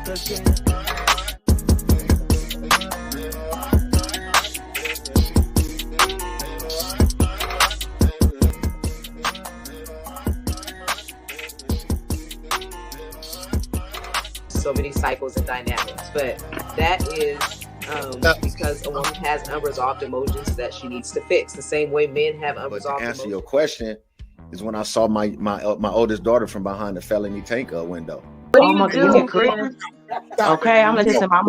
So many cycles and dynamics, but that is because a woman has unresolved emotions that she needs to fix. The same way men have unresolved But to answer emotions. your question is when I saw my oldest daughter from behind the felony tank window. What do you do, Chris? Okay, I'm gonna listen to my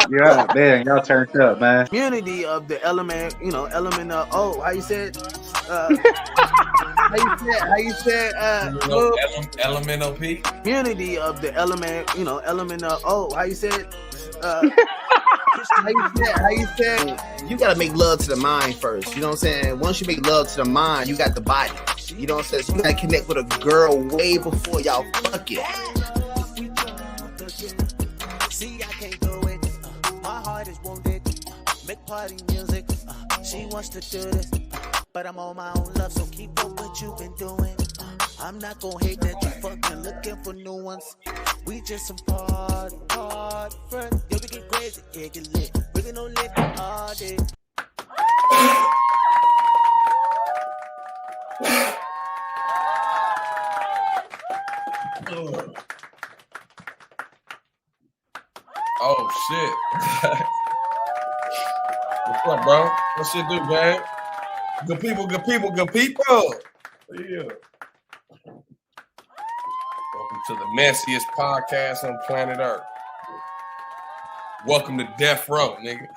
Yeah, man, y'all turned up, man. Community of the element, element of how you said elemental P. Community of the element, element of how you said how you said you gotta make love to the mind first. You know what I'm saying? Once you make love to the mind, you got the body. You know what I'm saying? So you gotta connect with a girl way before y'all fuck it. See, I can't do it. My heart is wounded. Make party music. She wants to do this, but I'm on my own love, so keep up what you've been doing. I'm not gonna hate that you fucking looking for new ones. We just some party friends. Yo, we get crazy, yeah, get lit. We can no lit all day. Oh shit. What's up, bro? What shit do, man? Good people. Yeah. Welcome to the messiest podcast on planet Earth. Welcome to Death Row, nigga.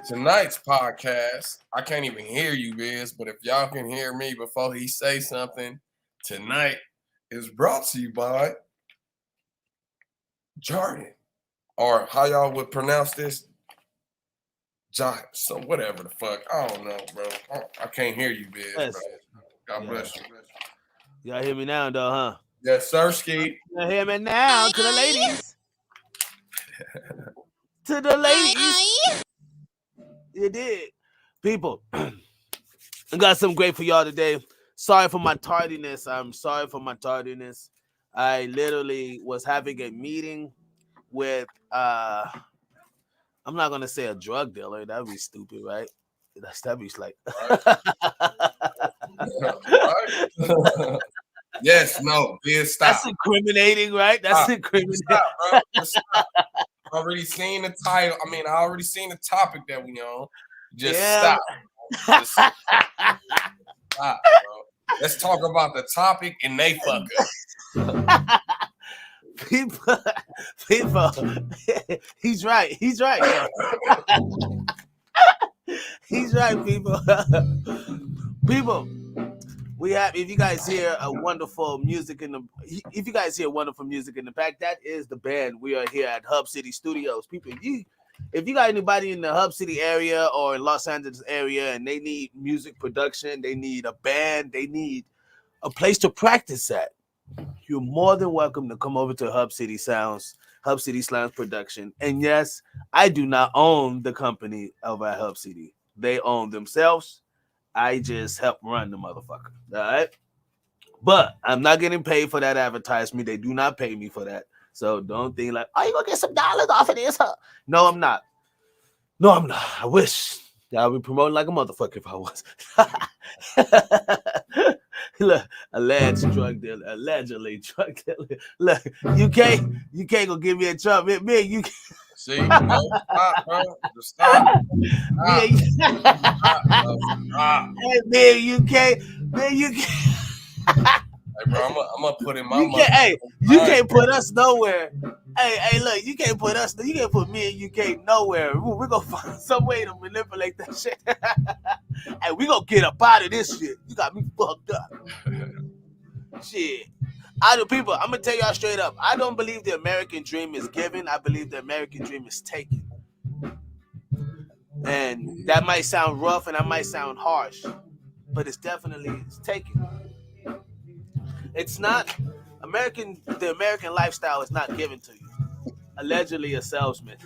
Tonight's podcast, I can't even hear you, Biz, but if y'all can hear me before he say something, tonight is brought to you by Jordan, or how y'all would pronounce this, so whatever the fuck. I don't know, bro. I can't hear you, Biz. Yes. Bro. God bless you. y'all hear me now, though, huh? Yes, sir, Ski. You hear me now? To the ladies. To the ladies. You did. People, I got something great for y'all today. Sorry for my tardiness. I'm sorry for my tardiness. I literally was having a meeting with, I'm not going to say a drug dealer. That would be stupid, right? That'd be like... Yes, no, Biz, stop. That's incriminating, right? That's incriminating. Stop, bro. Stop. I already seen the title. I already seen the topic that we on. Just stop. Just stop, bro. Let's talk about the topic and they fuck up. People, he's right. He's right, people. People, we have, if you guys hear wonderful music in the back, that is the band. We are here at Hub City Studios. People, if you got anybody in the Hub City area or in Los Angeles area and they need music production, they need a band, they need a place to practice at, you're more than welcome to come over to Hub City Sounds Production. And yes, I do not own the company over at Hub City. They own themselves. I just help run the motherfucker. All right. But I'm not getting paid for that advertisement. They do not pay me for that. So don't think like, oh, you gonna get some dollars off of this, huh? No, I'm not. I wish I would be promoting like a motherfucker if I was. Look, allegedly drug dealer. Look, you can't go give me a Trump. Me, you can't. See, no, stop, bro. Just stop. Hey, man, you can't. Hey, bro, I'm gonna put in my money. You can't put us nowhere. Hey, look, you can't put me in UK nowhere. We're gonna find some way to manipulate that shit. Hey, we gonna get up out of this shit. You got me fucked up. Shit. I'm gonna tell y'all straight up. I don't believe the American dream is given. I believe the American dream is taken. And that might sound rough and that might sound harsh, but it's taken. It's not the American lifestyle is not given to you. allegedly a salesman.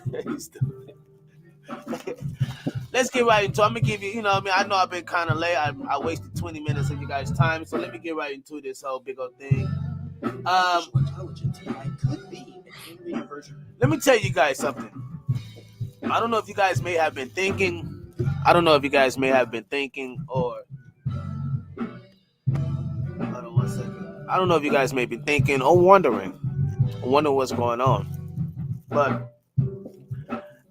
Let's get right into it. I'm gonna give you, you know what I mean? I know I've been kind of late. I wasted 20 minutes of you guys' time, so let me get right into this whole big old thing. Let me tell you guys something. I don't know if you guys may have been thinking. I don't know if you guys may have been thinking or. Hold on 1 second. I don't know if you guys may be thinking or wondering what's going on. But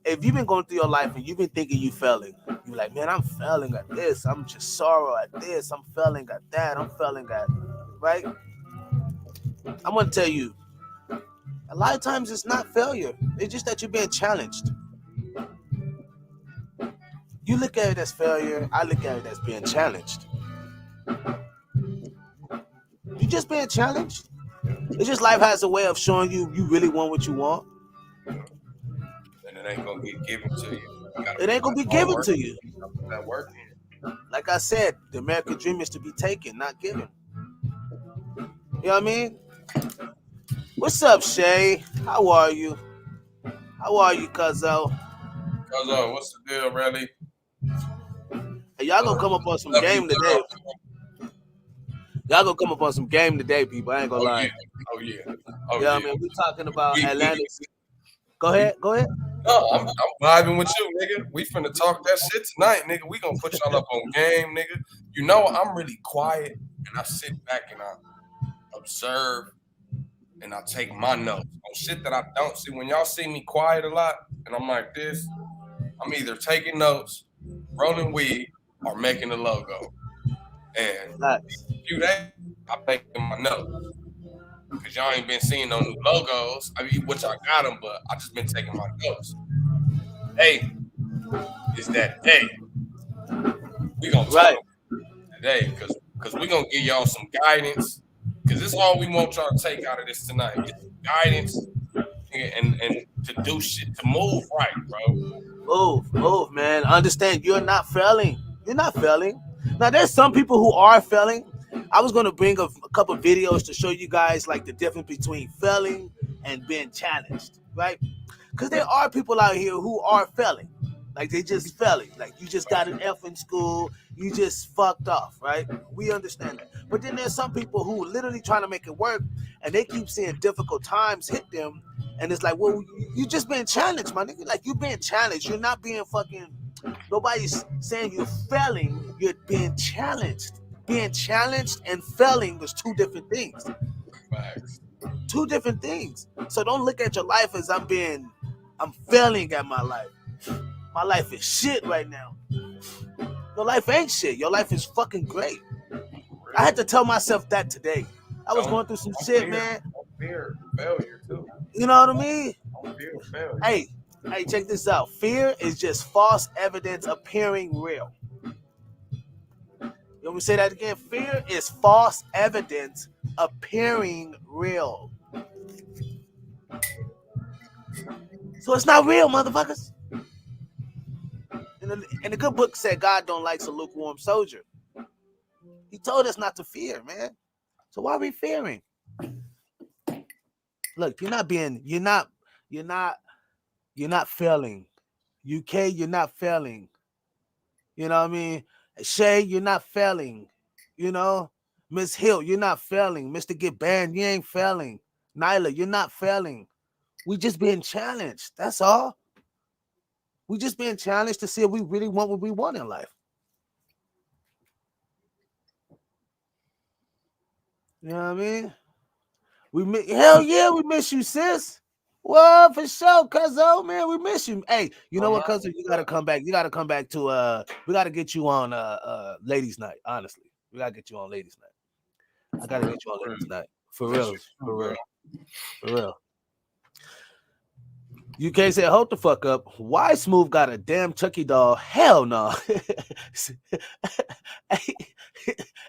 if you've been going through your life and you've been thinking you failing, you're like, man, I'm failing at this. I'm just sorrow at this. I'm failing at that. I'm failing at, right? I'm going to tell you, a lot of times it's not failure. It's just that you're being challenged. You look at it as failure. I look at it as being challenged. You're just being challenged. It's just life has a way of showing you really want what you want. And it ain't gonna get given to you. It ain't gonna be given to you. That work. Like I said, the American dream is to be taken, not given. You know what I mean? What's up, Shay? How are you? How are you, Cuzzo? Cuzzo, what's the deal, really? Hey, y'all gonna come up on some game today. Y'all gonna come up on some game today, people. I ain't gonna lie. Yeah. Oh yeah. Yeah, I mean, we're talking about Atlanta. Go ahead. No, I'm vibing with you, nigga. We finna talk that shit tonight, nigga. We gonna put y'all up on game, nigga. You know I'm really quiet and I sit back and I observe and I take my notes on shit that I don't see. When y'all see me quiet a lot and I'm like this, I'm either taking notes, rolling weed, or making a logo. And a few days, I'm making my notes. Because y'all ain't been seeing no new logos. I mean, which I got them, but I just been taking my notes. Hey, is that day. We gonna talk today because we gonna give y'all some guidance. Because this is all we want y'all to take out of this tonight. Get some guidance and to do shit, to move right, bro. Move, man. Understand you're not failing. You're not failing. Now, there's some people who are failing. I was going to bring a couple of videos to show you guys like the difference between failing and being challenged, right? Because there are people out here who are failing. Like they just failing. Like you just got an F in school. You just fucked off, right? We understand that. But then there's some people who are literally trying to make it work and they keep seeing difficult times hit them. And it's like, well, you just being challenged, my nigga. Like you being challenged. You're not being fucking, nobody's saying you're failing. You're being challenged. Being challenged and failing was two different things. Facts. Two different things. So don't look at your life as I'm failing at my life. My life is shit right now. Your life ain't shit. Your life is fucking great. I had to tell myself that today. I was going through some shit, man. Don't fear failure too. You know what I mean? Don't fear failure. Hey, check this out. Fear is just false evidence appearing real. You want me to say that again? Fear is false evidence appearing real. So it's not real, motherfuckers. And the good book said God don't like a lukewarm soldier. He told us not to fear, man. So why are we fearing? Look, you're not failing. UK, you're not failing. You know what I mean? Shay, you're not failing. You know? Miss Hill, you're not failing. Mr. Get Banned, you ain't failing. Nyla, you're not failing. We just being challenged. That's all. We just being challenged to see if we really want what we want in life. You know what I mean? Hell yeah, we miss you, sis. Well, for sure, cuzzo, man, we miss you. Hey, you know what, cuzzo? You gotta come back. You gotta come back to we gotta get you on ladies' night, honestly. We gotta get you on ladies' night. I gotta get you on ladies' night. For real. UK said, hold the fuck up. Why Smooth got a damn Chucky doll? Hell no.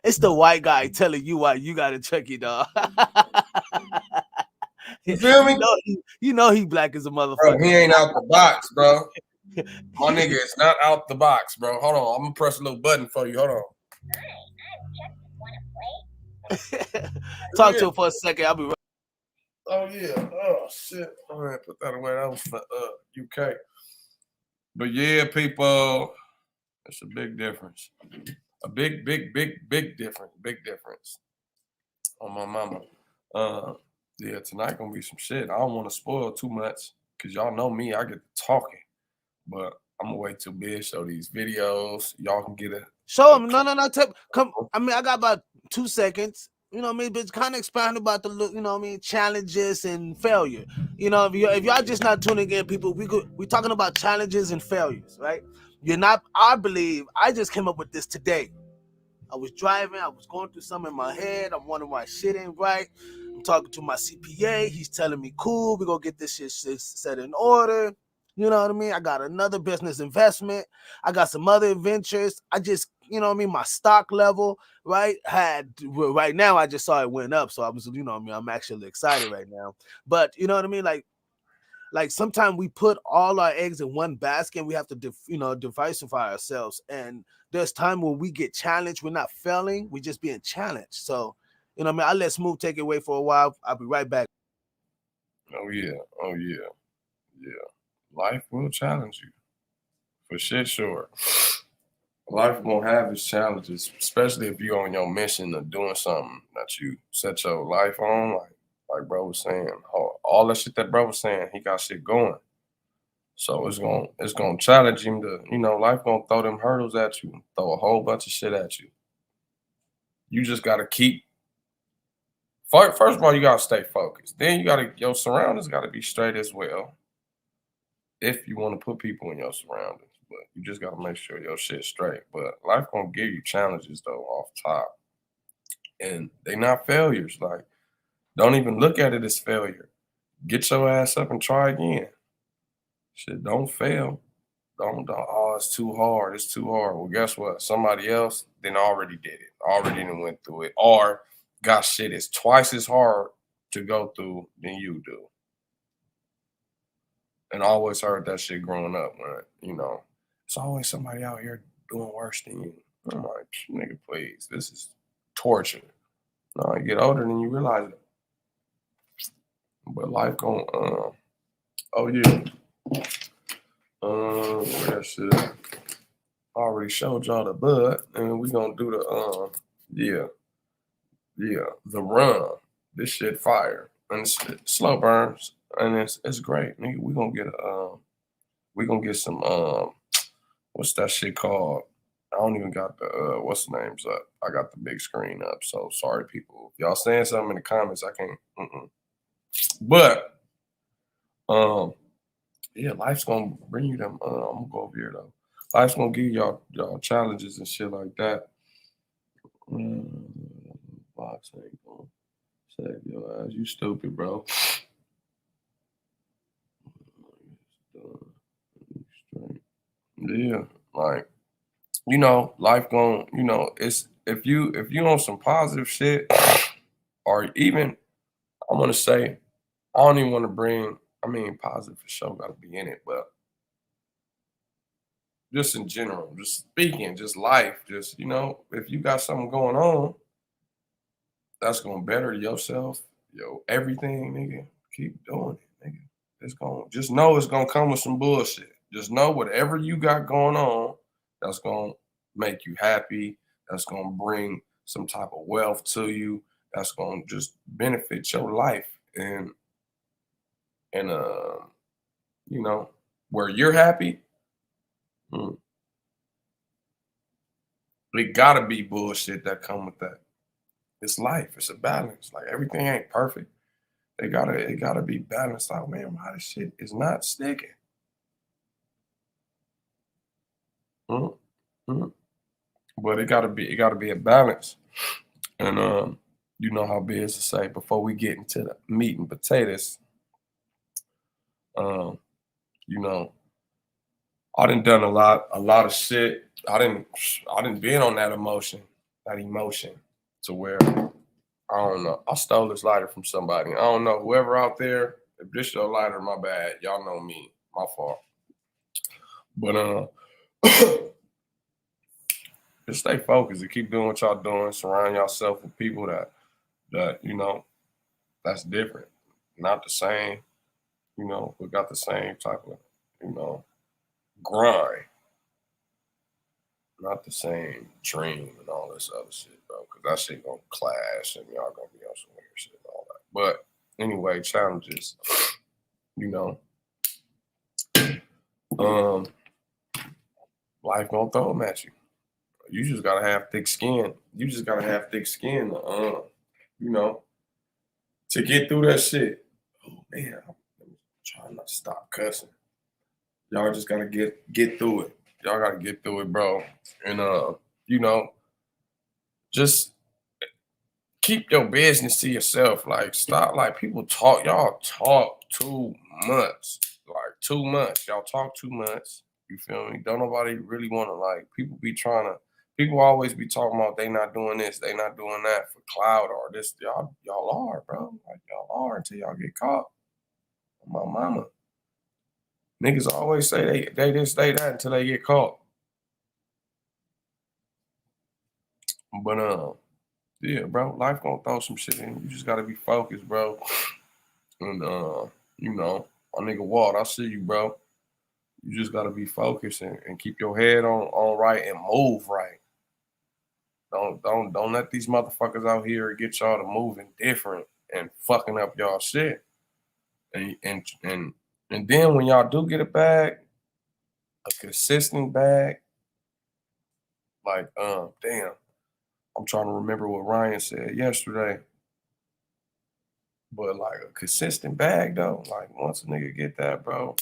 It's the white guy telling you why you got a Chucky doll. You feel me? You know he black as a motherfucker. Bro, he ain't out the box, bro. My nigga is not out the box, bro. Hold on. I'm gonna press a little button for you. Hold on. Talk to him for a second. I'll be right. Oh yeah. Oh shit. All right, put that away. That was for UK. But yeah, people, it's a big difference. A big difference. Big difference. On my mama. Yeah, tonight gonna be some shit. I don't want to spoil too much because y'all know me. I get to talking, but I'm gonna wait till Biz show these videos. Y'all can get a show them. No. Come. I mean, I got about 2 seconds. You know what I mean? But kind of expand about the, you know what I mean, challenges and failure. You know, if y'all just not tuning in, people, we talking about challenges and failures, right? You're not. I believe I just came up with this today. I was driving, I was going through something in my head. I'm wondering why shit ain't right. I'm talking to my CPA. He's telling me, cool, we're going to get this shit set in order. You know what I mean? I got another business investment. I got some other adventures. I just, you know what I mean? My stock level, right? Right now, I just saw it went up. So I was, you know what I mean? I'm actually excited right now. But you know what I mean? Like sometimes we put all our eggs in one basket and we have to diversify ourselves, and there's time when we get challenged. We're not failing, we're just being challenged. So you know what I mean, I'll let Smooth take it away for a while. I'll be right back. Oh yeah. Life will challenge you. For shit sure. Life gonna have its challenges, especially if you're on your mission of doing something that you set your life on. Like bro was saying, all that shit that bro was saying, he got shit going. So it's gonna challenge him to, life gonna throw them hurdles at you, throw a whole bunch of shit at you. You just gotta keep. First of all, you gotta stay focused. Then your surroundings gotta be straight as well. If you want to put people in your surroundings, but you just gotta make sure your shit's straight. But life gonna give you challenges though off top, and they not failures. Like, don't even look at it as failure. Get your ass up and try again. Shit, don't fail. Don't. Oh, it's too hard. It's too hard. Well, guess what? Somebody else then already did it. Already done went through it. Or got shit is twice as hard to go through than you do. And I always heard that shit growing up when, it's always somebody out here doing worse than you. I'm like, nigga, please, this is torture. No, you get older than you realize it. But life gon' oh yeah. Where that shit at? I already showed y'all the bud, and we gonna do the the run. This shit fire. And it's slow burns. And it's great. Nigga, we gonna get some what's that shit called? I don't even got the what's the names up. I got the big screen up. So sorry people. If y'all saying something in the comments, I can't But yeah, life's gonna bring you them. I'm gonna go over here though. Life's gonna give y'all challenges and shit like that. Box ain't gonna save your ass. You stupid, bro. Yeah, like life going. It's if you on some positive shit, or even I'm gonna say, I don't even want to bring. I mean, positive for sure got to be in it, but just in general, just speaking, just life, just if you got something going on, that's gonna better yourself, everything, nigga. Keep doing it, nigga. Just know it's gonna come with some bullshit. Just know whatever you got going on, that's gonna make you happy. That's gonna bring some type of wealth to you. That's gonna just benefit your life and where you're happy. It gotta be bullshit that come with that. It's life. It's a balance. Like everything ain't perfect. It gotta be balanced out, man. Why this shit is not sticking? Mm-hmm. But it gotta be a balance. And you know how Biz to say before we get into the meat and potatoes, I done a lot of shit. I didn't been on that emotion to where I don't know. I stole this lighter from somebody. I don't know. Whoever out there, if this your lighter, my bad. Y'all know me. My fault. But just stay focused and keep doing what y'all doing. Surround yourself with people that that's different. not the same, you know, we got the same type of, you know, grind. Not the same dream and all this other shit, bro. Because that shit gonna clash and y'all gonna be on some weird shit and all that. But anyway, challenges, you know, life gonna throw them at you. You just gotta have thick skin. You just gotta have thick skin, you know, to get through that shit. Oh man, I'm trying not to stop cussing. Y'all just gotta get through it. Y'all gotta get through it, bro. And you know, just keep your business to yourself. Like, stop. Like, people talk. Y'all talk too much. Like, too much. Y'all talk too much. You feel me? Don't nobody really want to, like, people always be talking about they not doing this, they not doing that for clout or this. Y'all are, bro. Like, y'all are until y'all get caught. My mama. Niggas always say they this, they that until they get caught. But, yeah, bro, life gonna throw some shit in. You just gotta be focused, bro. And you know, my nigga Walt, I see you, bro. You just gotta be focused and keep your head on right and move right. Don't let these motherfuckers out here get y'all to moving different and fucking up y'all shit. And then when y'all do get a bag, a consistent bag, like damn. I'm trying to remember what Ryan said yesterday. But like a consistent bag though, like once a nigga get that, bro,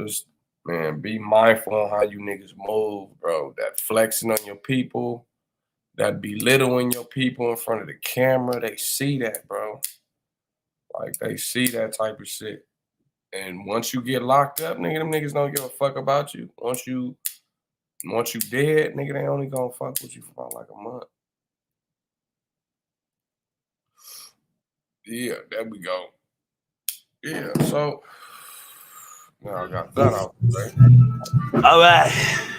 just man, be mindful on how you niggas move, bro. That flexing on your people, that belittling your people in front of the camera, they see that, bro. Like they see that type of shit. And once you get locked up, nigga, them niggas don't give a fuck about you. Once you dead, nigga, they only gonna fuck with you for about like a month. Yeah, there we go. Yeah, so now I got that out the way. All right.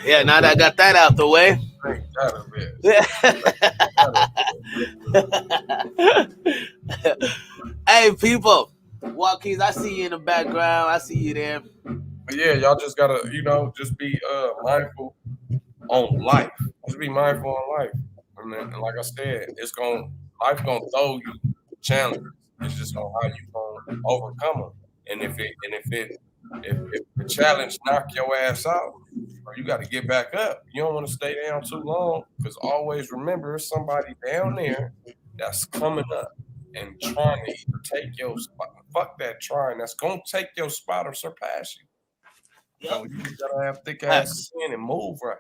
Yeah, now that I got that out the way. Hey, people. Walkies, I see you in the background. I see you there. But yeah, y'all just gotta, you know, just be mindful on life. Just be mindful on life. And like I said, life gonna throw you challenges. It's just on how you gonna overcome them. And if the challenge knock your ass out, or you got to get back up. You don't want to stay down too long because always remember there's somebody down there that's coming up and trying to either take your spot. Fuck that trying. That's gonna take your spot or surpass you. Yep. So you just gotta have thick ass skin and move right.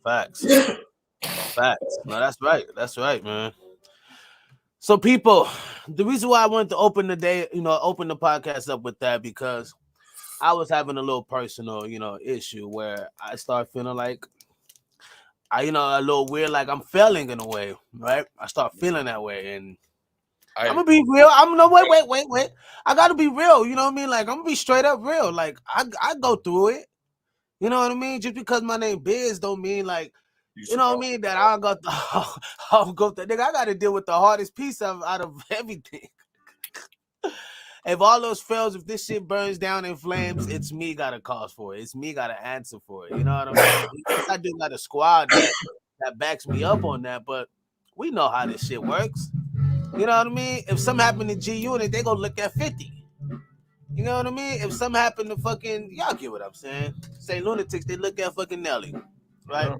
Facts. Facts. No, that's right. That's right, man. So, people, the reason why I wanted to open the podcast up with that because I was having a little personal, issue where I start feeling like a little weird, like I'm failing in a way, right? I start feeling that way, and I'm gonna be real. Wait. I gotta be real. You know what I mean? Like I'm gonna be straight up real. Like I go through it. You know what I mean? Just because my name Biz don't mean like. You know what I mean? That I'll go through. Nigga, I got to deal with the hardest piece out of everything. If all those fails, if this shit burns down in flames, it's me got to cause for it. It's me got to answer for it. You know what I mean? I do got a squad that backs me up on that, but we know how this shit works. You know what I mean? If something happened to G Unit, they gonna look at 50. You know what I mean? If something happened to fucking, y'all get what I'm saying? St. Lunatics, they look at fucking Nelly, right?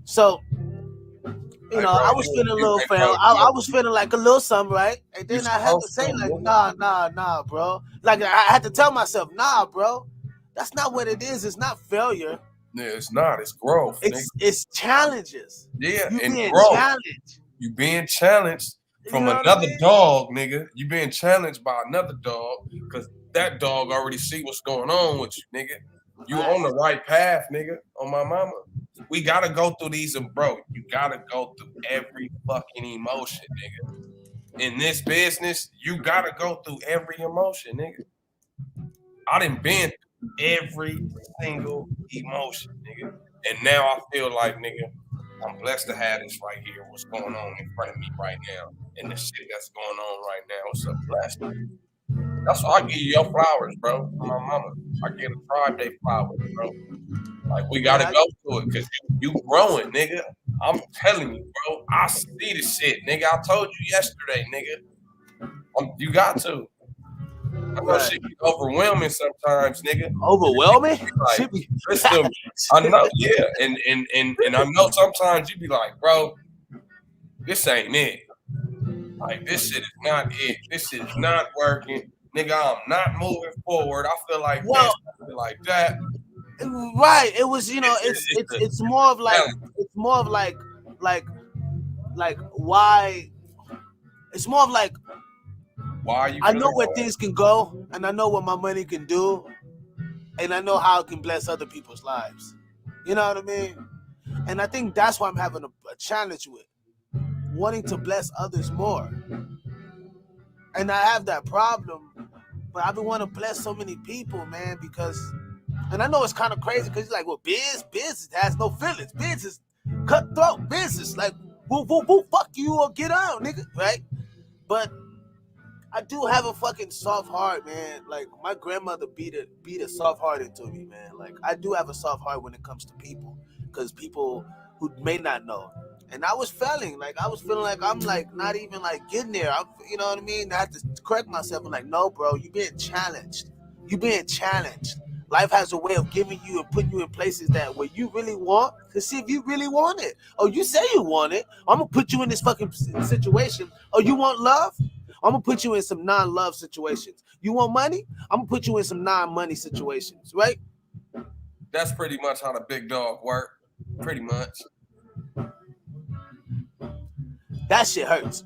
So, I was feeling a little fail. I was feeling like a little something, right? And then I had to say, like, nah, bro. Like, I had to tell myself, nah, bro. That's not what it is. It's not failure. Yeah, it's not. It's growth. It's challenges. Yeah, you and being growth. Challenged. You being challenged from another dog, nigga. You being challenged by another dog because that dog already see what's going on with you, nigga. You on the right path, nigga. On my mama. We gotta go through these, and bro, you gotta go through every fucking emotion, nigga. In this business, you gotta go through every emotion, nigga. I done been through every single emotion, nigga. And now I feel like, nigga, I'm blessed to have this right here, what's going on in front of me right now. And the shit that's going on right now, it's a blessing. That's why I give you your flowers, bro. From my mama, I get a Tribe Day flowers, bro. Like we gotta go to it because you growing, nigga. I'm telling you, bro. I see the shit, nigga. I told you yesterday, nigga. You got to. I know shit be overwhelming sometimes, nigga. Overwhelming? Like, listen, I know, yeah, and I know sometimes you be like, bro, this ain't it. Like this shit is not it. This shit is not working, nigga. I'm not moving forward. I feel like this. I feel like that. Right. It was, you know, it's more of like why. It's more of like why you. I know where things can go, and I know what my money can do, and I know how it can bless other people's lives. You know what I mean? And I think that's why I'm having a challenge with wanting to bless others more. And I have that problem, but I've been wanting to bless so many people, man, because, and I know it's kind of crazy because it's like, well, business has no feelings. Business, cutthroat business, like, woo, fuck you or get out, nigga, right? But I do have a fucking soft heart, man. Like, my grandmother beat a soft heart into me, man. Like, I do have a soft heart when it comes to people, because people who may not know. And I was feeling like I'm like not even like getting there. You know what I mean? I have to correct myself. I'm like, no, bro, you being challenged. You being challenged. Life has a way of giving you and putting you in places that where you really want to see if you really want it. Oh, you say you want it. I'm gonna put you in this fucking situation. Oh, you want love? I'm gonna put you in some non-love situations. You want money? I'm gonna put you in some non-money situations, right? That's pretty much how the big dog work. Pretty much. That shit hurts.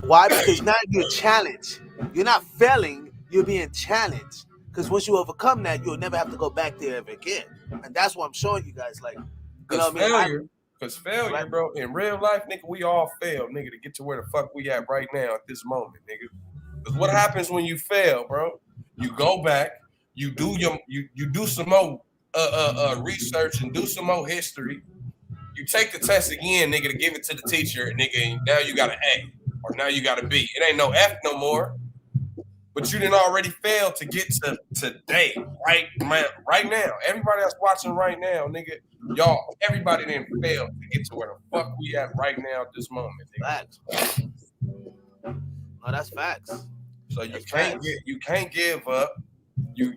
Why? Because now you're challenged. You're not failing, you're being challenged. Because once you overcome that, you'll never have to go back there ever again. And that's what I'm showing you guys. Like, you know what I mean? Because failure, right, bro, in real life, nigga, we all fail, nigga, to get to where the fuck we at right now at this moment, nigga. Because what happens when you fail, bro? You go back, you do some more research and do some more history. You take the test again, nigga, to give it to the teacher, nigga, and now you got an A or now you got a B. It ain't no F no more. But you didn't already fail to get to today, right now. Everybody that's watching right now, nigga, y'all, everybody didn't fail to get to where the fuck we at right now at this moment, nigga. Facts. No, that's facts. So you can't give up. You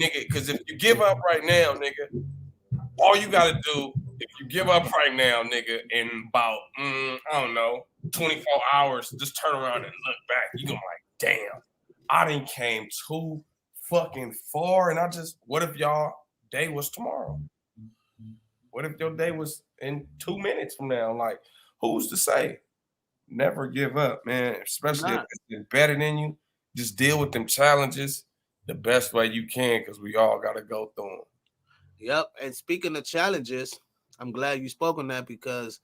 nigga, because if you give up right now, nigga, all you gotta do, if you give up right now, nigga, in about I don't know, 24 hours, just turn around and look back. You gonna like, damn, I done came too fucking far, and what if y'all day was tomorrow? What if your day was in 2 minutes from now? Like, who's to say? Never give up, man. Especially if it's embedded in you. Just deal with them challenges the best way you can, because we all got to go through them. Yep. And speaking of challenges, I'm glad you spoke on that, because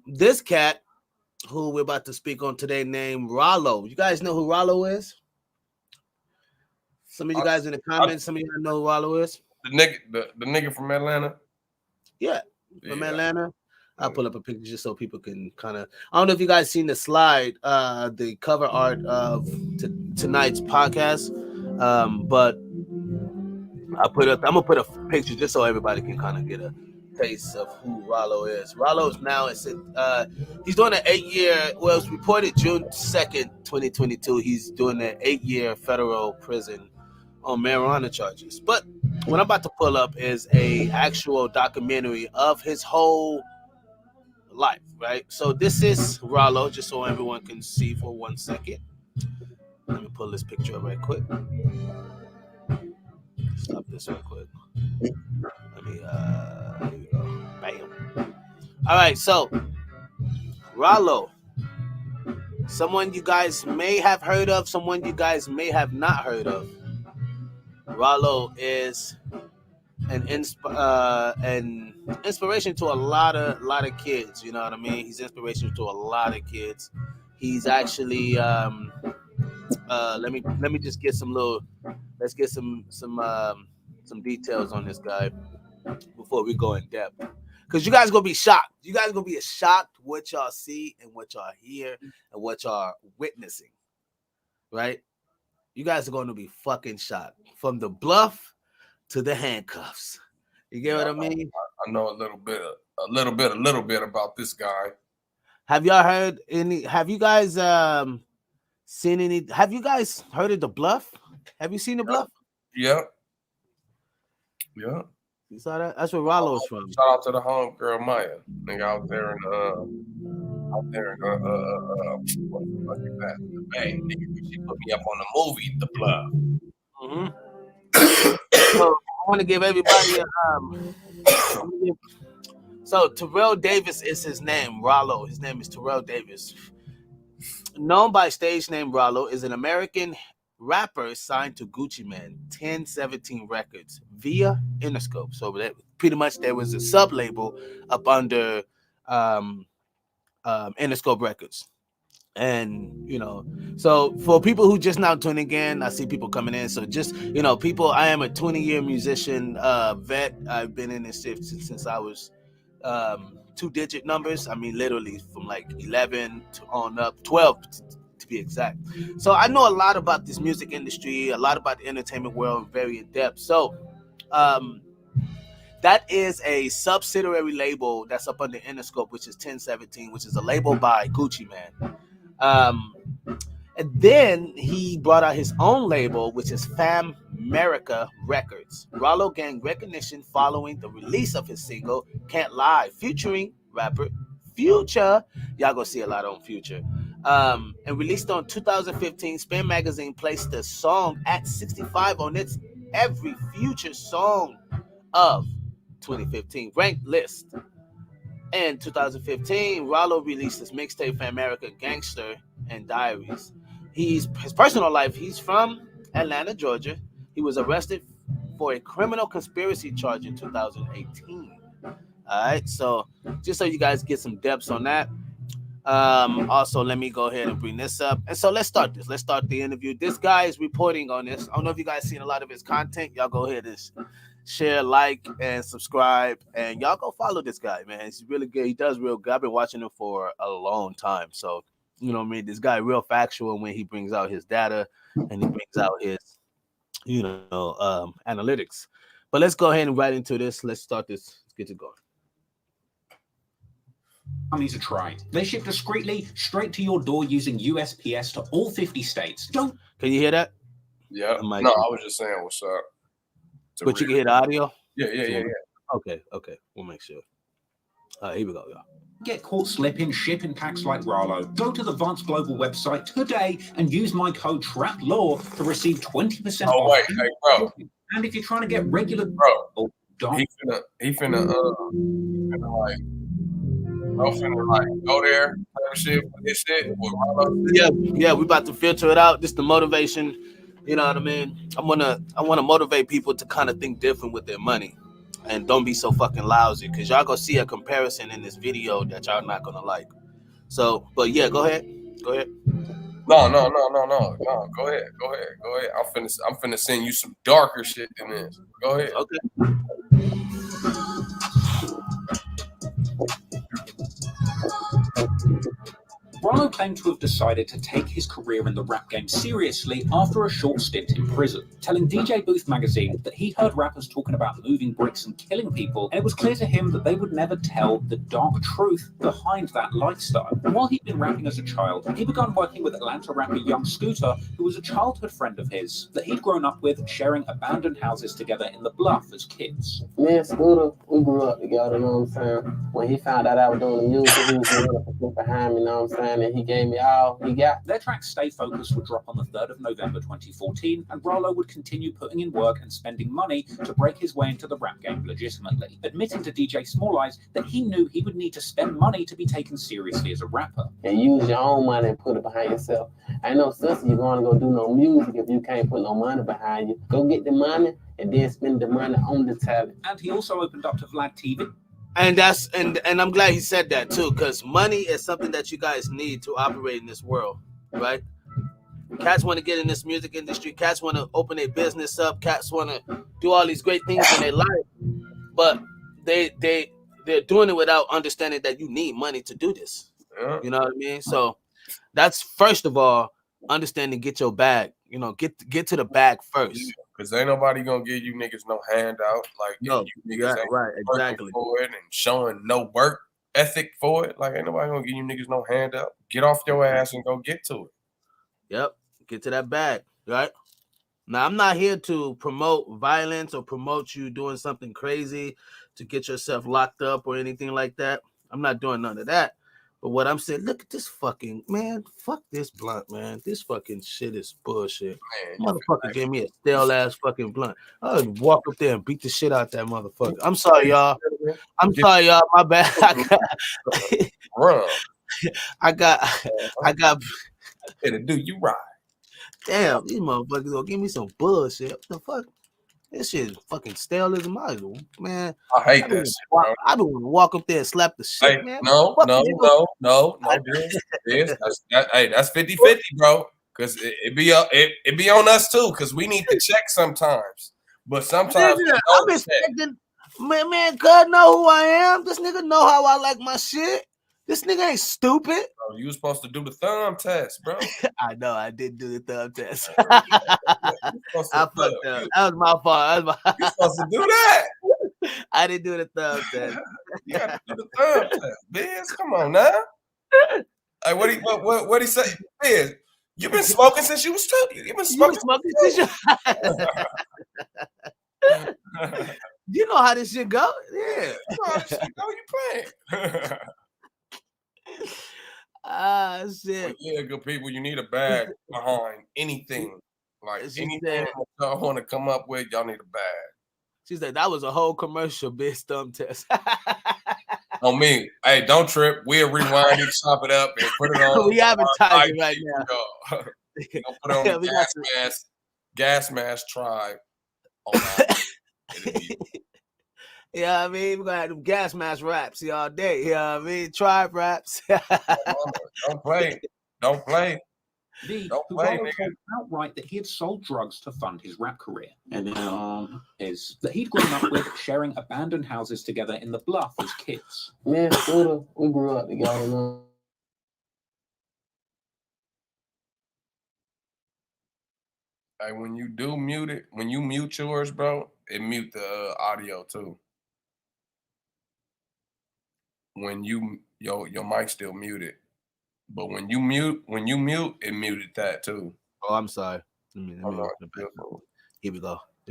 this cat who we're about to speak on today named Rollo. You guys know who Rollo is? Some of you guys in the comments, some of you know who Rollo is? The nigga from Atlanta? Yeah, from Atlanta. I'll pull up a picture just so people can kind of. I don't know if you guys seen the slide, the cover art of tonight's podcast, but I'm gonna put a picture just so everybody can kind of get a taste of who Rollo is. Rollo's now he's doing an 8-year. Well, it was reported June 2nd, 2022. He's doing an 8-year federal prison on marijuana charges. But what I'm about to pull up is a actual documentary of his whole life, right? So this is Rollo, just so everyone can see for 1 second. Let me pull this picture up right quick. Stop this real quick. Let me here we go. Bam. All right, so Rollo, someone you guys may have heard of, someone you guys may have not heard of. Rollo is an inspiration to a lot of kids. You know what I mean? He's inspiration to a lot of kids. He's actually let me just get let's get some details on this guy before we go in depth, because you guys gonna be shocked. You guys gonna be shocked what y'all see and what y'all hear and what y'all witnessing, right? You guys are going to be fucking shocked. From the Bluff to the handcuffs. You get what I mean? I know a little bit about this guy. Have y'all heard any? Have you guys seen any? Have you guys heard of the Bluff? Have you seen the Bluff? Yeah. You saw that? That's where Rollo's from. Shout out to the homegirl Maya, nigga out there in what the fuck is that? The Bay, nigga. She put me up on the movie, The Bluff. So I want to give everybody So Terrell Davis is his name. Rollo. His name is Terrell Davis. Known by stage name Rollo, is an American rapper signed to Gucci Mane 1017 Records via Interscope. So that pretty much there was a sub label up under Interscope Records. And so for people who just now tuning in, I see people coming in. So just people, I am a 20-year musician vet. I've been in this shit since I was 2-digit numbers. I mean, literally from like 11 to on up, 12 to be exact. So I know a lot about this music industry, a lot about the entertainment world, very in depth. So that is a subsidiary label that's up under Interscope, which is 1017, which is a label by Gucci Mane. And then he brought out his own label, which is Fam America Records. Rollo gained recognition following the release of his single Can't Lie, featuring rapper Future. Y'all gonna see a lot on Future. And released on 2015, Spin Magazine placed the song at 65 on its Every Future Song of 2015 ranked list. In 2015, Rollo released his mixtape Fam America Gangster and Diaries. His personal life, he's from Atlanta, Georgia. He was arrested for a criminal conspiracy charge in 2018. All right, so just so you guys get some depths on that. Also, let me go ahead and bring this up. And so let's start this. Let's start the interview. This guy is reporting on this. I don't know if you guys seen a lot of his content. Y'all go ahead and share, like, and subscribe. And y'all go follow this guy, man. He's really good. He does real good. I've been watching him for a long time. So, you know what I mean? This guy real factual when he brings out his data and he brings out his, analytics. But let's go ahead and right into this. Let's start this. Let's get it going. Money to try. They ship discreetly straight to your door using USPS to all 50 states. Can you hear that? Yeah. No, I was just saying what's up. But you can hear the audio? Yeah. Okay. We'll make sure. Here we go, y'all. Get caught slipping, shipping packs like Rollo. Go to the Vance Global website today and use my code TRAPLAW to receive 20% off. Oh, wait, hey, bro. And if you're trying to get regular... Bro, he finna go there, shit with his shit. Yeah, we about to filter it out. This is the motivation. You know what I mean? I wanna motivate people to kind of think different with their money. And don't be so fucking lousy, because y'all gonna see a comparison in this video that y'all not gonna like. So, but yeah, go ahead. No. Go ahead. I'm finna send you some darker shit than this. Go ahead. Okay. Rollo claimed to have decided to take his career in the rap game seriously after a short stint in prison, telling DJ Booth magazine that he heard rappers talking about moving bricks and killing people, and it was clear to him that they would never tell the dark truth behind that lifestyle. And while he'd been rapping as a child, he began working with Atlanta rapper Young Scooter, who was a childhood friend of his that he'd grown up with, sharing abandoned houses together in the Bluff as kids. Me and Scooter, we grew up together, you know what I'm saying? When he found out I was doing the music, he was doing behind me, you know what I'm saying? And he gave me all he got. Their track Stay Focused would drop on the 3rd of November 2014, and Rollo would continue putting in work and spending money to break his way into the rap game legitimately, admitting to DJ Small Eyes that he knew he would need to spend money to be taken seriously as a rapper. And use your own money and put it behind yourself. I know, sister, you're going to go do no music if you can't put no money behind you. Go get the money and then spend the money on the talent. And he also opened up to Vlad TV. And I'm glad he said that too, because money is something that you guys need to operate in this world, right? Cats want to get in this music industry. Cats want to open their business up. Cats want to do all these great things in their life, but they're doing it without understanding that you need money to do this. Yeah. You know what I mean? So that's, first of all, understand and get your bag. You know, get to the bag first. Because ain't nobody gonna give you niggas no handout. Like, No, you niggas ain't right, working exactly. for it and showing no work ethic for it. Like, ain't nobody gonna give you niggas no handout. Get off your ass and go get to it. Yep, get to that bag, right? Now, I'm not here to promote violence or promote you doing something crazy to get yourself locked up or anything like that. I'm not doing none of that. But what I'm saying, look at this fucking, man, fuck this blunt, man. This fucking shit is bullshit. Man, motherfucker gave me a stale-ass fucking blunt. I would walk up there and beat the shit out that motherfucker. I'm sorry, y'all. My bad. I got. It'll do you right. Damn, these motherfuckers gonna give me some bullshit. What the fuck? This shit is fucking stale as a model, man. I hate that shit, bro. I don't want to walk up there and slap the shit, man. No. That's 50-50, bro. Because it be on us too. Because we need to check sometimes. But sometimes I'm expecting, man. God know who I am. This nigga know how I like my shit. This nigga ain't stupid. Bro, you was supposed to do the thumb test, bro. I know. I did do the thumb test. I fucked up. That was my fault. You supposed to do that. I didn't do the thumb test. You got to do the thumb test, Biz. Come on now. Hey, what he say? Biz, you been smoking since you was 2. You been smoking since you. You know how this shit go? Yeah. You know how this shit go? You playing. Shit. But yeah, good people, you need a bag behind anything. Like anything that y'all want to come up with, y'all need a bag. She said that was a whole commercial Biz thumb test. On me. Hey, don't trip. We'll rewind it, chop it up, and put it on. We advertising right now. Don't put it on the gas mask tribe. Yeah, I mean, we're gonna have them gas mask raps all day. You know what I mean? Tribe raps. Don't play. Don't play. Who told outright that he had sold drugs to fund his rap career. And then is that he'd grown up with sharing abandoned houses together in the Bluff as kids. Man, we grew up together. Hey, when you do mute it, when you mute yours, bro, it mute the audio too. When your mic still muted. But when you mute, it muted that too. Oh, I'm sorry. Here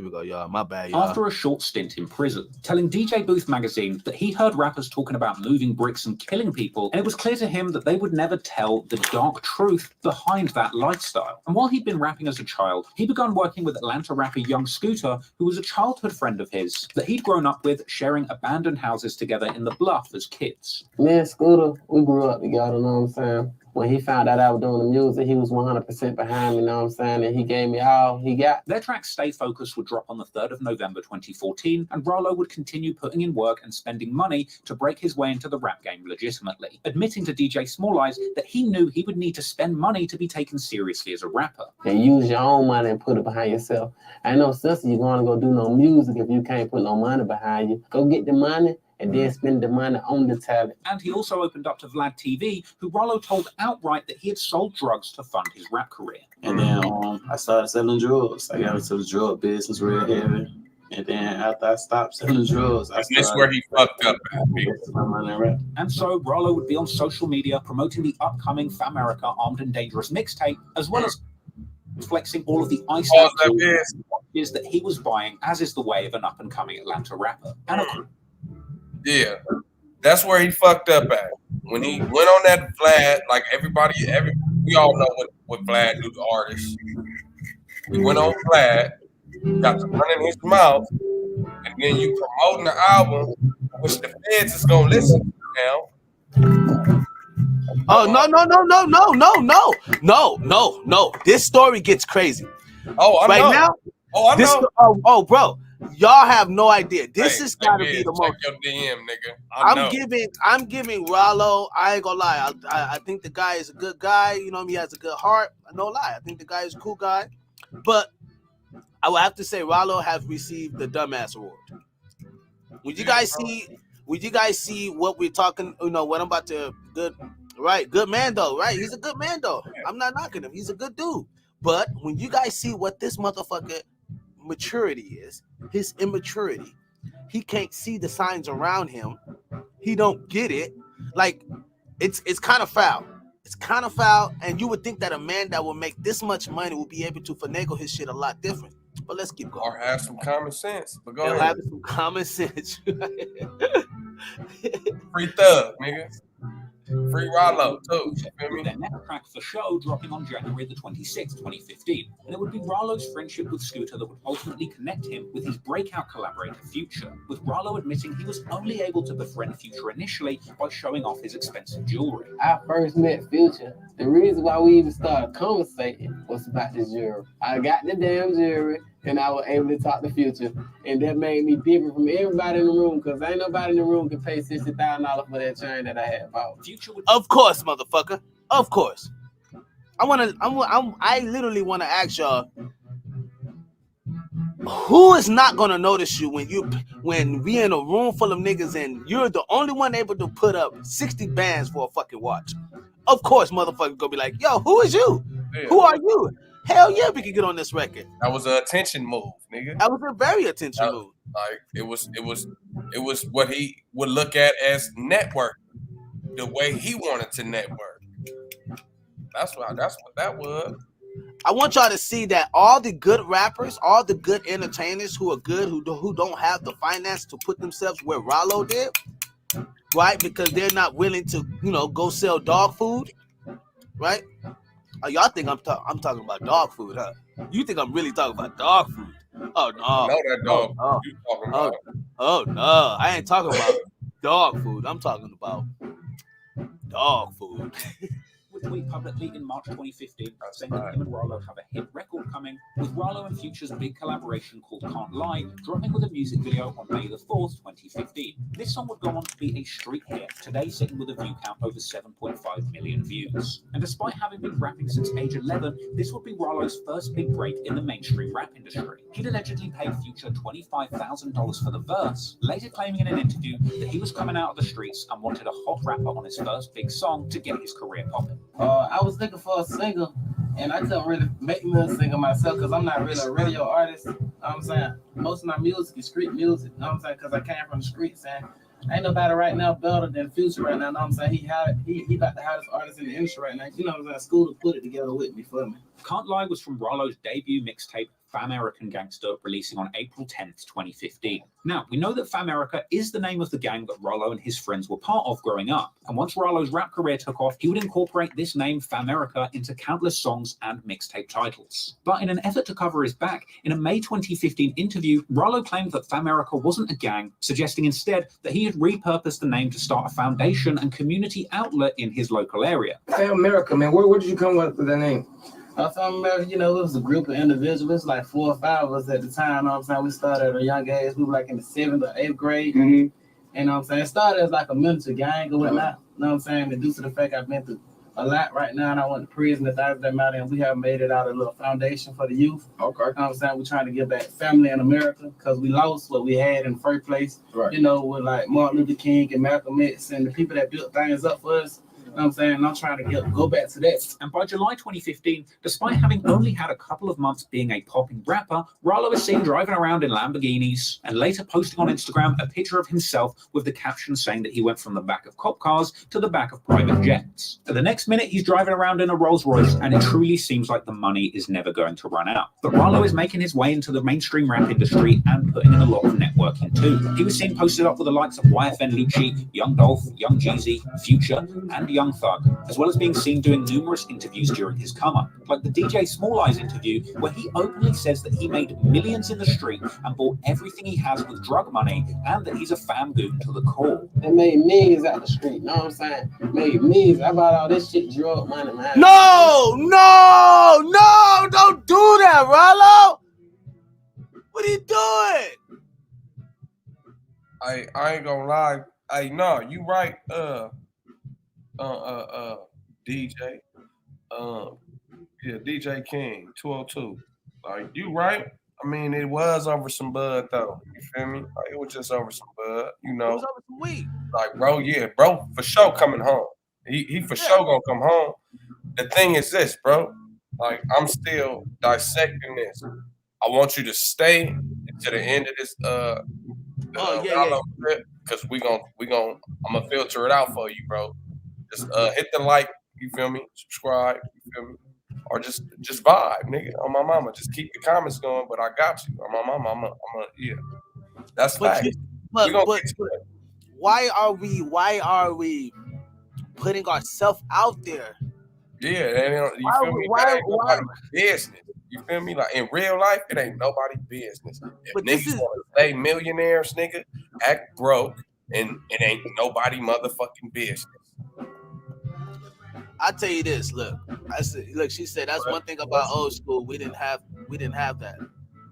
we go, y'all. My bad, y'all. After a short stint in prison, telling DJ Booth magazine that he heard rappers talking about moving bricks and killing people, and it was clear to him that they would never tell the dark truth behind that lifestyle. And while he'd been rapping as a child, he began working with Atlanta rapper Young Scooter, who was a childhood friend of his that he'd grown up with, sharing abandoned houses together in the Bluff as kids. Me and Scooter, we grew up together, you know what I'm saying? When he found out I was doing the music, he was 100% behind me, you know what I'm saying? And he gave me all he got. Their track Stay Focused would drop on the 3rd of November 2014, and Rollo would continue putting in work and spending money to break his way into the rap game legitimately, admitting to DJ Small Eyes that he knew he would need to spend money to be taken seriously as a rapper. And use your own money and put it behind yourself. Ain't no sense you're going to go do no music if you can't put no money behind you. Go get the money and then spend the money on the talent. And he also opened up to Vlad TV, who Rollo told outright that he had sold drugs to fund his rap career. And then I started selling drugs. I got into the drug business real heavy. And then after I stopped selling drugs, that's where he fucked up. And so Rollo would be on social media promoting the upcoming Famerica Armed and Dangerous mixtape, as well as flexing all of the ice watches that he was buying, as is the way of an up-and-coming Atlanta rapper. And yeah, that's where he fucked up at. When he went on that Vlad, like we all know what Vlad do to artists. He went on Vlad, got the run in his mouth, and then you promoting the album, which the feds is gonna listen to now. Oh no. This story gets crazy. Oh, I know. Now? Oh, I know. Oh, bro. Y'all have no idea. This has got to be the most. Check your DM, nigga. I'm giving Rollo. I ain't gonna lie. I think the guy is a good guy. You know, he has a good heart. No lie. I think the guy is a cool guy. But I would have to say Rollo has received the dumbass award. Would you guys see what we're talking? You know, what I'm about to Right, good man though. Right, he's a good man though. I'm not knocking him. He's a good dude. But when you guys see what this motherfucker maturity is, his immaturity, he can't see the signs around him. He don't get it. Like it's kind of foul. It's kind of foul, and you would think that a man that will make this much money will be able to finagle his shit a lot different. But let's keep going. Or have some common sense. But go He'll ahead. have some common sense. Free Thug, nigga. Free Rollo, too. You feel me? Their next track for show dropping on January the 26th, 2015. And it would be Rollo's friendship with Scooter that would ultimately connect him with his breakout collaborator, Future, with Rollo admitting he was only able to befriend Future initially by showing off his expensive jewelry. I first met Future. The reason why we even started conversating was about the jewelry. I got the damn jewelry, and I was able to talk to Future. And that made me different from everybody in the room, because ain't nobody in the room can pay $60,000 for that chain that I had bought. Of course, motherfucker. Of course. I literally want to ask y'all, who is not gonna notice you when we in a room full of niggas and you're the only one able to put up 60 bands for a fucking watch? Of course, motherfucker gonna be like, yo, who is you? Yeah. Who are you? Hell yeah, we can get on this record. That was an attention move, nigga. That was a very attention move. Like it was what he would look at as network, the way he wanted to network. That's what that was. I want y'all to see that all the good rappers, all the good entertainers who are good, who don't have the finance to put themselves where Rollo did, right? Because they're not willing to, go sell dog food, right? Oh, y'all think I'm talking about dog food, huh? You think I'm really talking about dog food? Oh no! I know that dog food you talking about. Oh no! I ain't talking about dog food. I'm talking about dog food. Would tweet publicly in March 2015 saying that him and Rollo have a hit record coming, with Rollo and Future's big collaboration called Can't Lie dropping with a music video on May the 4th, 2015. This song would go on to be a street hit, today sitting with a view count over 7.5 million views. And despite having been rapping since age 11, this would be Rollo's first big break in the mainstream rap industry. He'd allegedly paid Future $25,000 for the verse, later claiming in an interview that he was coming out of the streets and wanted a hot rapper on his first big song to get his career popping. I was looking for a singer, and I couldn't really make me a singer myself because I'm not really a radio artist. You know what I'm saying? Most of my music is street music. You know what I'm saying? Because I came from the streets, and ain't nobody right now better than Future right now. You know what I'm saying? He about the hottest artist in the industry right now. You know what I'm saying? School to put it together with me for me. Can't Lie was from Rollo's debut mixtape, Famerican Gangster, releasing on April 10th, 2015. Now, we know that Famerica is the name of the gang that Rollo and his friends were part of growing up. And once Rollo's rap career took off, he would incorporate this name, Famerica, into countless songs and mixtape titles. But in an effort to cover his back, in a May 2015 interview, Rollo claimed that Famerica wasn't a gang, suggesting instead that he had repurposed the name to start a foundation and community outlet in his local area. Famerica, man, where did you come up with that name? It was a group of individuals, like 4 or 5 of us at the time. You know what I'm saying? We started at a young age. We were like in the 7th or 8th grade. Mm-hmm. And you know what I'm saying? It started as like a military gang or whatnot. You know what I'm saying? And due to the fact I've been through a lot right now, and I went to prison and things that matter, and we have made it out a little foundation for the youth. Okay. You know what I'm saying? We're trying to give back family in America because we lost what we had in the first place. Right. With like Martin Luther King and Malcolm X and the people that built things up for us. You know what I'm saying? I'm trying to go back to that. And by July 2015, despite having only had a couple of months being a popping rapper, Rollo is seen driving around in Lamborghinis and later posting on Instagram a picture of himself with the caption saying that he went from the back of cop cars to the back of private jets. For the next minute, he's driving around in a Rolls Royce, and it truly seems like the money is never going to run out. But Rollo is making his way into the mainstream rap industry and putting in a lot of networking too. He was seen posted up with the likes of YFN Lucci, Young Dolph, Young Jeezy, Future, and Young Thug, as well as being seen doing numerous interviews during his come up, like the DJ Small Eyes interview, where he openly says that he made millions in the street and bought everything he has with drug money, and that he's a fam goon to the core. They made millions out the street, you know what I'm saying? Made millions. I bought all this shit drug money, man. No, don't do that, Rollo. What are you doing? I ain't gonna lie. No, you right. DJ, DJ King, 202. Like, you right. I mean, it was over some bud though. You feel me? Like, it was just over some bud. It was over some weed. Like, bro, for sure coming home. He for sure gonna come home. The thing is this, bro. Like, I'm still dissecting this. I want you to stay to the end of this Rollo trip, because I'm gonna filter it out for you, bro. Just hit the like, you feel me? Subscribe, you feel me? Or just vibe, nigga. On my mama, just keep the comments going. But I got you. On my mama, I'm a yeah. That's fact. But why are we putting ourselves out there? Yeah, you feel me? That ain't nobody's business. You feel me? Like, in real life, it ain't nobody's business. If niggas want to stay millionaires, nigga, act broke, and it ain't nobody motherfucking business. I tell you this, look. She said that's one thing about old school. We didn't have that.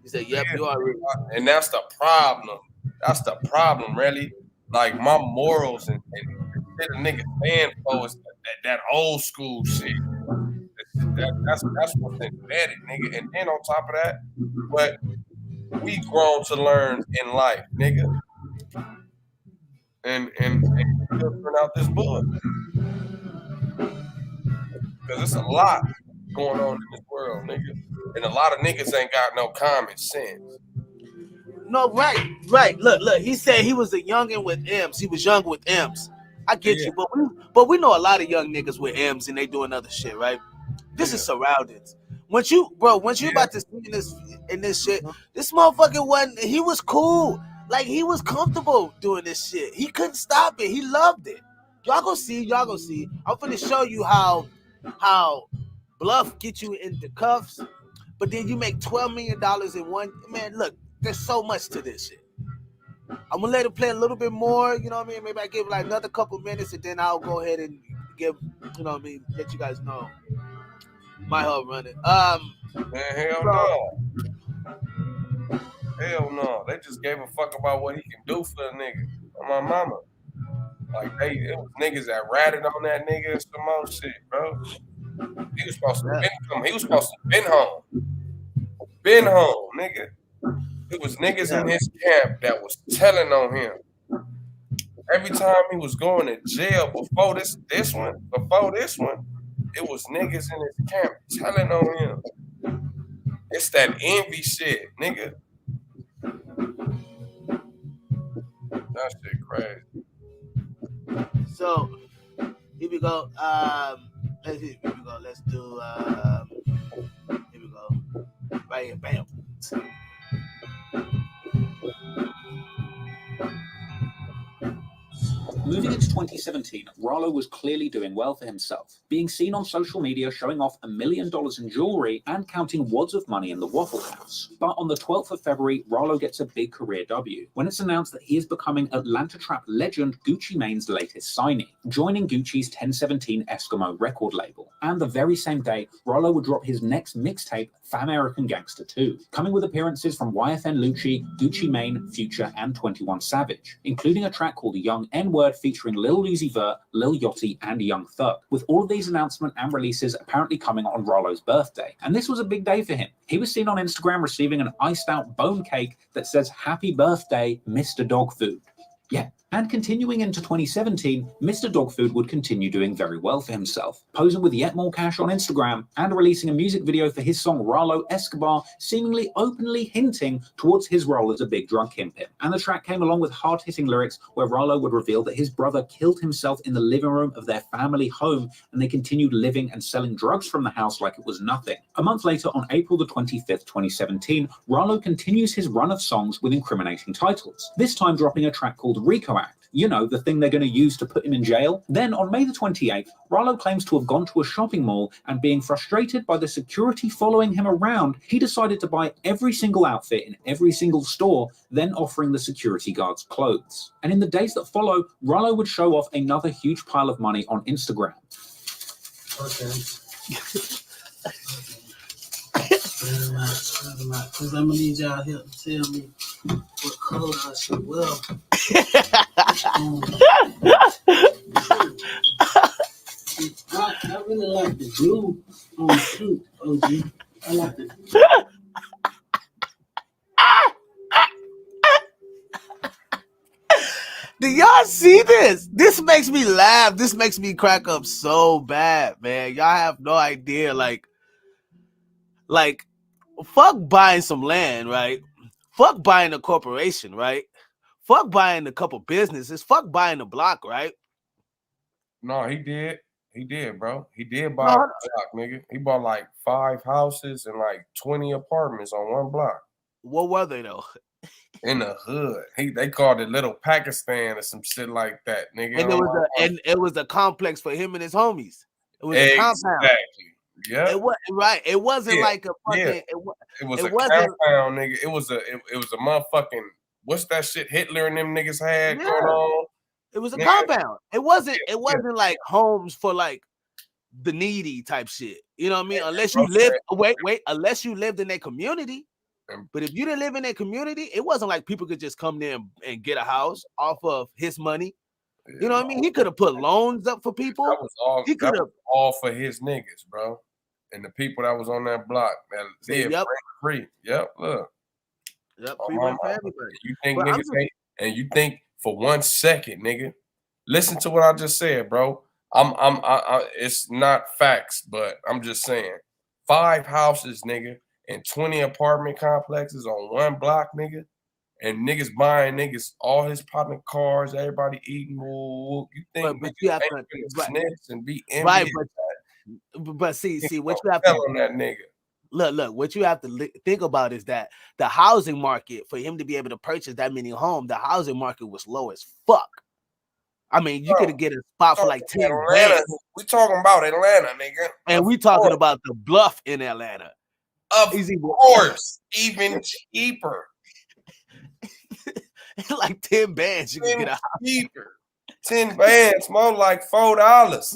He said, "Yep, you are right." And that's the problem. That's the problem, really. Like, my morals and shit a nigga stand for is that old school shit. That's what's embedded, nigga. And then on top of that, what we grown to learn in life, nigga. And turn out this book. Because it's a lot going on in this world, nigga. And a lot of niggas ain't got no common sense. No, right. Look. He said he was a youngin' with M's. He was young with M's. I get you, but we know a lot of young niggas with M's and they doing other shit, right? This is surroundings. Once you about to see in this shit, this motherfucker he was cool. Like, he was comfortable doing this shit. He couldn't stop it. He loved it. Y'all go see. I'm finna show you how Bluff get you into cuffs, but then you make $12 million in one. Man, look, there's so much to this shit. I'm gonna let it play a little bit more, you know what I mean? Maybe I give like another couple minutes and then I'll go ahead and give, you know what I mean, let you guys know my whole running. Man, hell no. Hell no. They just gave a fuck about what he can do for a nigga. On my mama. Like, it was niggas that ratted on that nigga and some more shit, bro. He was supposed to been home. Been home, nigga. It was niggas in his camp that was telling on him. Every time he was going to jail before this one, it was niggas in his camp telling on him. It's that envy shit, nigga. That shit crazy. So here we go. Let's do here we go. Right here, bam. Moving into 2017, Rollo was clearly doing well for himself, being seen on social media showing off $1 million in jewelry and counting wads of money in the Waffle House. But on the 12th of February, Rollo gets a big career W when it's announced that he is becoming Atlanta trap legend Gucci Mane's latest signing, joining Gucci's 1017 Eskimo record label. And the very same day, Rollo would drop his next mixtape, Famerican Gangster 2, coming with appearances from YFN Lucci, Gucci Mane, Future, and 21 Savage, including a track called Young N-Word featuring Lil Uzi Vert, Lil Yachty, and Young Thug, with all of these announcements and releases apparently coming on Rollo's birthday. And this was a big day for him. He was seen on Instagram receiving an iced out bone cake that says, "Happy birthday, Mr. Dog Food." Yeah. And continuing into 2017, Mr. Dog Food would continue doing very well for himself, posing with yet more cash on Instagram and releasing a music video for his song Rollo Escobar, seemingly openly hinting towards his role as a big drug kingpin. And the track came along with hard-hitting lyrics where Rollo would reveal that his brother killed himself in the living room of their family home and they continued living and selling drugs from the house like it was nothing. A month later, on April the 25th, 2017, Rollo continues his run of songs with incriminating titles, this time dropping a track called Rico Act. You know, the thing they're going to use to put him in jail. Then on May the 28th, Rollo claims to have gone to a shopping mall and being frustrated by the security following him around, he decided to buy every single outfit in every single store, then offering the security guards clothes. And in the days that follow, Rollo would show off another huge pile of money on Instagram. Okay. Because I'm going to need y'all help to tell me what color I should wear. I really like the blue on the suit, OG. I like it. Do y'all see this? This makes me laugh. This makes me crack up so bad, man. Y'all have no idea. Like, fuck buying some land, right? Fuck buying a corporation, right? Fuck buying a couple businesses. Fuck buying a block, right? No, he did. He did, bro. He did buy a block, nigga. He bought like 5 houses and like 20 apartments on one block. What were they though? In the hood. They called it Little Pakistan or some shit like that, nigga. And it was a complex for him and his homies. It was a compound. Yeah. It was right. It wasn't like a fucking. It was a compound, nigga. It was a motherfucking. What's that shit Hitler and them niggas had going on? It was a compound. It wasn't like homes for like the needy type shit. You know what I mean? Unless you lived. Unless you lived in a community. But if you didn't live in that community, it wasn't like people could just come there and get a house off of his money. You know what I mean? He could have put loans up for people. That was all for his niggas, bro. And the people that was on that block that lived free. Yep, look. Yep, free rent for everybody. You think niggas ain't, and you think for 1 second, nigga. Listen to what I just said, bro. It's not facts, but I'm just saying. 5 houses, nigga. And 20 apartment complexes on one block, nigga. And niggas buying niggas all his partner cars, everybody eating. You think but you have to snitch and be envious? Right, but see what you have to on that nigga. Look, what you have to think about is that the housing market, for him to be able to purchase that many homes, the housing market was low as fuck. I mean, you could get a spot for like 10 Atlanta. We talking about Atlanta, nigga. And we talking about the Bluff in Atlanta. Of course, even cheaper. Like 10 bands, you can get a house. Cheaper. 10 bands, more like $4.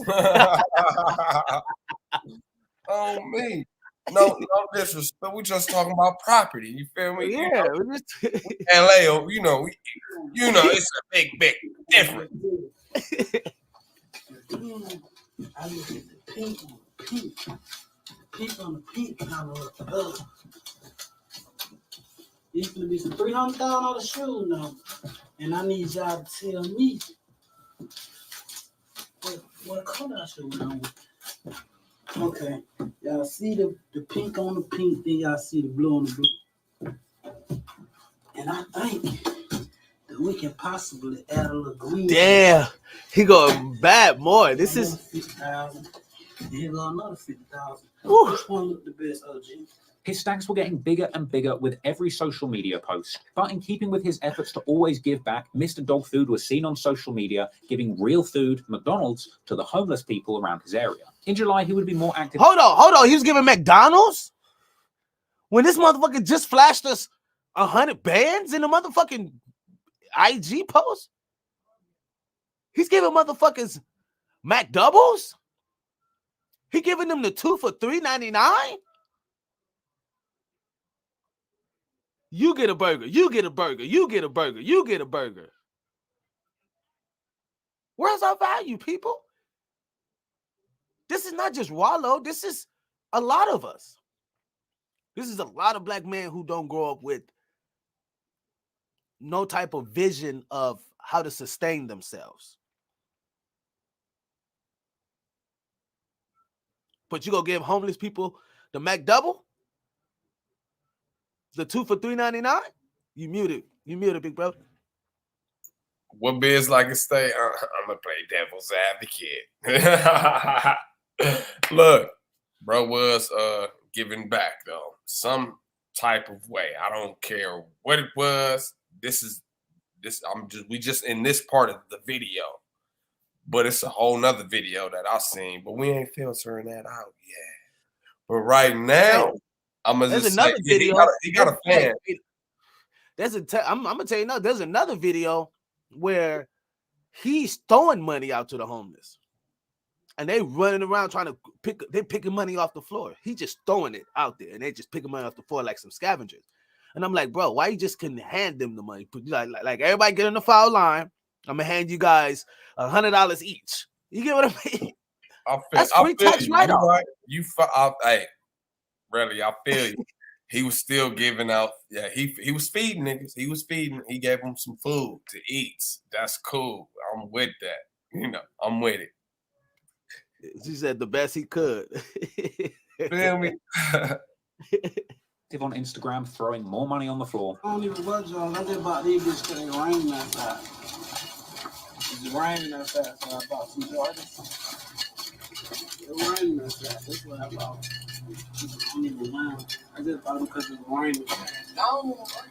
Oh me. No disrespect. We just talking about property. You feel me? Yeah. LA, you know, it's a big difference. I look at the pink on the pink. Pink on the pink kind of it's gonna be some $300,000 shoes now, and I need y'all to tell me what color I should wear with. Okay, y'all see the pink on the pink, then y'all see the blue on the blue, and I think that we can possibly add a little green. Damn, he going bad more. This is 50,000. Here go another 50,000. Which one look the best, OG? His stacks were getting bigger and bigger with every social media post. But in keeping with his efforts to always give back, Mr. Dog Food was seen on social media giving real food, McDonald's, to the homeless people around his area. In July, he would be more active. Hold on. He was giving McDonald's? When this motherfucker just flashed us 100 bands in the motherfucking IG post? He's giving motherfuckers McDoubles? He giving them the 2 for $3.99? You get a burger. You get a burger. You get a burger. You get a burger. Where's our value, people? This is not just Wallow. This is a lot of us. This is a lot of black men who don't grow up with no type of vision of how to sustain themselves. But you gonna give homeless people the McDouble? The 2 for $3.99? You muted, big bro. What Biz like to say? I'm gonna play devil's advocate. Look, bro was giving back though, some type of way. I don't care what it was. We just in this part of the video, but it's a whole nother video that I've seen, but we ain't filtering that out yet. But right now, I'm gonna just another say, video. He got a fan. I'm gonna tell you now. There's another video where he's throwing money out to the homeless, and they running around trying to they're picking money off the floor. He just throwing it out there, and they just picking money off the floor like some scavengers. And I'm like, bro, why you just couldn't hand them the money? Like everybody get in the foul line. I'm gonna hand you guys $100 each. You get what I mean? That's free tax write-off. Hey, really, I feel you. he was still giving out. Yeah, he was feeding niggas. He was feeding. He gave them some food to eat. That's cool. I'm with that. You know, I'm with it. She said the best he could. Feel me? On Instagram, throwing more money on the floor. I don't even watch y'all. I just bought these bitches because it raining outside. It's raining outside, so I bought some Jordans. It's raining outside. That's what I bought. I don't even mind. I just bought them because it's raining.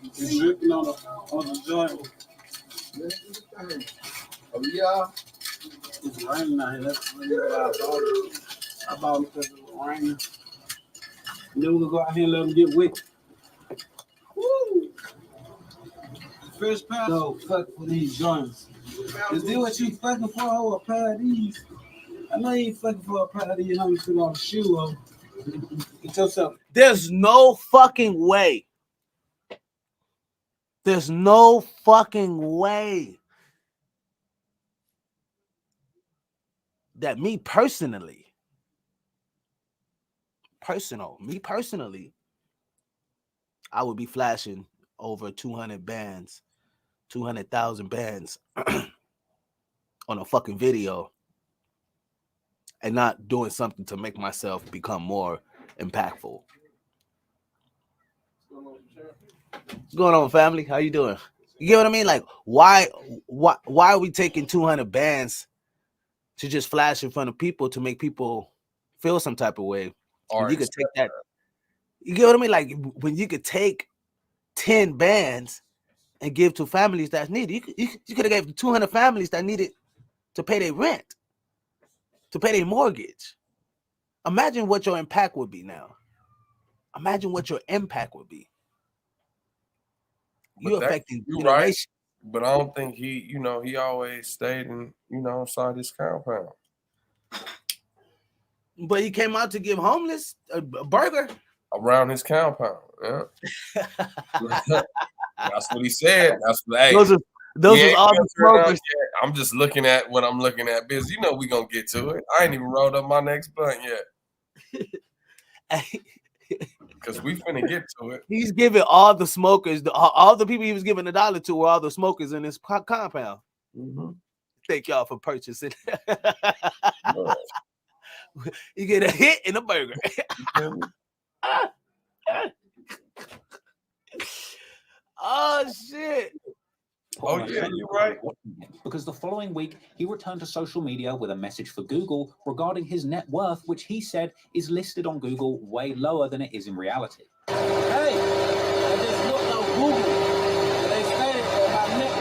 It's dripping on the Jordan. Oh, yeah. It's raining out here. That's why I bought it. I bought them because it was raining. And then we'll go out here and let them get wet. Woo! First pass. So, fuck with these joints. Is this what you fucking for? Oh, a pair of these? I know you ain't fucking for a pair of these. How you put on a shoe on? Get yourself. There's no fucking way. There's no fucking way that me personally, I would be flashing over 200 bands, 200,000 bands on a fucking video and not doing something to make myself become more impactful. What's going on, family? How you doing? You get what I mean? Like, why are we taking 200 bands to just flash in front of people to make people feel some type of way? Or you could take that. You get what I mean? Like, when you could take 10 bands and give to families that need it. You could have gave 200 families that needed to pay their rent, to pay their mortgage. Imagine what your impact would be now. Imagine what your impact would be. You're affecting generations. Right, but I don't think he always stayed in, inside his compound. But he came out to give homeless a burger. Around his compound, yeah. That's what he said. That's what, hey, those are all the smokers. I'm just looking at what I'm looking at. Biz, we gonna get to it. I ain't even rolled up my next blunt yet. Because we finna get to it. He's giving all the smokers, all the people he was giving $1 to were all the smokers in his compound. Mm-hmm. Thank y'all for purchasing. You get a hit and a burger. Oh shit. Oh yeah, you're right. Because the following week he returned to social media with a message for Google regarding his net worth, which he said is listed on Google way lower than it is in reality. Hey, I just looked on Google. They stated that my net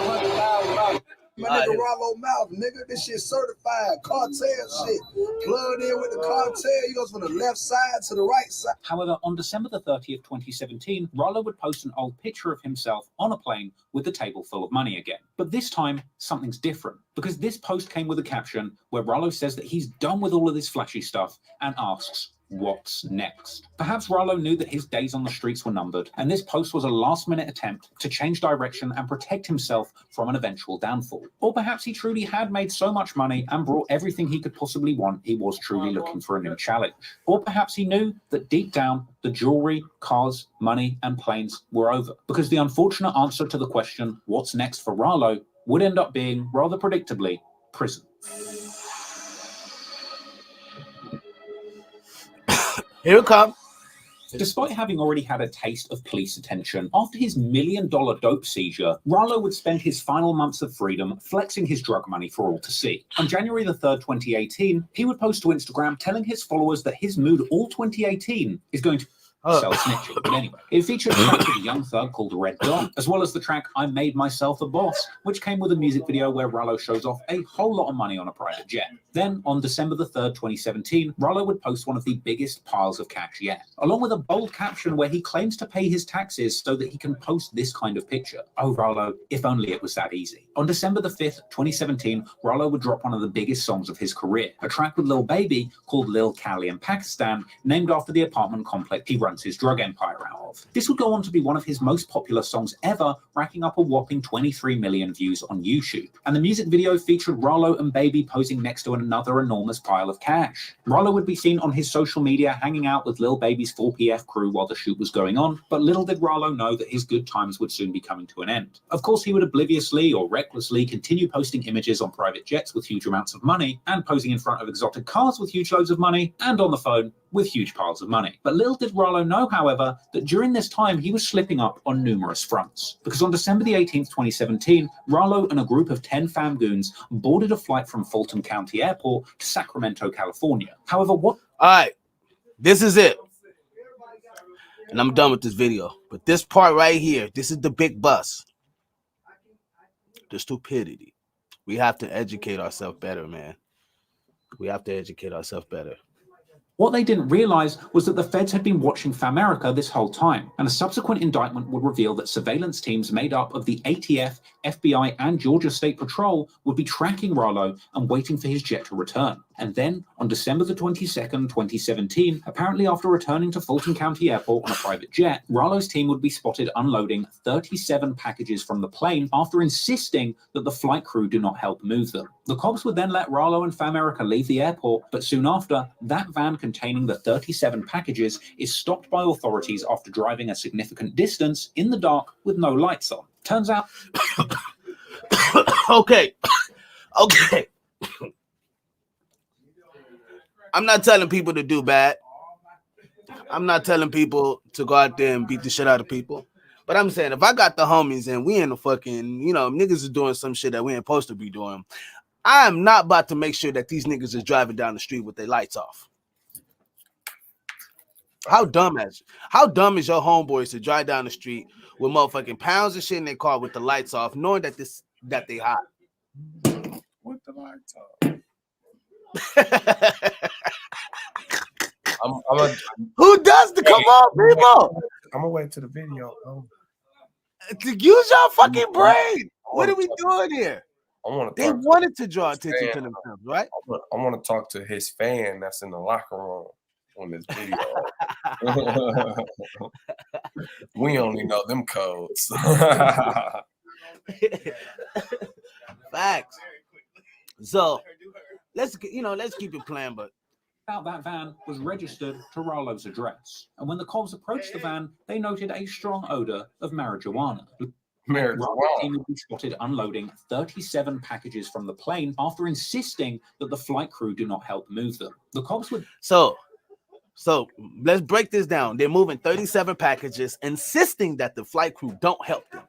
worth is $500,000. My nigga Rollo Mouth, nigga, this shit certified cartel shit. Plugged in with the cartel. You goes from the left side to the right side. However, on December the 30th, 2017, Rollo would post an old picture of himself on a plane with the table full of money again. But this time, something's different, because this post came with a caption where Rollo says that he's done with all of this flashy stuff and asks, what's next? Perhaps Rollo knew that his days on the streets were numbered, and this post was a last-minute attempt to change direction and protect himself from an eventual downfall. Or perhaps he truly had made so much money and brought everything he could possibly want, he was truly looking for a new challenge. Or perhaps he knew that deep down, the jewelry, cars, money, and planes were over. Because the unfortunate answer to the question, what's next for Rollo, would end up being, rather predictably, prison. Here it comes. Despite having already had a taste of police attention, after his $1 million dope seizure, Rollo would spend his final months of freedom flexing his drug money for all to see. On January the 3rd, 2018, he would post to Instagram telling his followers that his mood all 2018 is going to sell snitching. But anyway, it featured a track with a young thug called Red Dawn, as well as the track I Made Myself a Boss, which came with a music video where Rollo shows off a whole lot of money on a private jet. Then, on December the 3rd, 2017, Rollo would post one of the biggest piles of cash yet, along with a bold caption where he claims to pay his taxes so that he can post this kind of picture. Oh, Rollo, if only it was that easy. On December the 5th, 2017, Rollo would drop one of the biggest songs of his career, a track with Lil Baby called Lil Cali in Pakistan, named after the apartment complex he runs his drug empire out of. of. This would go on to be one of his most popular songs ever, racking up a whopping 23 million views on YouTube. And the music video featured Rollo and Baby posing next to another enormous pile of cash. Rollo would be seen on his social media hanging out with Lil Baby's 4PF crew while the shoot was going on, but little did Rollo know that his good times would soon be coming to an end. Of course, he would obliviously or recklessly continue posting images on private jets with huge amounts of money, and posing in front of exotic cars with huge loads of money, and on the phone with huge piles of money. But little did Rollo know, however, that during this time he was slipping up on numerous fronts. Because on December the 18th, 2017, Rollo and a group of 10 fam goons boarded a flight from Fulton County Airport to Sacramento, California. However, what... Alright, this is it. And I'm done with this video. But this part right here, this is the big bus. The stupidity. We have to educate ourselves better, man. We have to educate ourselves better. What they didn't realize was that the feds had been watching Famerica this whole time, and a subsequent indictment would reveal that surveillance teams made up of the ATF, FBI, and Georgia State Patrol would be tracking Rollo and waiting for his jet to return. And then, on December the 22nd, 2017, apparently after returning to Fulton County Airport on a private jet, Rollo's team would be spotted unloading 37 packages from the plane after insisting that the flight crew do not help move them. The cops would then let Rollo and Famerica leave the airport, but soon after, that van containing the 37 packages is stopped by authorities after driving a significant distance in the dark with no lights on. Turns out... Okay. I'm not telling people to do bad. I'm not telling people to go out there and beat the shit out of people. But I'm saying, if I got the homies and we in the fucking, niggas is doing some shit that we ain't supposed to be doing, I am not about to make sure that these niggas is driving down the street with their lights off. How dumb is your homeboys to drive down the street with motherfucking pounds of shit in their car with the lights off, knowing that they hot? With the lights off. Who does the come on, people? I'm gonna wait to the video. To use your fucking brain. What are we doing here? They wanted to draw attention to themselves, right? I want to talk to his fan that's in the locker room on this video. We only know them codes. Facts. So let's keep it playing, but that van was registered to Rollo's address, and when the cops approached the van, they noted a strong odor of marijuana. Rollo's team would be spotted unloading 37 packages from the plane after insisting that the flight crew do not help move them. The cops would... So let's break this down. They're moving 37 packages, insisting that the flight crew don't help them.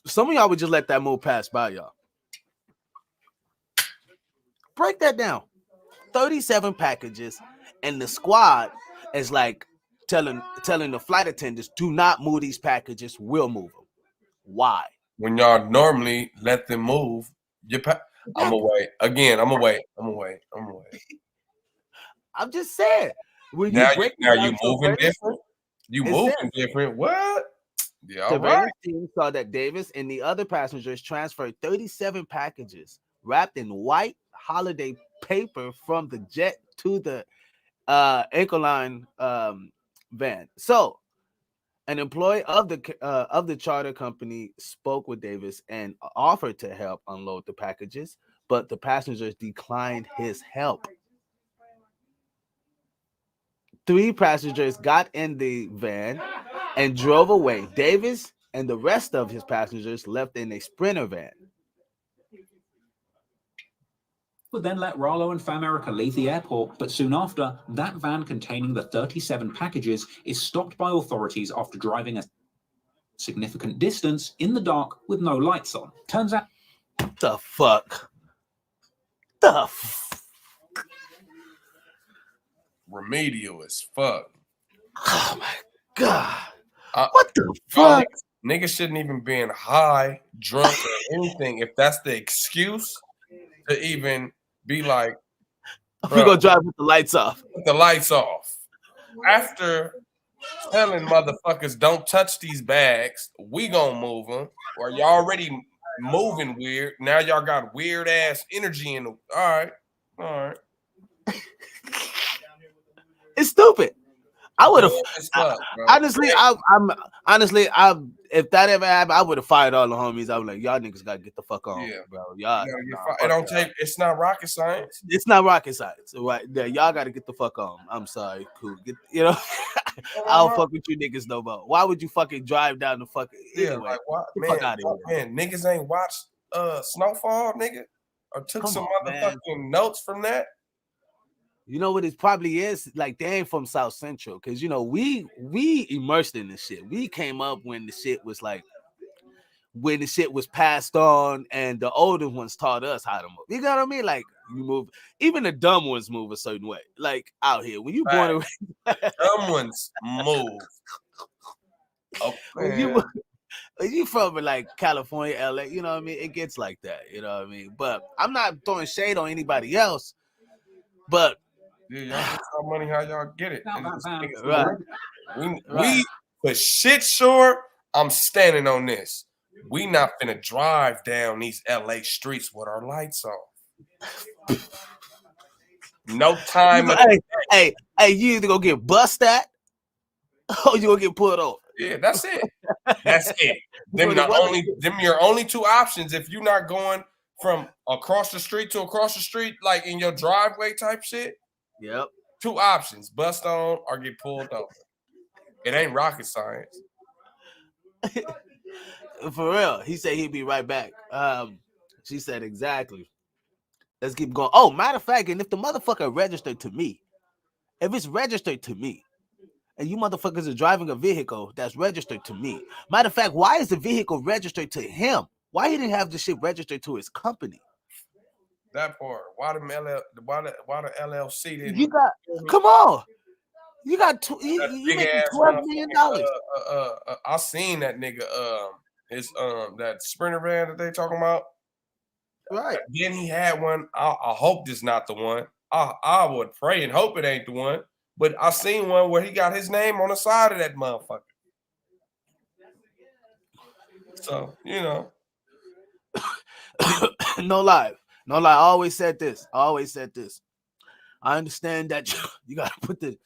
Some of y'all would just let that move pass by y'all. Break that down. 37 packages, and the squad is like telling the flight attendants, do not move these packages, we'll move them. Why? When y'all normally let them move, I'm gonna wait. Again, I'm gonna wait. I'm just saying. When now you moving different? You moving different. What? Yeah, all right. The team saw that Davis and the other passengers transferred 37 packages wrapped in white holiday paper from the jet to the Anchorline van. So, an employee of the charter company spoke with Davis and offered to help unload the packages, but the passengers declined his help. 3 passengers got in the van and drove away. Davis and the rest of his passengers left in a Sprinter van. Would then let Rollo and Famerica leave the airport, but soon after, that van containing the 37 packages is stopped by authorities after driving a significant distance in the dark with no lights on. Turns out... The fuck? Remedial as fuck. Oh my god. What the fuck? Niggas shouldn't even be high, drunk, or anything if that's the excuse to even be like, we're gonna drive with the lights off. With the lights off. After telling motherfuckers don't touch these bags, we gonna move them. Or y'all already moving weird. Now y'all got weird ass energy in the. All right. It's stupid. I would have honestly, if that ever happened, I would have fired all the homies. I was like, y'all niggas gotta get the fuck on, bro. Y'all, it don't take. It's not rocket science. It's not rocket science, right? Yeah, y'all gotta get the fuck on. I'm sorry, cool. I don't fuck with you niggas no more. Why would you fucking drive down the fucking anyway? Like what? Get the Man, fuck out of here. Man, niggas ain't watched Snowfall, nigga, or took some motherfucking notes from that. You know what it probably is? Like they ain't from South Central, because we immersed in this shit. We came up when the shit was like when the shit was passed on, and the older ones taught us how to move. You know what I mean? Like you move, even the dumb ones move a certain way. Like out here, when you born, dumb ones move. Oh, when you from like California, LA, you know what I mean? It gets like that, you know what I mean? But I'm not throwing shade on anybody else, but. Yeah, y'all get y'all money how y'all get it. Right. We for shit sure, I'm standing on this. We not finna drive down these LA streets with our lights on. No time. Hey, you either gonna get bust at or you gonna get pulled over. Yeah, that's it. That's it. Them your only two options if you're not going from across the street to across the street, like in your driveway type shit. Yep. Two options: bust on or get pulled over. It ain't rocket science. For real. He said he'd be right back. She said exactly. Let's keep going. Oh, matter of fact, and if the motherfucker registered to me, if it's registered to me, and you motherfuckers are driving a vehicle that's registered to me. Matter of fact, why is the vehicle registered to him? Why he didn't have the shit registered to his company? That part. Why the LLC didn't? You got come on. You got you making $12 million. I seen that nigga. His that Sprinter van that they talking about. Right. Then he had one. I hope this not the one. I would pray and hope it ain't the one. But I seen one where he got his name on the side of that motherfucker. So No lie. I always said this. I understand that you gotta put the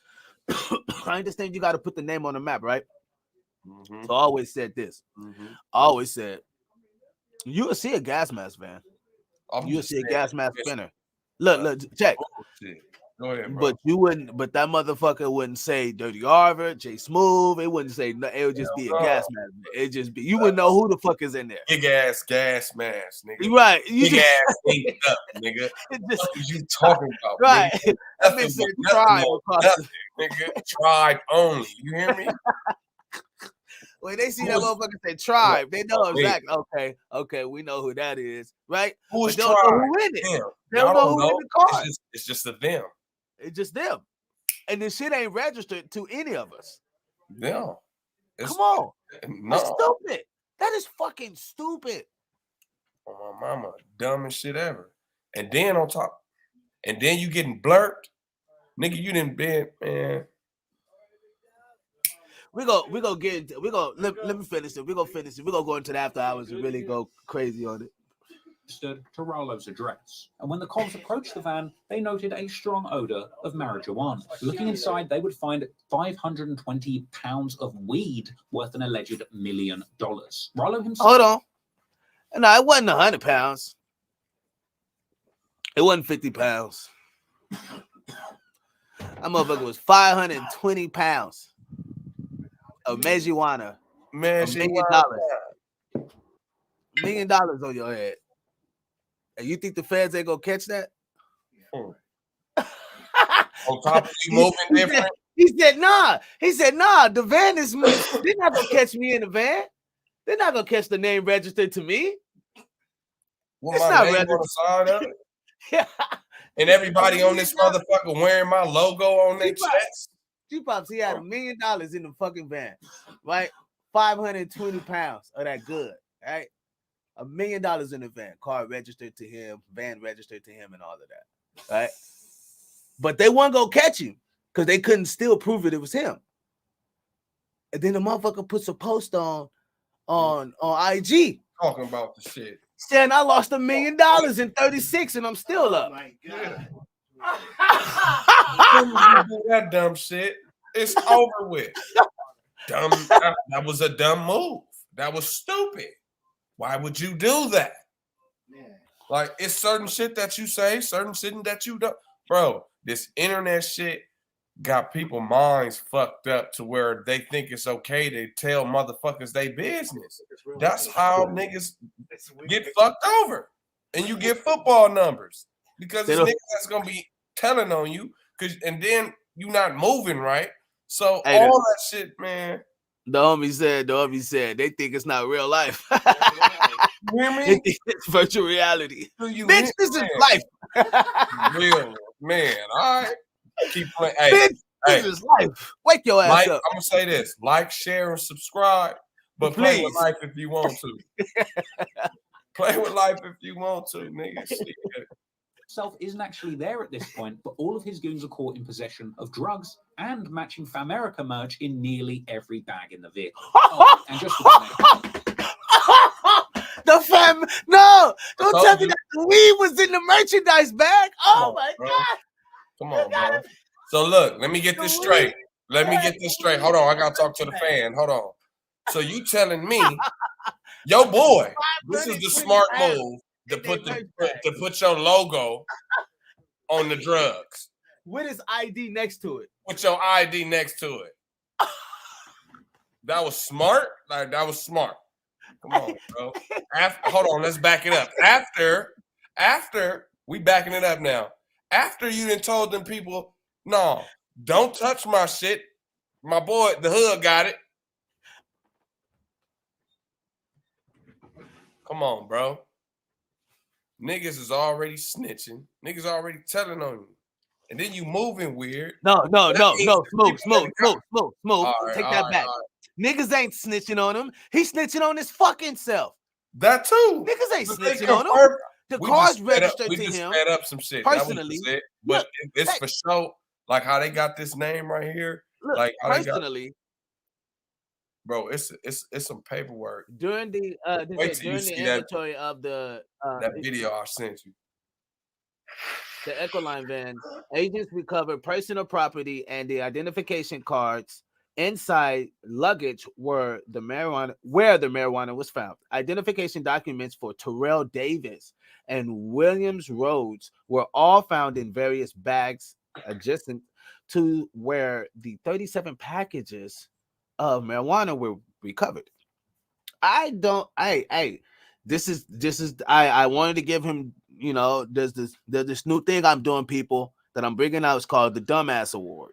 name on the map, right? Mm-hmm. So I always said this. Mm-hmm. I always said you will see a gas mask van. You'll see a gas mask spinner. Look, check. Go ahead, bro. But you wouldn't. But that motherfucker wouldn't say Dirty Harvard, J Smooth. It wouldn't say. It would just be a gas mask. It just be. You wouldn't know who the fuck is in there. Big ass gas mask, nigga. Right. Big ass thing up, nigga. What are you talking about? Right. That bitch said tribe, nigga. Tribe only. You hear me? When they see that motherfucker say tribe, they know exactly. Okay, we know who that is, right? Who's tribe? Don't know who in it. They don't know who in the car. It's just a them. It's just them, and this shit ain't registered to any of us. No, come on, that's stupid. That is fucking stupid. Oh, my mama, dumbest shit ever. And then on top, and then you getting blurred, nigga. You didn't been, man. Let me finish it. We're gonna finish it. We're gonna go into the after hours and really go crazy on it. To Rallo's address, and when the cops approached the van, they noted a strong odor of marijuana. Looking inside, they would find 520 pounds of weed worth an alleged $1 million. Rallo himself. Hold on. No, it wasn't 100 pounds. It wasn't 50 pounds. That motherfucker was 520 pounds of marijuana. Man, $1 million. $1 million on your head. And you think the feds ain't gonna catch that? On top of you moving different. He said, nah. The van is me. They're not gonna catch me in the van. They're not gonna catch the name registered to me. Well, it's my not name registered on the side of it. Yeah. And everybody on this motherfucker wearing my logo on their chest. G-Pops, he had $1 million in the fucking van, right? 520 pounds of that good, right? $1 million in the van, car registered to him, van registered to him, and all of that, right? But they weren't gonna catch him because they couldn't still prove it was him. And then the motherfucker puts a post on IG talking about the shit. Saying I lost $1 million in 36 and I'm still up. Oh my God. That dumb shit. It's over with. Dumb. That was a dumb move. That was stupid. Why would you do that? Like, it's certain shit that you say, certain shit that you don't. Bro, this internet shit got people minds fucked up to where they think it's okay to tell motherfuckers they business. That's how niggas get fucked over. And you get football numbers. Because it's niggas that's gonna be telling on you, and then you not moving right. So all that shit, man. The homie said, they think it's not real life. You hear me? It's virtual reality. Bitch, this is life. Real, man. All right. Keep playing. Hey, Bitch, this is life. Wake your ass up. I'm going to say this. Like, share, and subscribe. But play with life if you want to. Play with life if you want to, nigga. Self isn't actually there at this point, but all of his goons are caught in possession of drugs and matching Famerica merch in nearly every bag in the vehicle. And just the fam, no, don't tell me that the weed was in the merchandise bag. Oh my God. Come on, bro. So look, let me get this straight. Hold on, I gotta talk to the fan. Hold on. So you telling me, yo boy, this is the smart move. To put your logo on the drugs. With his ID next to it. With your ID next to it. That was smart. Like, that was smart. Come on, bro. Hold on, let's back it up. After we backing it up now. After you done told them people, no, don't touch my shit. My boy, the hood got it. Come on, bro. Niggas is already snitching. Niggas already telling on you. And then you moving weird. No. Smooth. Right, take that back. Niggas ain't snitching on him. He's snitching on his fucking self. That too. Niggas ain't snitching on him. The car's registered to him. We just sped up some shit. Personally. But it's for sure. Like how they got this name right here. Look, like how personally. Bro, it's some paperwork. During the inventory of the that video I sent you. The Ecoline van, agents recovered personal property and the identification cards inside luggage where the marijuana was found. Identification documents for Terrell Davis and Williams Rhodes were all found in various bags adjacent to where the 37 packages of marijuana were recovered. I wanted to give him, there's this new thing I'm doing, people, that I'm bringing out. It's called the Dumbass Award.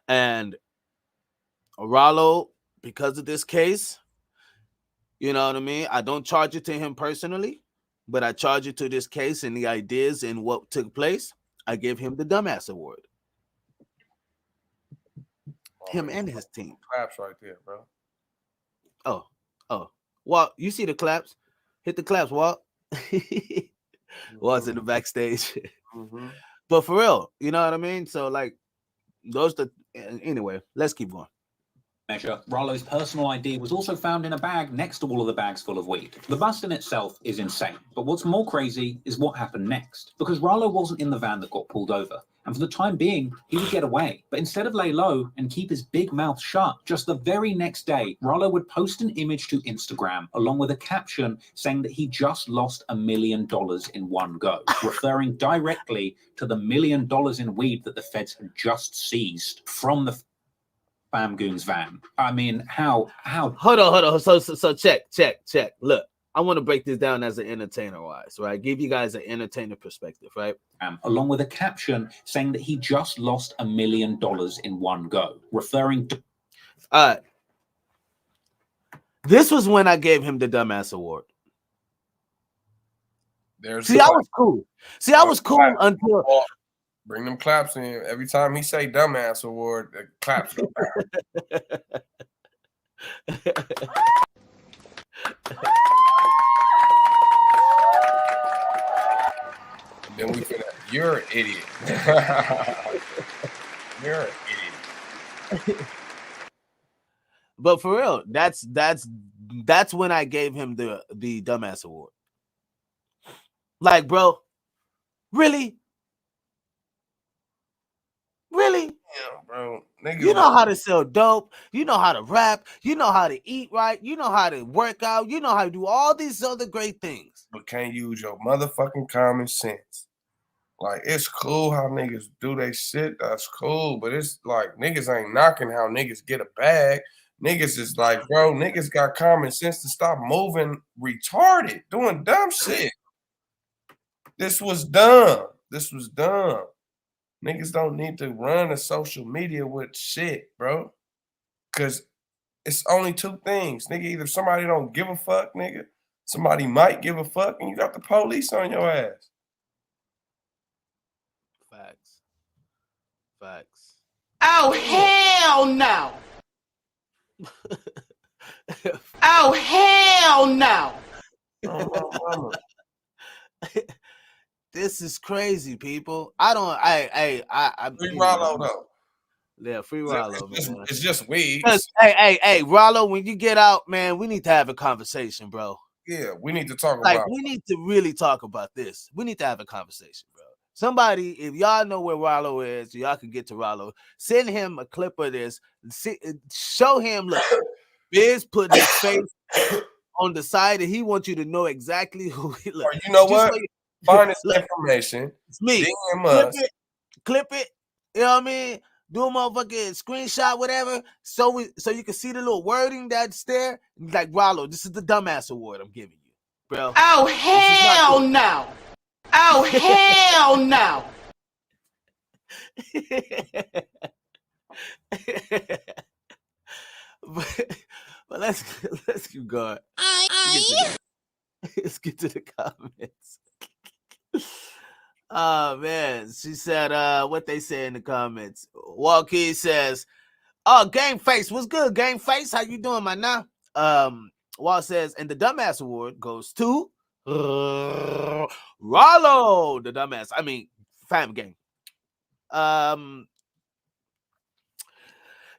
And Rollo, because of this case, you know what I mean? I don't charge it to him personally, but I charge it to this case and the ideas and what took place. I give him the Dumbass Award. Him and his team. Claps right there, bro. Oh. Walt, you see the claps? Hit the claps, Walt. Walt's in the backstage. Mm-hmm. But for real, you know what I mean? So, like, anyway, let's keep going. Measure, Rollo's personal ID was also found in a bag next to all of the bags full of weed. The bust in itself is insane, but what's more crazy is what happened next, because Rollo wasn't in the van that got pulled over, and for the time being, he would get away. But instead of lay low and keep his big mouth shut, just the very next day, Rollo would post an image to Instagram along with a caption saying that he just lost $1 million in one go, referring directly to the $1 million in weed that the feds had just seized from the Fam Goons van. I mean, how? Hold on. So check. Look, I want to break this down as an entertainer-wise, right? Give you guys an entertainer perspective, right? Along with a caption saying that he just lost $1 million in one go, referring to. All right. This was when I gave him the Dumbass Award. I was cool. I was cool until. Bring them claps in. Every time he say Dumbass Award, the claps go down. Then we finna, you're an idiot. You're an idiot. But for real, that's when I gave him the Dumbass Award. Like, bro, really? bro. Nigga, You know how to sell dope. You know how to rap. You know how to eat right. You know how to work out. You know how to do all these other great things. But can't use your motherfucking common sense. Like, it's cool how niggas do they shit. That's cool. But it's like, niggas ain't knocking how niggas get a bag. Niggas is like, bro, niggas got common sense to stop moving retarded, doing dumb shit. This was dumb. This was dumb. Niggas don't need to run a social media with shit, bro. Because it's only two things. Nigga, either somebody don't give a fuck, nigga. Somebody might give a fuck, and you got the police on your ass. Facts. Facts. Oh, hell no. Oh, hell no. This is crazy, people. I Free Rollo, though. Yeah, free Rollo. It's just weed. Hey, Rollo, when you get out, man, we need to have a conversation, bro. Yeah, we need to talk Like, about we need to really talk about this. We need to have a conversation, bro. Somebody, if y'all know where Rollo is, y'all can get to Rollo. Send him a clip of this. Show him, look, Biz put his face on the side, and he wants you to know exactly who he looks. Or you know what? Find this information. It's me. Clip it. You know what I mean? Do a motherfucking screenshot, whatever, so you can see the little wording that's there. Like, Rollo, this is the dumbass award I'm giving you, bro. Oh, hell no. Oh, hell no. but let's keep going. Let's get to the comments. Oh man, she said what they say in the comments. Walkie says, "Oh, Game Face, what's good, Game Face? How you doing, man? Now?" Walt says, and the dumbass award goes to Rollo, the dumbass. I mean, Fam Game.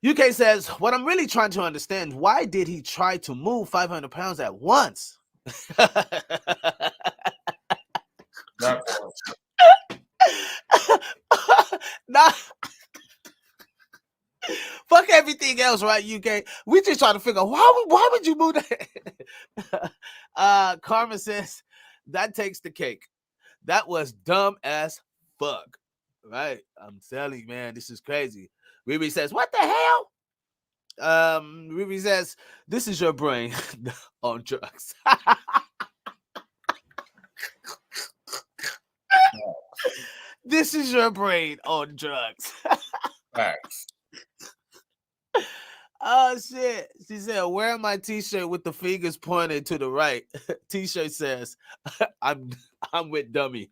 UK says, what I'm really trying to understand, why did he try to move 500 pounds at once? Nah. Fuck everything else, right, UK? We just trying to figure out why would you move that? Karma says, that takes the cake. That was dumb as fuck. Right? I'm telling you, man, this is crazy. Riri says, what the hell? Riri says, this is your brain on drugs. This is your brain on drugs. Facts. Oh shit. She said, wear my t-shirt with the fingers pointed to the right. T-shirt says, I'm with dummy.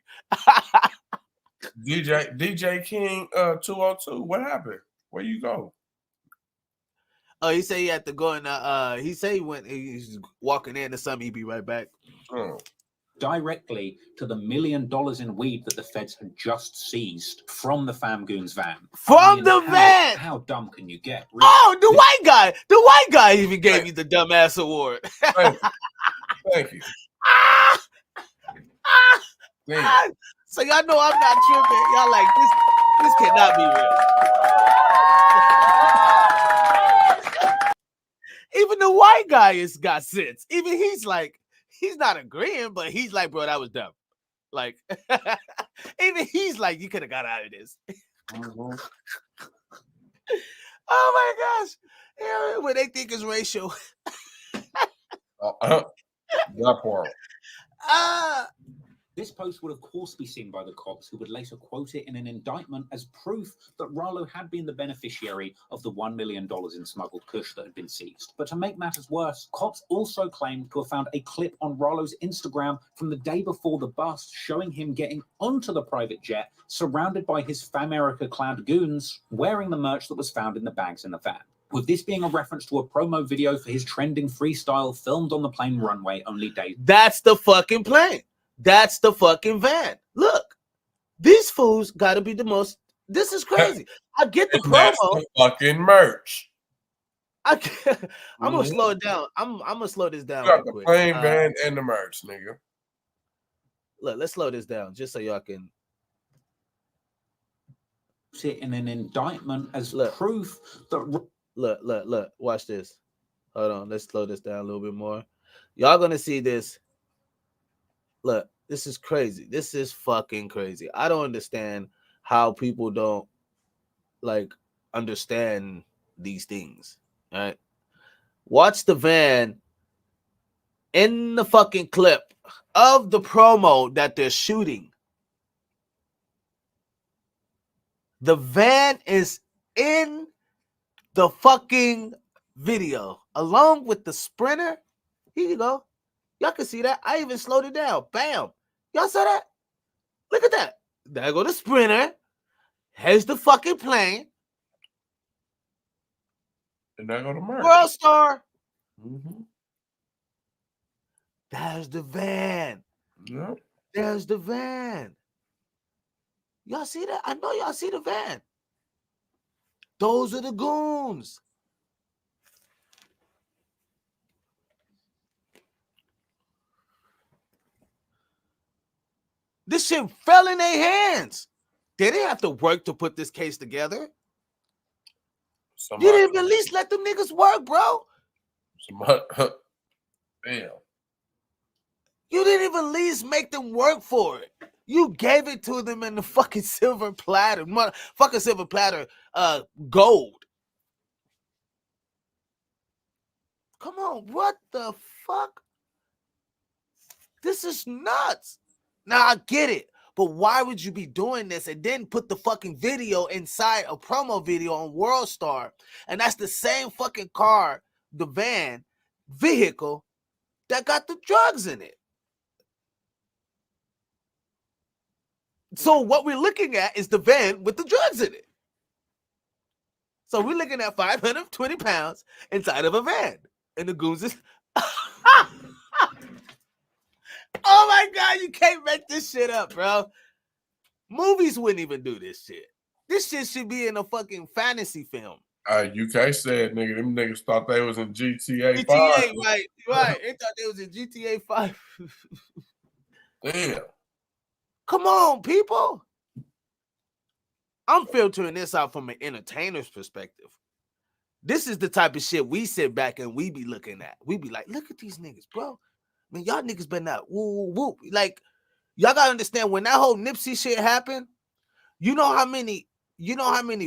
DJ King 202. What happened? Where you go? Oh, he said he had to go and he said he's walking in or something, he'd be right back. Oh. Directly to the $1 million in weed that the feds had just seized from the Famgoons van. From the van! How dumb can you get? Really? Oh, the white guy! The white guy even gave you the dumbass award. Thank you. So y'all know I'm not tripping. Y'all like, this cannot be real. Even the white guy has got sense. Even he's like, he's not agreeing, but he's like, bro, that was dumb. Like, even he's like, you could have got out of this. Mm-hmm. Oh my gosh. Yeah, when they think it's racial. That part. This post would, of course, be seen by the cops, who would later quote it in an indictment as proof that Rollo had been the beneficiary of the $1 million in smuggled kush that had been seized. But to make matters worse, cops also claimed to have found a clip on Rollo's Instagram from the day before the bust, showing him getting onto the private jet, surrounded by his Famerica-clad goons, wearing the merch that was found in the bags in the van. With this being a reference to a promo video for his trending freestyle filmed on the plane runway only days. That's the fucking plane. That's the fucking van. Look, these fools got to be the most. This is crazy. I get the promo. That's the fucking merch. I'm gonna slow it down. I'm gonna slow this down. You got real the quick. plane, van, and the merch, nigga. Look, let's slow this down just so y'all can. it in an indictment as proof that. Look, watch this. Hold on, let's slow this down a little bit more. Y'all gonna see this. Look, this is crazy. This is fucking crazy. I don't understand how people don't like understand these things. All right. Watch the van in the fucking clip of the promo that they're shooting. The van is in the fucking video along with the Sprinter. Here you go. Y'all can see that. I even slowed it down. Bam. Y'all saw that? Look at that. There go the Sprinter. Here's the fucking plane. And there go the merch. World Star. There's the van. Yep. There's the van. Y'all see that? I know y'all see the van. Those are the goons. This shit fell in their hands. They didn't have to work to put this case together. You didn't even at least let them niggas work, bro. Damn. You didn't even at least make them work for it. You gave it to them in the fucking silver platter. Fucking silver platter gold. Come on, what the fuck? This is nuts. Now, I get it. But why would you be doing this and then put the fucking video inside a promo video on World Star? And that's the same fucking car, the van, vehicle that got the drugs in it. So what we're looking at is the van with the drugs in it. So we're looking at 520 pounds inside of a van. And the goons is... Oh my God, you can't make this shit up, bro. Movies wouldn't even do this shit. This shit should be in a fucking fantasy film. UK said, nigga, them niggas thought they was in GTA 5. GTA, right. They thought they was in GTA 5. Damn. Come on, people. I'm filtering this out from an entertainer's perspective. This is the type of shit we sit back and we be looking at. We be like, look at these niggas, bro. I mean, y'all niggas been out. Woo, woo. Like, y'all gotta understand when that whole Nipsey shit happened, you know how many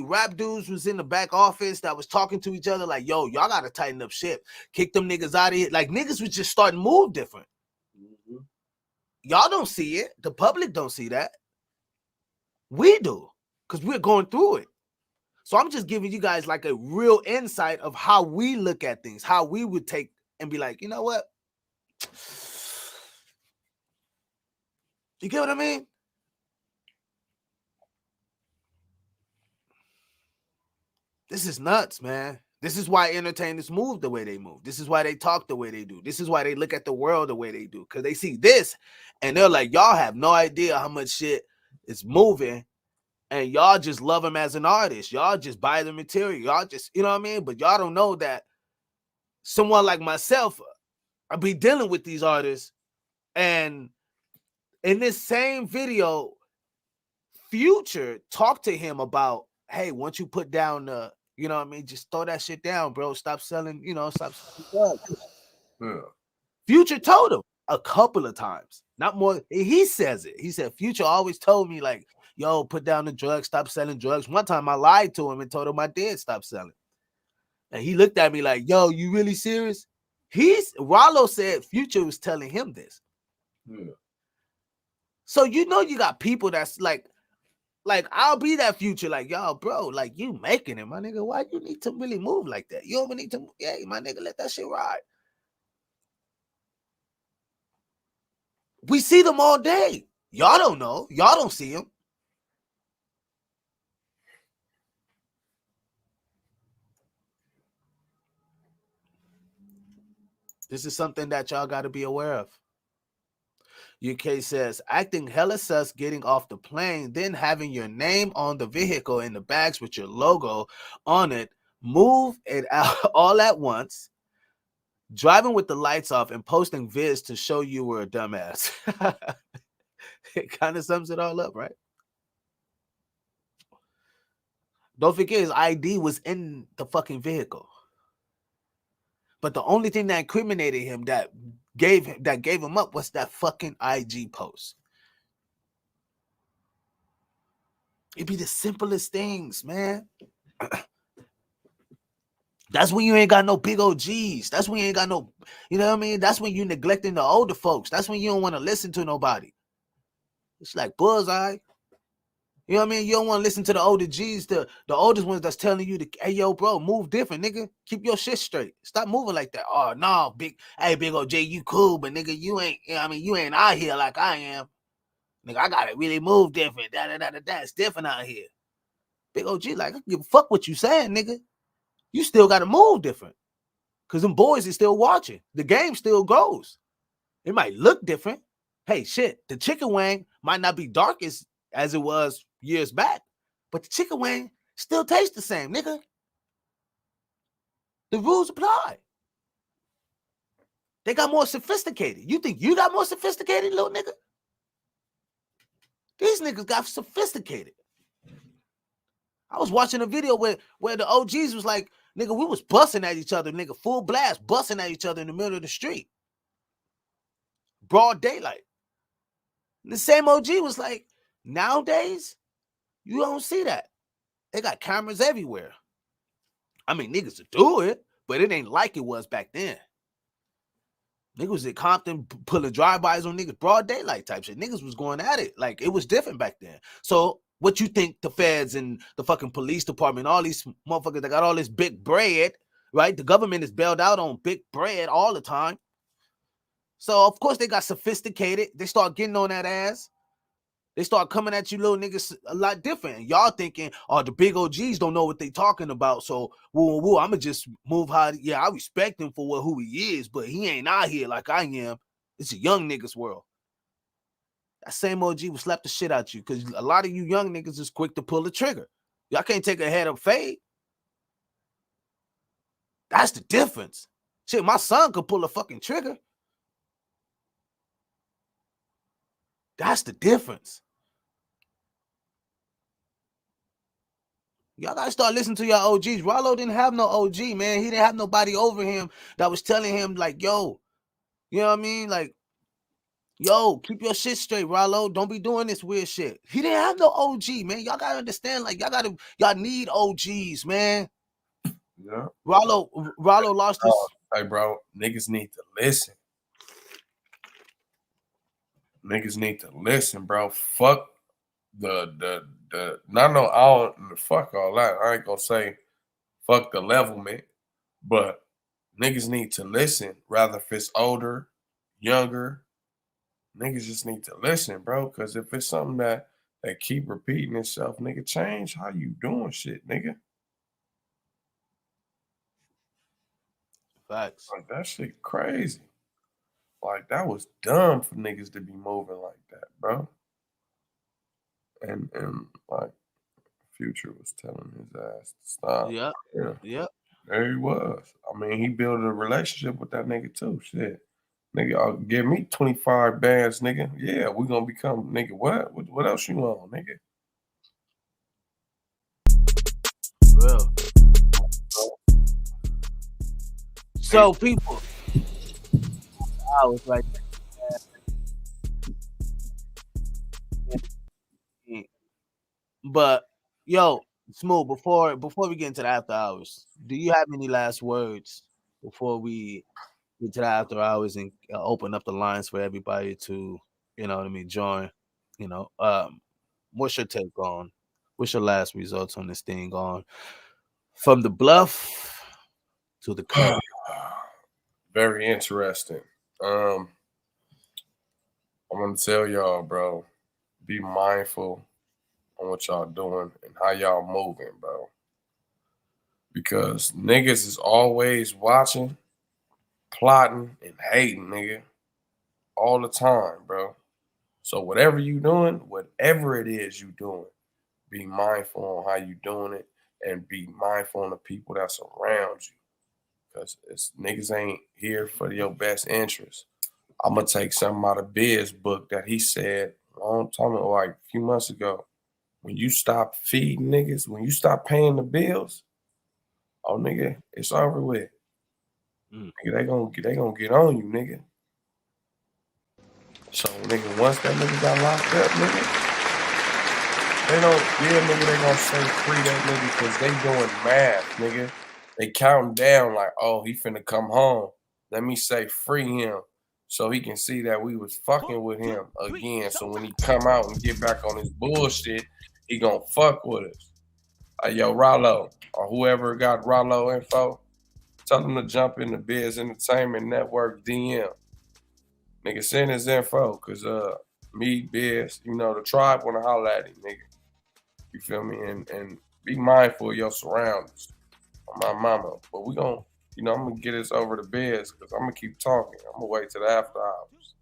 rap dudes was in the back office that was talking to each other like, yo, y'all gotta tighten up shit. Kick them niggas out of here. Like, niggas was just starting to move different. Y'all don't see it. The public don't see that. We do, because we're going through it. So I'm just giving you guys like a real insight of how we look at things, how we would take and be like, you know what? You get what I mean? This is nuts, man. This is why entertainers move the way they move. This is why they talk the way they do. This is why they look at the world the way they do. Because they see this and they're like, y'all have no idea how much shit is moving. And y'all just love him as an artist. Y'all just buy the material. Y'all just, you know what I mean? But y'all don't know that someone like myself, I be dealing with these artists. And in this same video, Future talked to him about, hey, once you put down the, you know what I mean? Just throw that shit down, bro. Stop selling, stop selling drugs. Yeah. Future told him a couple of times, not more. He says it. He said, Future always told me, like, yo, put down the drugs, stop selling drugs. One time I lied to him and told him I did stop selling. And he looked at me like, yo, you really serious? Rollo said Future was telling him this. Yeah. So you got people that's like I'll be that Future, like, yo, bro, like, you making it, my nigga. Why you need to really move like that? You don't need to, yeah, my nigga, let that shit ride. We see them all day. Y'all don't know. Y'all don't see them. This is something that y'all got to be aware of. UK says, acting hella sus getting off the plane, then having your name on the vehicle in the bags with your logo on it, move it out all at once, driving with the lights off and posting vids to show you were a dumbass. It kind of sums it all up, right? Don't forget his ID was in the fucking vehicle. But the only thing that incriminated him, that gave him up, was that fucking IG post. It'd be the simplest things, man. That's when you ain't got no big OGs. That's when you ain't got no, you know what I mean? That's when you neglecting the older folks. That's when you don't want to listen to nobody. It's like bullseye. You know what I mean? You don't want to listen to the older G's, the oldest ones that's telling you to, hey, yo, bro, move different, nigga. Keep your shit straight. Stop moving like that. Oh, no, big OJ, you cool, but nigga, you ain't, you know what I mean? You ain't out here like I am. Nigga, I gotta really move different. It's different out here. Big OG, like, I give a fuck what you saying, nigga. You still gotta move different. Cause them boys is still watching. The game still goes. It might look different. Hey, shit, the chicken wing might not be dark as it was years back, but the chicken wing still tastes the same, nigga. The rules apply. They got more sophisticated. You think you got more sophisticated, little nigga? These niggas got sophisticated. I was watching a video where the OGs was like, nigga, we was busting at each other, nigga, full blast, busting at each other in the middle of the street. Broad daylight. And the same OG was like, nowadays, you don't see that. They got cameras everywhere. I mean, niggas will do it, but it ain't like it was back then. Niggas was at Compton pulling drive-bys on niggas, broad daylight type shit. Niggas was going at it. Like, it was different back then. So, what you think the feds and the fucking police department, all these motherfuckers that got all this big bread, right? The government is bailed out on big bread all the time. So, of course, they got sophisticated. They start getting on that ass. They start coming at you little niggas a lot different. And y'all thinking, oh, the big OGs don't know what they talking about. So, woo, I'm going to just move how, yeah, I respect him for who he is, but he ain't out here like I am. It's a young niggas world. That same OG will slap the shit out you because a lot of you young niggas is quick to pull the trigger. Y'all can't take a head up fade. That's the difference. Shit, my son could pull a fucking trigger. That's the difference. Y'all gotta start listening to your OGs. Rollo didn't have no OG, man. He didn't have nobody over him that was telling him, like, yo, you know what I mean? Like, yo, keep your shit straight, Rollo. Don't be doing this weird shit. He didn't have no OG, man. Y'all gotta understand, like, y'all need OGs, man. Yeah. Rollo lost his. Hey, bro, niggas need to listen. Niggas need to listen, bro. Fuck fuck all that. I ain't gonna say fuck the levelment, but niggas need to listen. Rather if it's older, younger, niggas just need to listen, bro. Because if it's something that keep repeating itself, nigga, change how you doing shit, nigga. Facts. Like that shit crazy. Like that was dumb for niggas to be moving like that, bro. And like Future was telling his ass to stop. Yeah. There he was. I mean, he built a relationship with that nigga too. Shit. Nigga, give me 25 bands, nigga. Yeah, we gonna become, nigga, what else you want, nigga? Well. So, people, I was like, but yo, Smooth, before we get into the after hours, do you have any last words before we get to the after hours and open up the lines for everybody to, you know what I mean, join? You know, what's your take on? What's your last results on this thing on from the Bluff to the curve? Very interesting. I'm gonna tell y'all, bro, be mindful on what y'all doing and how y'all moving, bro. Because niggas is always watching, plotting, and hating, nigga. All the time, bro. So whatever you doing, whatever it is you doing, be mindful on how you doing it and be mindful on the people that's around you. Because niggas ain't here for your best interest. I'm going to take something out of Biz's book that he said a long time ago, like a few months ago. when you stop feeding niggas, when you stop paying the bills, oh nigga, it's over with. Nigga, they gonna get on you, nigga. So nigga, once that nigga got locked up, nigga, they gonna say free that nigga because they doing math, nigga. They counting down like, oh, he finna come home. Let me say free him so he can see that we was fucking with him again. So when he come out and get back on his bullshit, he gonna fuck with us. Yo, Rollo, or whoever got Rollo info, tell him to jump in the Biz Entertainment Network DM. Nigga, send his info, cause me, Biz, the tribe wanna holler at him, nigga. You feel me? And be mindful of your surroundings. My mama. But we gonna, I'm gonna get this over to Biz, cause I'm gonna keep talking. I'm gonna wait till the after hours.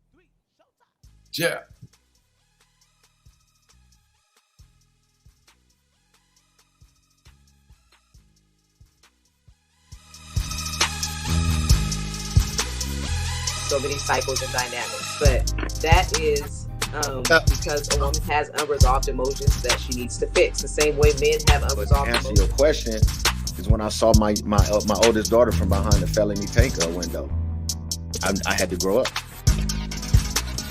Yeah. So many cycles and dynamics, but that is because a woman has unresolved emotions that she needs to fix. The same way men have unresolved emotions. To answer your question is when I saw my oldest daughter from behind the felony tanker window. I had to grow up.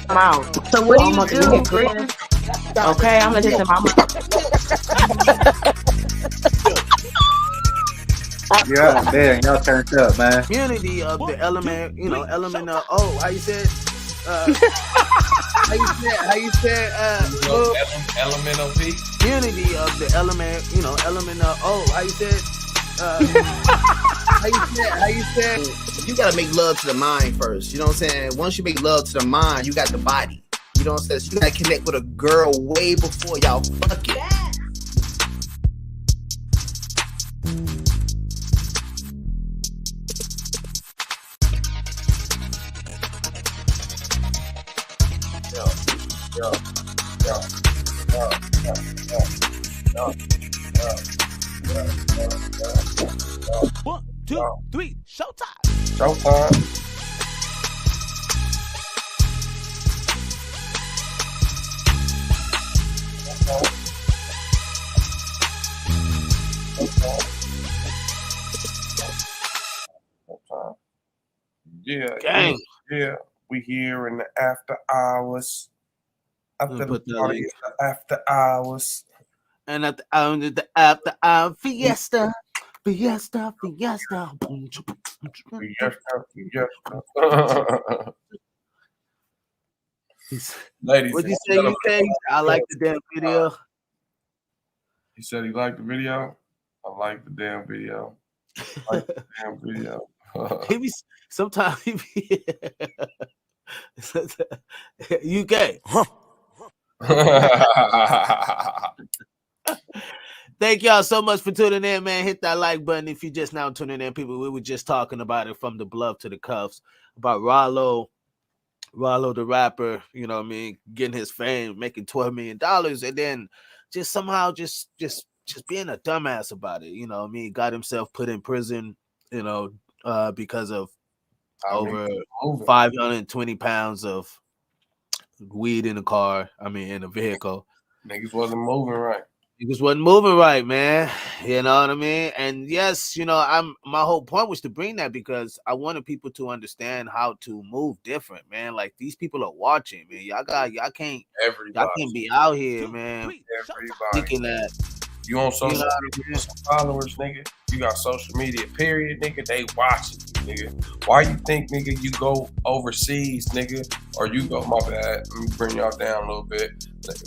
I'm out. So what do you do? Okay, I'm gonna listen, mama. Yeah, man, y'all turned up, man. Community of the element, element of how you said how you said element of V. Unity of the element, element of how you said how you said you gotta make love to the mind first. You know what I'm saying? Once you make love to the mind, you got the body. You know what I'm saying? So you gotta connect with a girl way before y'all fuck it. One, two, three, showtime. Showtime. Yeah. We here in the after hours. After the party, it's the after hours. And at the after hour fiesta. Fiesta. Ladies, what'd you say? I like the damn video. He said he liked the video. I like the damn video. Sometimes he be UK. Thank y'all so much for tuning in, man. Hit that like button if you just now tuning in, people. We were just talking about it from the Bluff to the Cuffs about Rollo the rapper, getting his fame, making $12 million, and then just somehow just being a dumbass about it. Got himself put in prison, because of over 520 pounds of weed in the car. In a vehicle. Niggas wasn't moving right. Niggas wasn't moving right, man. You know what I mean? And yes, my whole point was to bring that because I wanted people to understand how to move different, man. Like these people are watching, man. Y'all can't be out here, man. Thinking that you on social media with some followers, nigga. You got social media, period, nigga. They watching you, nigga. Why you think, nigga, you go overseas, nigga, or you go, my bad, let me bring y'all down a little bit.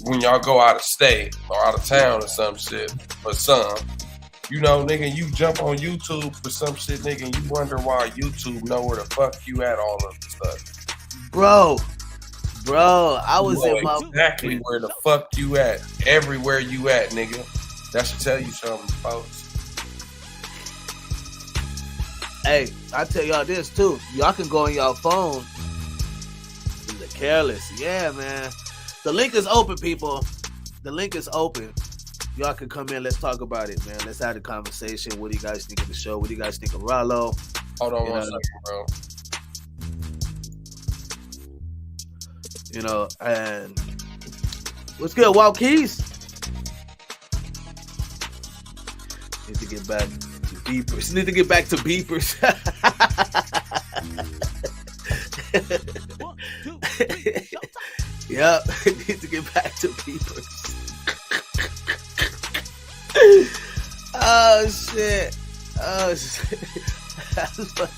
When y'all go out of state or out of town or some shit, or some, nigga, you jump on YouTube for some shit, nigga, and you wonder why YouTube know where the fuck you at all of the stuff. Bro, I was in my exactly where the fuck you at, everywhere you at, nigga. That should tell you something, folks. Hey, I tell y'all this too. Y'all can go on y'all phone. The careless. Yeah, man. The link is open, people. The link is open. Y'all can come in. Let's talk about it, man. Let's have a conversation. What do you guys think of the show? What do you guys think of Rollo? Hold on one second, bro. And what's good, Wild Keys? Need to get back to beepers. Need to get back to beepers. Yep. Need to get back to beepers. Oh shit. Oh shit. That's funny.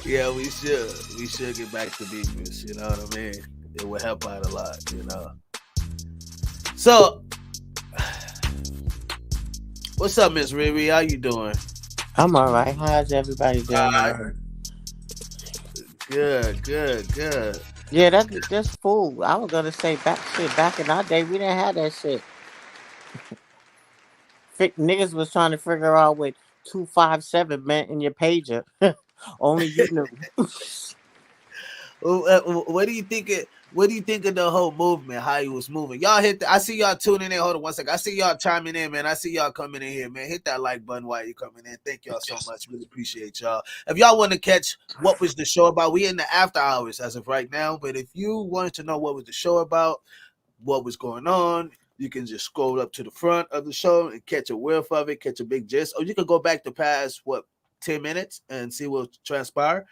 Yeah, we should. We should get back to beepers. You know what I mean? It would help out a lot, you know. So, what's up, Miss Riri? How you doing? I'm all right. How's everybody doing? Good. Yeah, that's fool. I was gonna say back in our day, we didn't have that shit. Niggas was trying to figure out what 257 meant in your pager. Only you knew. What do you think? What do you think of the whole movement? How he was moving? Y'all I see y'all tuning in. Hold on one second. I see y'all chiming in, man. I see y'all coming in here, man. Hit that like button while you're coming in. Thank y'all so much. Really appreciate y'all. If y'all want to catch what was the show about, we in the after hours as of right now. But if you wanted to know what was the show about, what was going on, you can just scroll up to the front of the show and catch a whiff of it, catch a big gist, or you can go back to past 10 minutes and see what transpired.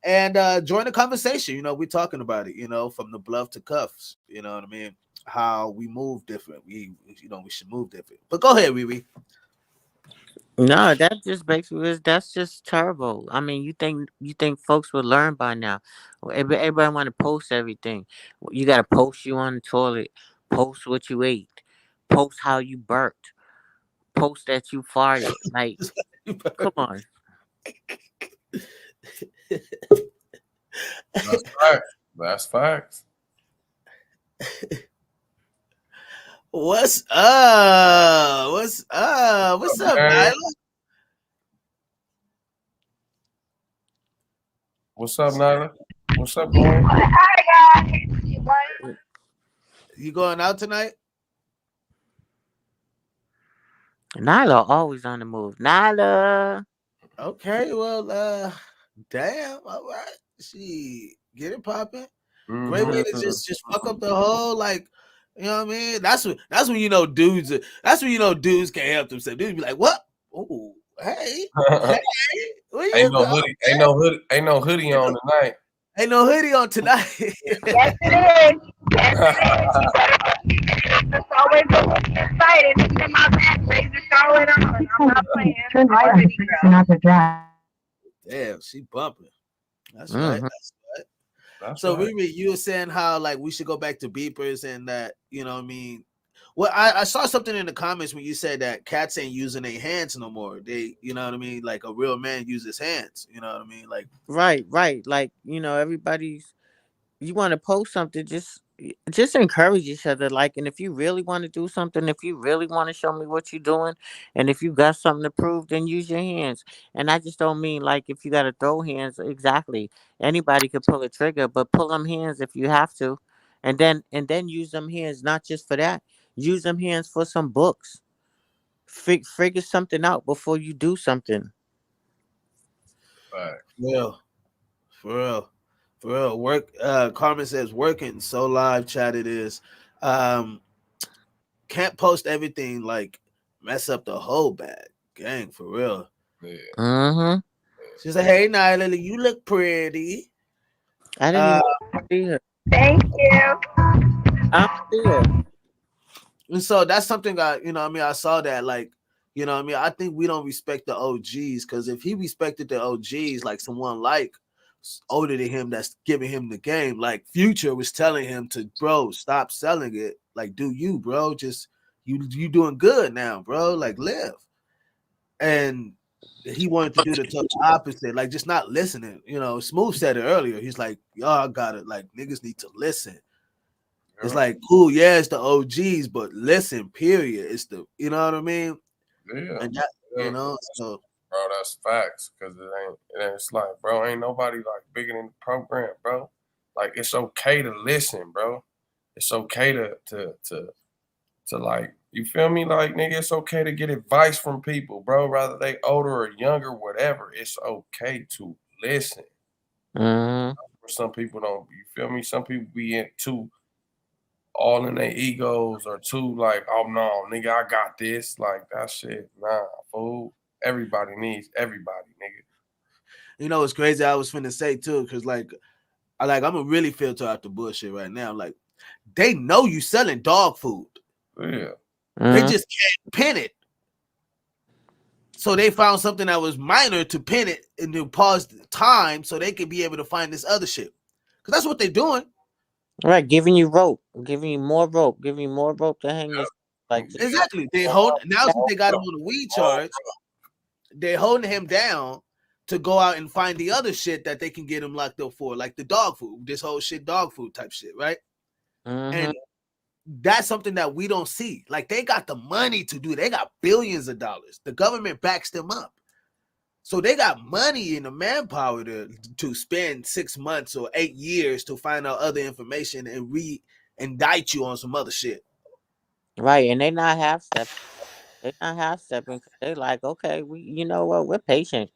And join the conversation. You know, we're talking about it, you know, from the bluff to cuffs. You know what I mean? How we move different. We should move different. But go ahead, Riri. No, that just basically that's just terrible. I mean, you think folks would learn by now? Everybody want to post everything. You got to post you on the toilet, post what you ate, post how you burped, post that you farted. Like, come on. That's facts. That's facts. What's up? What's up? What's up, Nyla? What's up, Nyla? What's up, boy? Hi, guys. You going out tonight? Nyla always on the move. Nyla. Okay, well, damn. All right, she get it popping. Mm-hmm. Great way to just fuck up the whole, like, you know what I mean? That's when you know dudes. That's when you know dudes can't help themselves. Dudes be like, "What? Oh, hey, where ain't no hoodie. Ain't no hoodie on tonight. Ain't no hoodie on tonight. Yes, it is. It's always excited. It's in my back. Ready to throw it on. I'm not playing. Turn right on Another Drive. Damn, she bumping. That's right. That's right. That's so, right. Riri, you were saying how like we should go back to beepers and that, you know what I mean? Well, I saw something in the comments when you said that cats ain't using their hands no more. They, you know what I mean? Like a real man uses hands. You know what I mean? Like right. Like, you know, you want to post something, just encourage each other. Like, and if you really want to do something, if you really want to show me what you're doing, and if you got something to prove, then use your hands. And I just don't mean like if you got to throw hands. Exactly, anybody could pull a trigger, but pull them hands if you have to, and then use them hands not just for that. Use them hands for some books. Figure something out before you do something. Right. Yeah, for real. Work. Carmen says working so live chat it is. Can't post everything, like mess up the whole bag. Gang, for real. Yeah. Mm-hmm. She said, "Hey, Nyla, you look pretty." I didn't even see her. Thank you. I'm still. And so that's something I saw that, like, I think we don't respect the OGs, because if he respected the OGs, like someone like older than him that's giving him the game, like Future was telling him to, bro, stop selling it. Like, do you, bro? Just you doing good now, bro. Like, live. And he wanted to do the total opposite, like just not listening. Smooth said it earlier. He's like, y'all gotta, like, niggas need to listen. It's like, cool, yeah, it's the OGs, but listen, period. It's the, you know what I mean? Yeah. And that, so bro, that's facts. Cause it's like, bro, ain't nobody like bigger than the program, bro. Like, it's okay to listen, bro. It's okay to like, you feel me? Like, nigga, it's okay to get advice from people, bro. Whether they older or younger, whatever. It's okay to listen. Mm-hmm. Some people don't, you feel me? Some people be too all in their egos or too like, oh no, nigga, I got this. Like that shit, nah, fool. Everybody needs everybody, nigga. You know, it's crazy. I was finna say too, because like I'm gonna really filter out the bullshit right now. Like, they know you selling dog food. Yeah. They just can't pin it. So they found something that was minor to pin it and to pause the time so they could be able to find this other shit. Because that's what they're doing. Right, giving you rope, giving you more rope, giving you more rope to hang this. Like Exactly. They hold now since they got him on the weed charge, they're holding him down to go out and find the other shit that they can get him locked up for, like the dog food, this whole shit, dog food type shit, right? And that's something that we don't see. Like, they got the money to do. They got billions of dollars. The government backs them up. So they got money and the manpower to spend 6 months or 8 years to find out other information and re-indict you on some other shit. Right, and they not half stepping. They not half stepping because they like, okay, you know what, we're patient.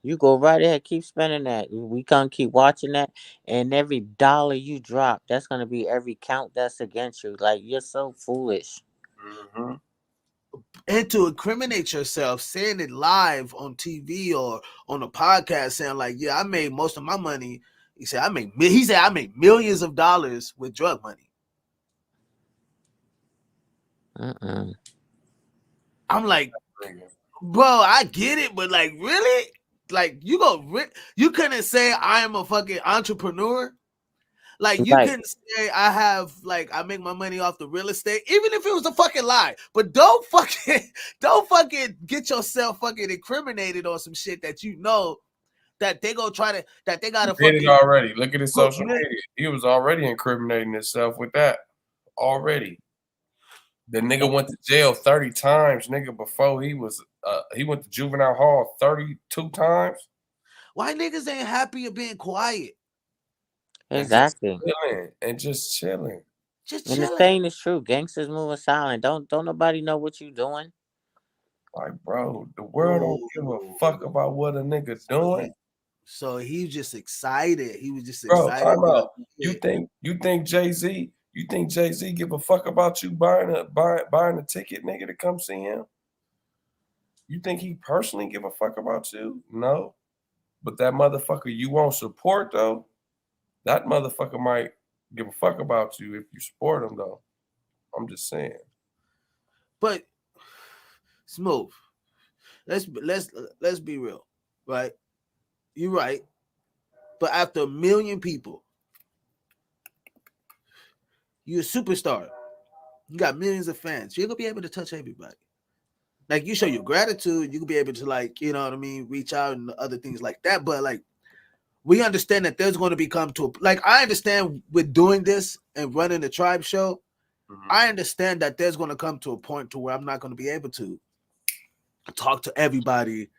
You go right ahead, keep spending that. We gonna keep watching that, and every dollar you drop, that's gonna be every count that's against you. Like, you're so foolish. And to incriminate yourself, saying it live on TV or on a podcast, saying like, "Yeah, I made most of my money." He said, "I made millions of dollars with drug money." I'm like, bro, I get it, but like, really? Like, you couldn't say I am a fucking entrepreneur. Like, you couldn't say I make my money off the real estate, even if it was a fucking lie. But don't fucking get yourself fucking incriminated on some shit that you know that they gonna try to, that they gotta He did fucking it already. Look at his social media. He was already incriminating himself with that already. The nigga went to jail 30 times, nigga, before he went to juvenile hall 32 times. Why niggas ain't happy of being quiet? Exactly. And just chilling. Just and the chilling. saying is true. Gangsters moving silent. Don't nobody know what you doing. Like, bro, the world don't give a fuck about what a nigga doing. So he was just excited. He was just Bro, excited. time out. You think Jay-Z? You think Jay-Z give a fuck about you buying a ticket, nigga, to come see him? You think he personally give a fuck about you? No. But that motherfucker you won't support though, that motherfucker might give a fuck about you if you support him though. I'm just saying. But Smooth, let's be real, right? You're right. But after 1 million people, you're a superstar. You got millions of fans. You're gonna be able to touch everybody. Like, you show your gratitude, you can be able to, like, you know what I mean, reach out and other things like that. But like, we understand that there's going to become to like, I understand with doing this and running the tribe show, I understand that there's going to come to a point to where I'm not going to be able to talk to everybody,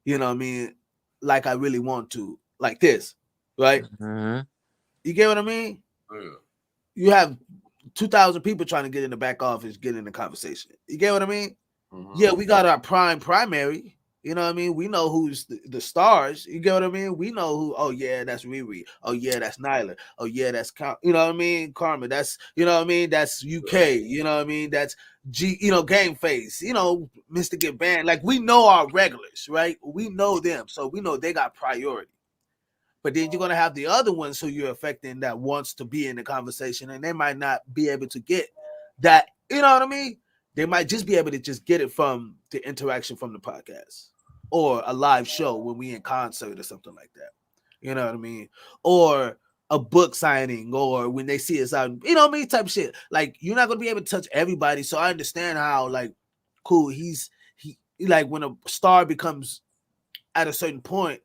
you know what I mean, like I really want to, like this, right? You get what I mean? Yeah. You have 2,000 people trying to get in the back office, get in the conversation. You get what I mean? Yeah, we got our primary. You know what I mean? We know who's the stars. You get what I mean? We know who. Oh yeah, that's Riri. Oh yeah, that's Nyla. Oh yeah, that's you know what I mean? Karma. That's, you know what I mean? That's UK. You know what I mean? That's Game Face. You know, Mr. Get Banned. Like, we know our regulars, right? We know them, so we know they got priority. But then you're gonna have the other ones who you're affecting that wants to be in the conversation, and they might not be able to get that. You know what I mean? They might just be able to just get it from the interaction from the podcast or a live show when we in concert or something like that. You know what I mean? Or a book signing, or when they see us out, you know what I mean, type of shit. Like, you're not gonna be able to touch everybody. So I understand how, like, cool, he like, when a star becomes at a certain point,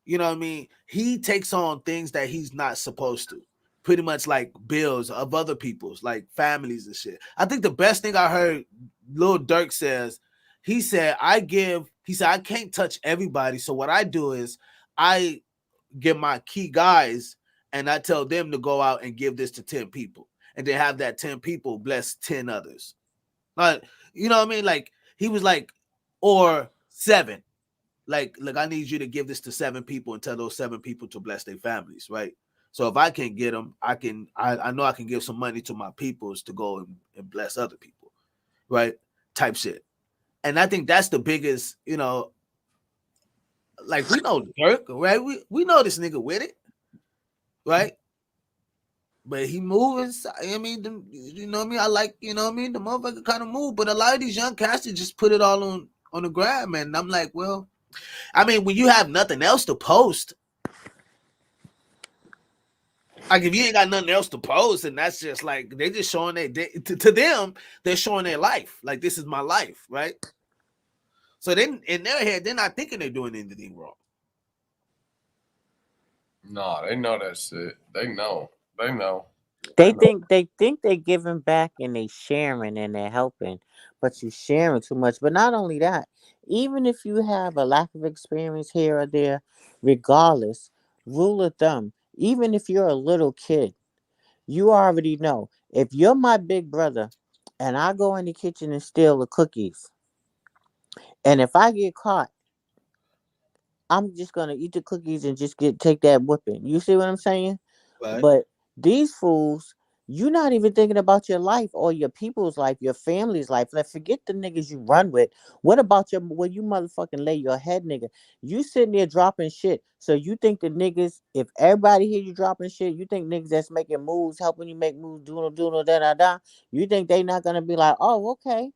you know what I mean, he takes on things that he's not supposed to. Pretty much like bills of other people's, like families and shit. I think the best thing I heard Lil Durk says, he said, I can't touch everybody. So what I do is I get my key guys and I tell them to go out and give this to 10 people. And then have that 10 people bless 10 others. Like, you know what I mean? Like, he was like, or 7. Like, I need you to give this to 7 people and tell those 7 people to bless their families, right? So if I can't get them, I know I can give some money to my peoples to go and bless other people, right? Type shit. And I think that's the biggest, like we know Dirk, right? We know this nigga with it, right? But he moving. I mean, you know what I mean? I like, you know what I mean? The motherfucker kind of move. But a lot of these young cats just put it all on the ground, man. And I'm like, well, I mean, when you have nothing else to post, like if you ain't got nothing else to post, and that's just like they just showing to them, they're showing their life. Like this is my life, right? So then in their head, they're not thinking they're doing anything wrong. No, they know that shit. They know. They think they're giving back and they sharing and they're helping, but you sharing too much. But not only that, even if you have a lack of experience here or there, regardless, rule of thumb, even if you're a little kid, you already know if you're my big brother and I go in the kitchen and steal the cookies, and if I get caught, I'm just gonna eat the cookies and just take that whipping. You see what I'm saying? Right. But these fools, you're not even thinking about your life or your people's life, your family's life. Like, forget the niggas you run with. What about when you motherfucking lay your head, nigga? You sitting there dropping shit. So you think the niggas, if everybody hear you dropping shit, you think niggas that's making moves, helping you make moves, doing da, you think they not gonna be like, oh, okay.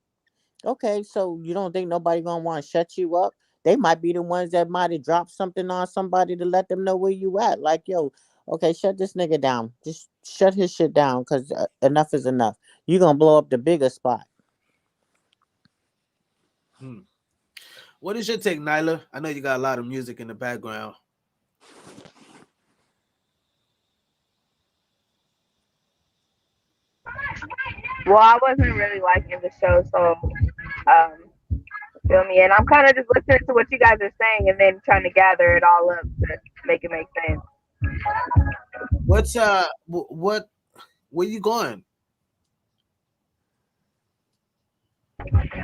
Okay, so you don't think nobody gonna want to shut you up? They might be the ones that might have dropped something on somebody to let them know where you at. Like, yo, okay, shut this nigga down. Just shut his shit down, because enough is enough. You gonna blow up the bigger spot. What is your take, Nyla? I know you got a lot of music in the background. Well, I wasn't really liking the show, so feel me? And I'm kind of just listening to what you guys are saying and then trying to gather it all up to make it make sense. What's where you going?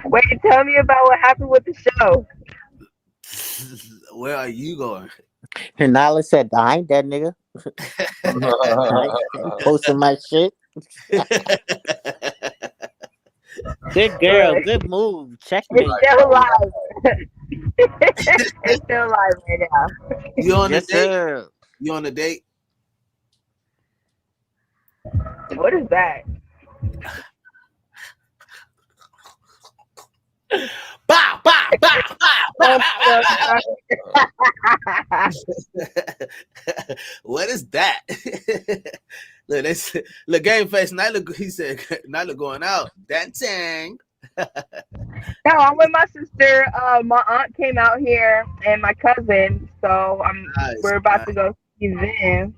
Wait, tell me about what happened with the show. Where are you going? And Nyla said, I ain't that nigga. I ain't posting my shit. Good girl, good move. Check me. It's still live. It's still live right now. You on Yes, a date? sir. You on a date? What is that? Bow, bow, bow, bow, bow, bow. What is that? Look, game face. He said, Nyla going out dancing. No, I'm with my sister. My aunt came out here and my cousin, so we're about to go see them.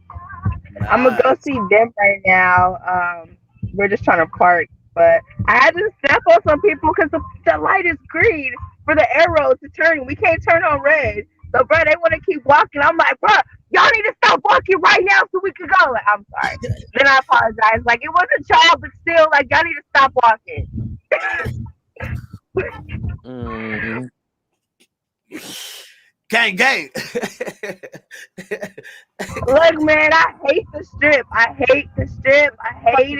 I'm gonna go see them right now. We're just trying to park, but I had to step on some people because the light is green for the arrow to turn. We can't turn on red. So, bro, they want to keep walking. I'm like, bro, y'all need to stop walking right now so we can go. Like, I'm sorry. Then I apologize. Like, it wasn't y'all, but still, like, y'all need to stop walking. Gang. Look, man, I hate the strip. I hate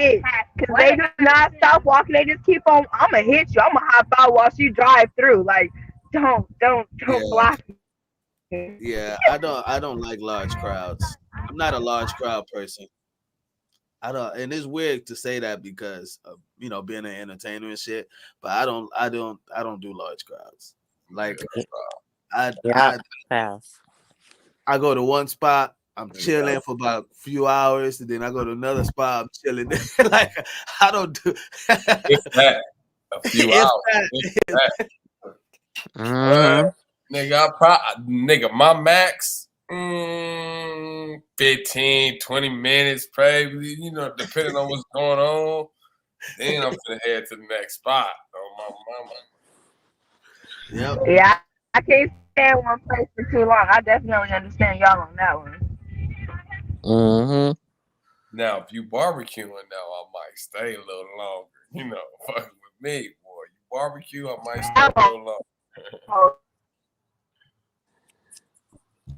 it. Because they do not stop walking. They just keep on. I'm going to hit you. I'm going to hop out while she drive through. Like, don't block me. Yeah, I don't like large crowds. I'm not a large crowd person. I don't, and it's weird to say that because of, being an entertainer and shit. But I don't do large crowds. Like I go to one spot, I'm chilling for about a few hours, and then I go to another spot, I'm chilling. Like I don't do. It's that a few hours. Nigga, my max 15, 20 minutes, probably, depending on what's going on. Then I'm gonna head to the next spot. Oh, my mama. Yep. Yeah, I can't stand one place for too long. I definitely understand y'all on that one. Now, if you barbecuing now, I might stay a little longer. Fucking with me, boy. You barbecue, I might stay a little longer.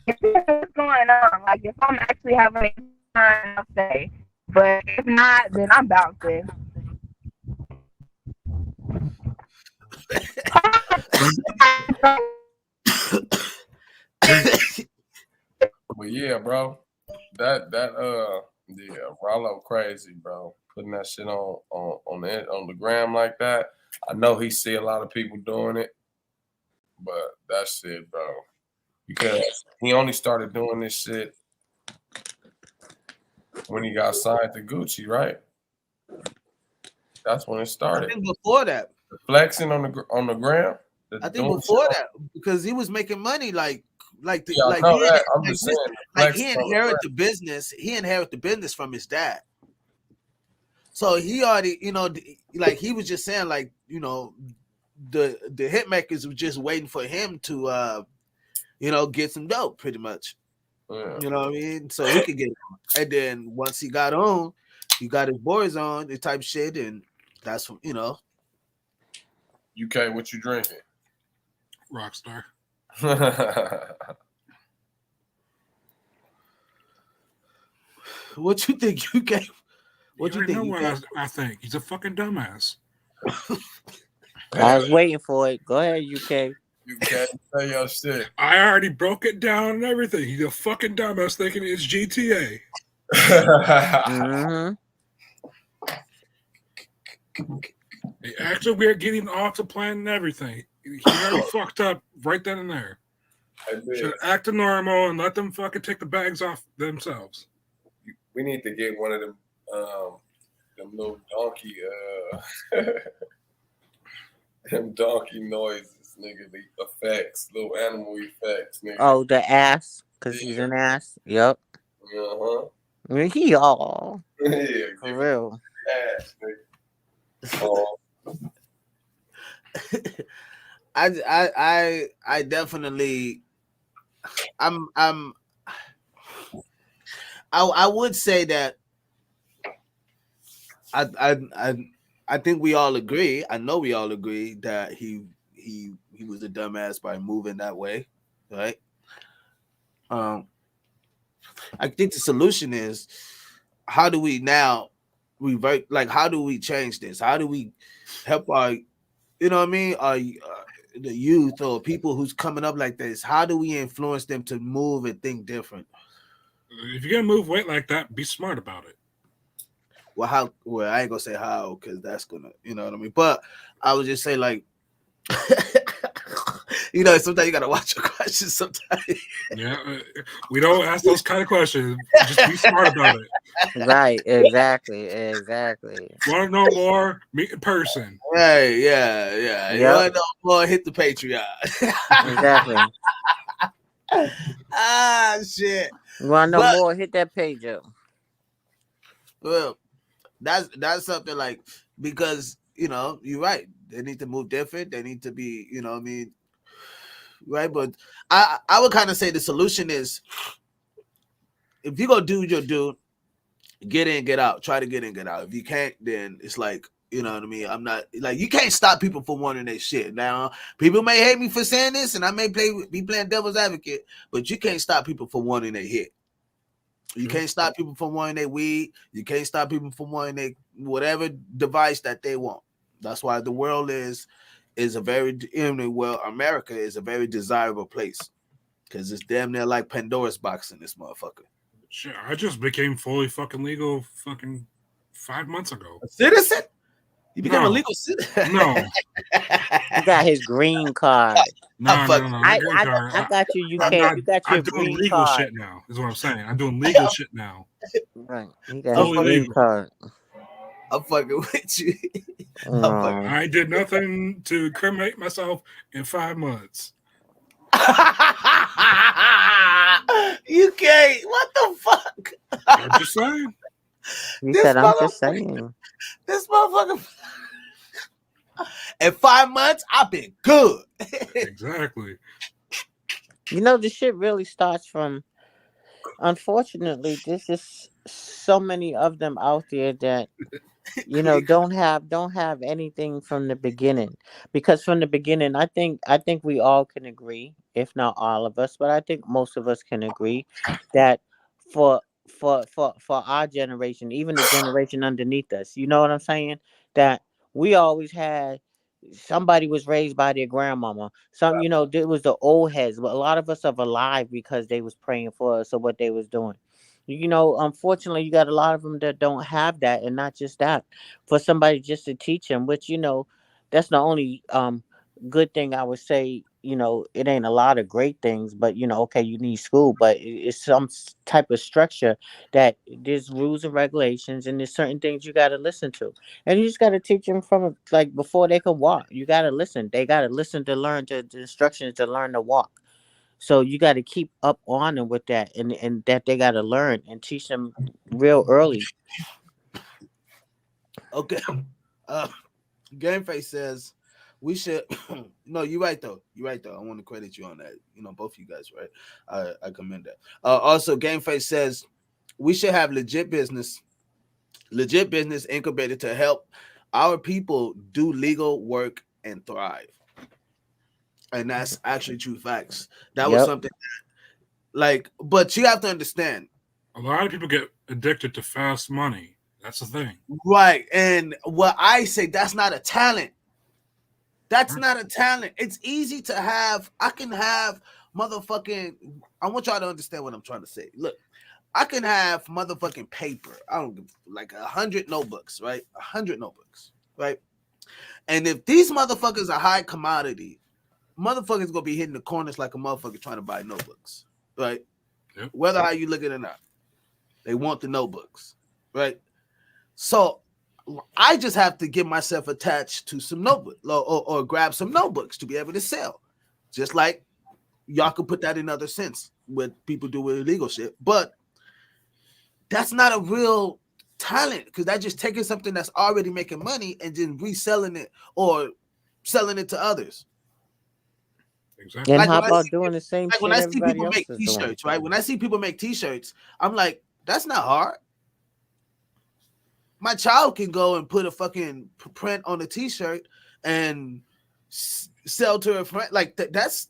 If what's going on, like if I'm actually having I'll stay. But if not, then I'm bouncing. But yeah, bro, yeah, Rollo crazy, bro. Putting that shit on the gram like that. I know he see a lot of people doing it, but that shit, bro, because he only started doing this shit when he got signed to Gucci, right? That's when it started. I think before that, the flexing on the gram. I think before that, because he was making money like I know that. I'm just saying, like he inherited the business. He inherited the business from his dad. So he already, like he was just saying, like, the hit makers were just waiting for him to get some dope, pretty much. Yeah. You know what I mean? So he could get it. And then once he got on, he got his boys on, the type shit, and that's UK, what you drinking? Rockstar. What you think, UK? What you think? Know what I think? He's a fucking dumbass. I was waiting for it. Go ahead, UK. UK, say your shit. I already broke it down and everything. He's a fucking dumbass thinking it's GTA. Mm-hmm. Actually, we're getting off the plan and everything. He already fucked up right then and there. Should act normal and let them fucking take the bags off themselves. We need to get one of them little donkey them donkey noises, nigga, the effects, little animal effects, nigga. Oh, the ass, because he's an ass. Yep. Uh-huh. I mean, he all. Yeah, for real. Ass, nigga. I definitely I would say that I think we all agree. I know we all agree that he was a dumbass by moving that way, right? I think the solution is, how do we now revert? Like, how do we change this? How do we help our, you know what I mean, our the youth or people who's coming up like this? How do we influence them to move and think different? If you're gonna move weight like that, be smart about it. Well, I ain't gonna say how, because that's gonna, you know what I mean. But I would just say, like, sometimes you gotta watch your questions. Sometimes, yeah, we don't ask those kind of questions. Just be smart about it. Right? Exactly. Want to know more? Meet in person. Right? Yeah. Yep. You want to know more? Hit the Patreon. Exactly. Shit. You want to know more? Hit that page up. Well, that's something, like, because you're right. They need to move different. They need to be, you know what I mean, right? But I would kind of say the solution is, if you go do your do, get in, get out. Try to get in, get out. If you can't, then it's like, you know what I mean? I'm not, like, you can't stop people from wanting their shit. Now, people may hate me for saying this, and I may be playing devil's advocate, but you can't stop people from wanting their hit. You can't stop people from wanting their weed. You can't stop people from wanting their whatever device that they want. That's why the world is a very, America is a very desirable place, because it's damn near like Pandora's box in this motherfucker. Shit, I just became fully fucking legal 5 months ago. A citizen? You become a legal citizen? No. He got his green card. No. I got you. You can't. You got your I'm doing green legal card. shit now. Is what I'm saying. I'm doing legal shit now. Right. You got his green card. I'm fucking with you. I did nothing to incriminate myself in 5 months. You can't. What the fuck? I'm just saying. You said I'm just saying. This motherfucker. In 5 months, I've been good. Exactly. The shit really starts from. Unfortunately, there's just so many of them out there that don't have anything from the beginning. Because from the beginning, I think we all can agree, if not all of us, but I think most of us can agree that for for our generation, even the generation underneath us. You know what I'm saying? That we always had somebody was raised by their grandmama. Some, it was the old heads, but a lot of us are alive because they was praying for us or what they was doing. Unfortunately, you got a lot of them that don't have that, and not just that, for somebody just to teach them, which that's the only good thing I would say. It ain't a lot of great things, but okay, you need school, but it's some type of structure that there's rules and regulations, and there's certain things you got to listen to, and you just got to teach them from like before they can walk. You got to listen. They got to listen to learn the instructions to learn to walk. So you got to keep up on them with that, and that they got to learn and teach them real early. Okay. Gameface says we should. No, you're right though. You're right though. I want to credit you on that. Both of you guys, right? I commend that. Also, Gameface says we should have legit business incubated to help our people do legal work and thrive. And that's actually true facts. That was something but you have to understand. A lot of people get addicted to fast money. That's the thing. Right. And what I say, that's not a talent. That's not a talent. It's easy to have. I can have motherfucking. I want y'all to understand what I'm trying to say. Look, I can have motherfucking paper. I don't give like 100 notebooks, right? 100 notebooks, right? And if these motherfuckers are high commodity, motherfuckers gonna be hitting the corners like a motherfucker trying to buy notebooks, right? Yep. Whether how you look at it or not, they want the notebooks, right? So I just have to get myself attached to some notebook or grab some notebooks to be able to sell. Just like y'all could put that in other sense, what people do with illegal shit. But that's not a real talent, because that's just taking something that's already making money and then reselling it or selling it to others. Exactly. And how about doing the same shit when I see everybody people else make is t-shirts, doing? right? When I see people make t-shirts, I'm like, that's not hard. My child can go and put a fucking print on a t-shirt and sell to a friend. Like that's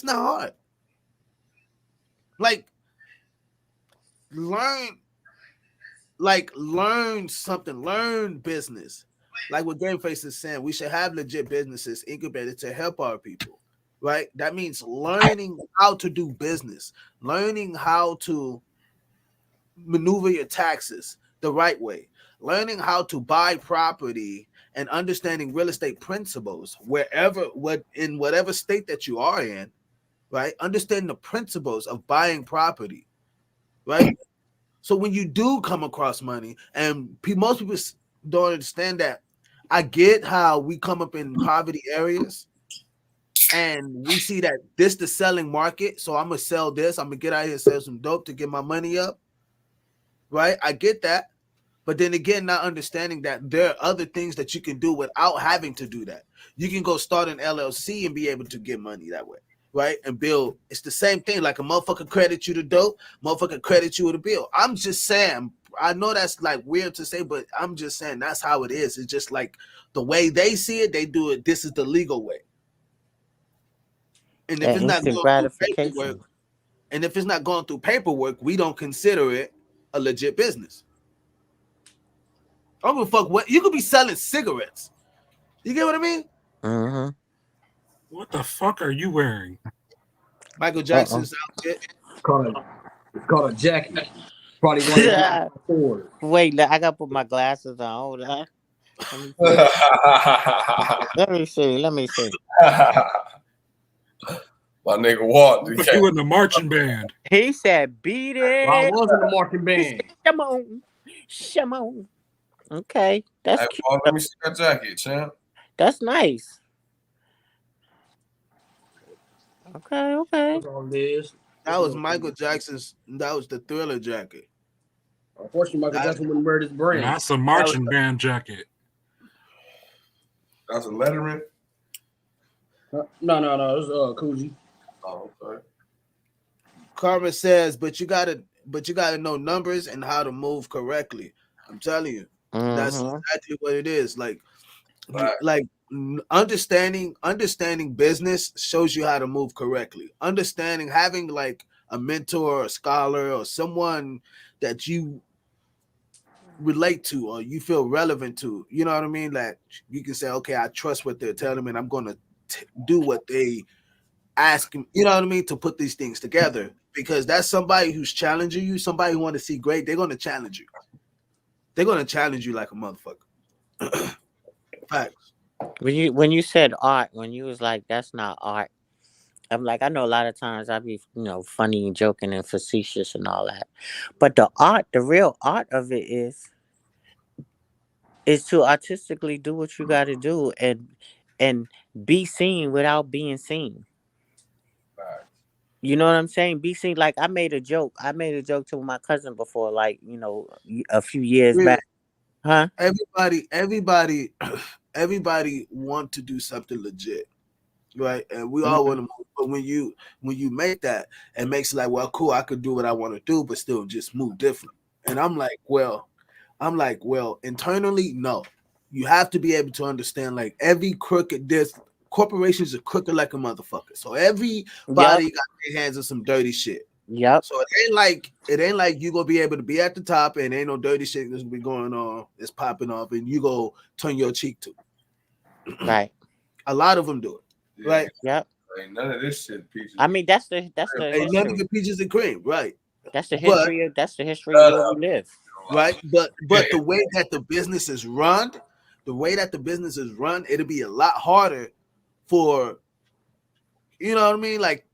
not hard. Like learn something, learn business. Like what Gameface is saying, we should have legit businesses incubated to help our people, right? That means learning how to do business, learning how to maneuver your taxes the right way, learning how to buy property and understanding real estate principles in whatever state that you are in, right? Understand the principles of buying property, right? So when you do come across money, and most people don't understand that, I get how we come up in poverty areas and we see that this the selling market. So I'm gonna sell this. I'm gonna get out here and sell some dope to get my money up. Right? I get that. But then again, not understanding that there are other things that you can do without having to do that. You can go start an LLC and be able to get money that way, right? And build. It's the same thing. Like a motherfucker credit you the dope, motherfucker credit you with a bill. I'm just saying, I know that's like weird to say, but I'm just saying that's how it is. It's just like the way they see it, they do it. This is the legal way. And if it's not going through paperwork, we don't consider it a legit business. I don't give a fuck what you could be selling cigarettes. You get what I mean? Mm-hmm. What the fuck are you wearing? Michael Jackson's outfit. It's called a jacket. Probably one of the Wait, I gotta put my glasses on. Hold on. Let me see. My nigga walked. But you in the marching band. He said, "Beat it." Well, I was in the marching band. Come on. Okay, that's cute. Let me see that jacket, champ. That's nice. Okay. That was Michael Jackson's. That was the Thriller jacket. Unfortunately, Michael Jackson wouldn't wear this brand. That's a marching band jacket. That's a Letterman. No. It was Coogee. Oh, okay. Karma says, but you gotta know numbers and how to move correctly. I'm telling you, that's exactly what it is. Like understanding business shows you how to move correctly. Understanding, having like a mentor or a scholar or someone that you relate to or you feel relevant to, you know what I mean? Like you can say, okay, I trust what they're telling me and I'm going to do what they ask him, you know what I mean, to put these things together, because that's somebody who's challenging you, somebody who want to see great. They're going to challenge you. They're going to challenge you like a motherfucker. Facts. When you said art, when you was like, that's not art, I'm like, I know a lot of times I be, funny and joking and facetious and all that. But the real art of it is to artistically do what you got to do and be seen without being seen. You know what I'm saying? Be seen. Like I made a joke. I made a joke to my cousin before, like, a few years back. Huh? Everybody want to do something legit, right? And we all want to move. But when you make that, it makes it like, well, cool, I could do what I want to do, but still just move different. And I'm like, well, internally, no. You have to be able to understand, like, every crooked, there's corporations are crooked like a motherfucker. So everybody got their hands on some dirty shit. Yep. So it ain't like you gonna be able to be at the top and ain't no dirty shit that's gonna be going on, it's popping off, and you go turn your cheek to. Right. A lot of them do it. Yeah. Right. Yep. Ain't none of this shit peaches. I mean, that's the ain't none of the peaches and cream, right? That's the history of where we live. Right. But the way that the business is run, it'll be a lot harder for, you know what I mean, like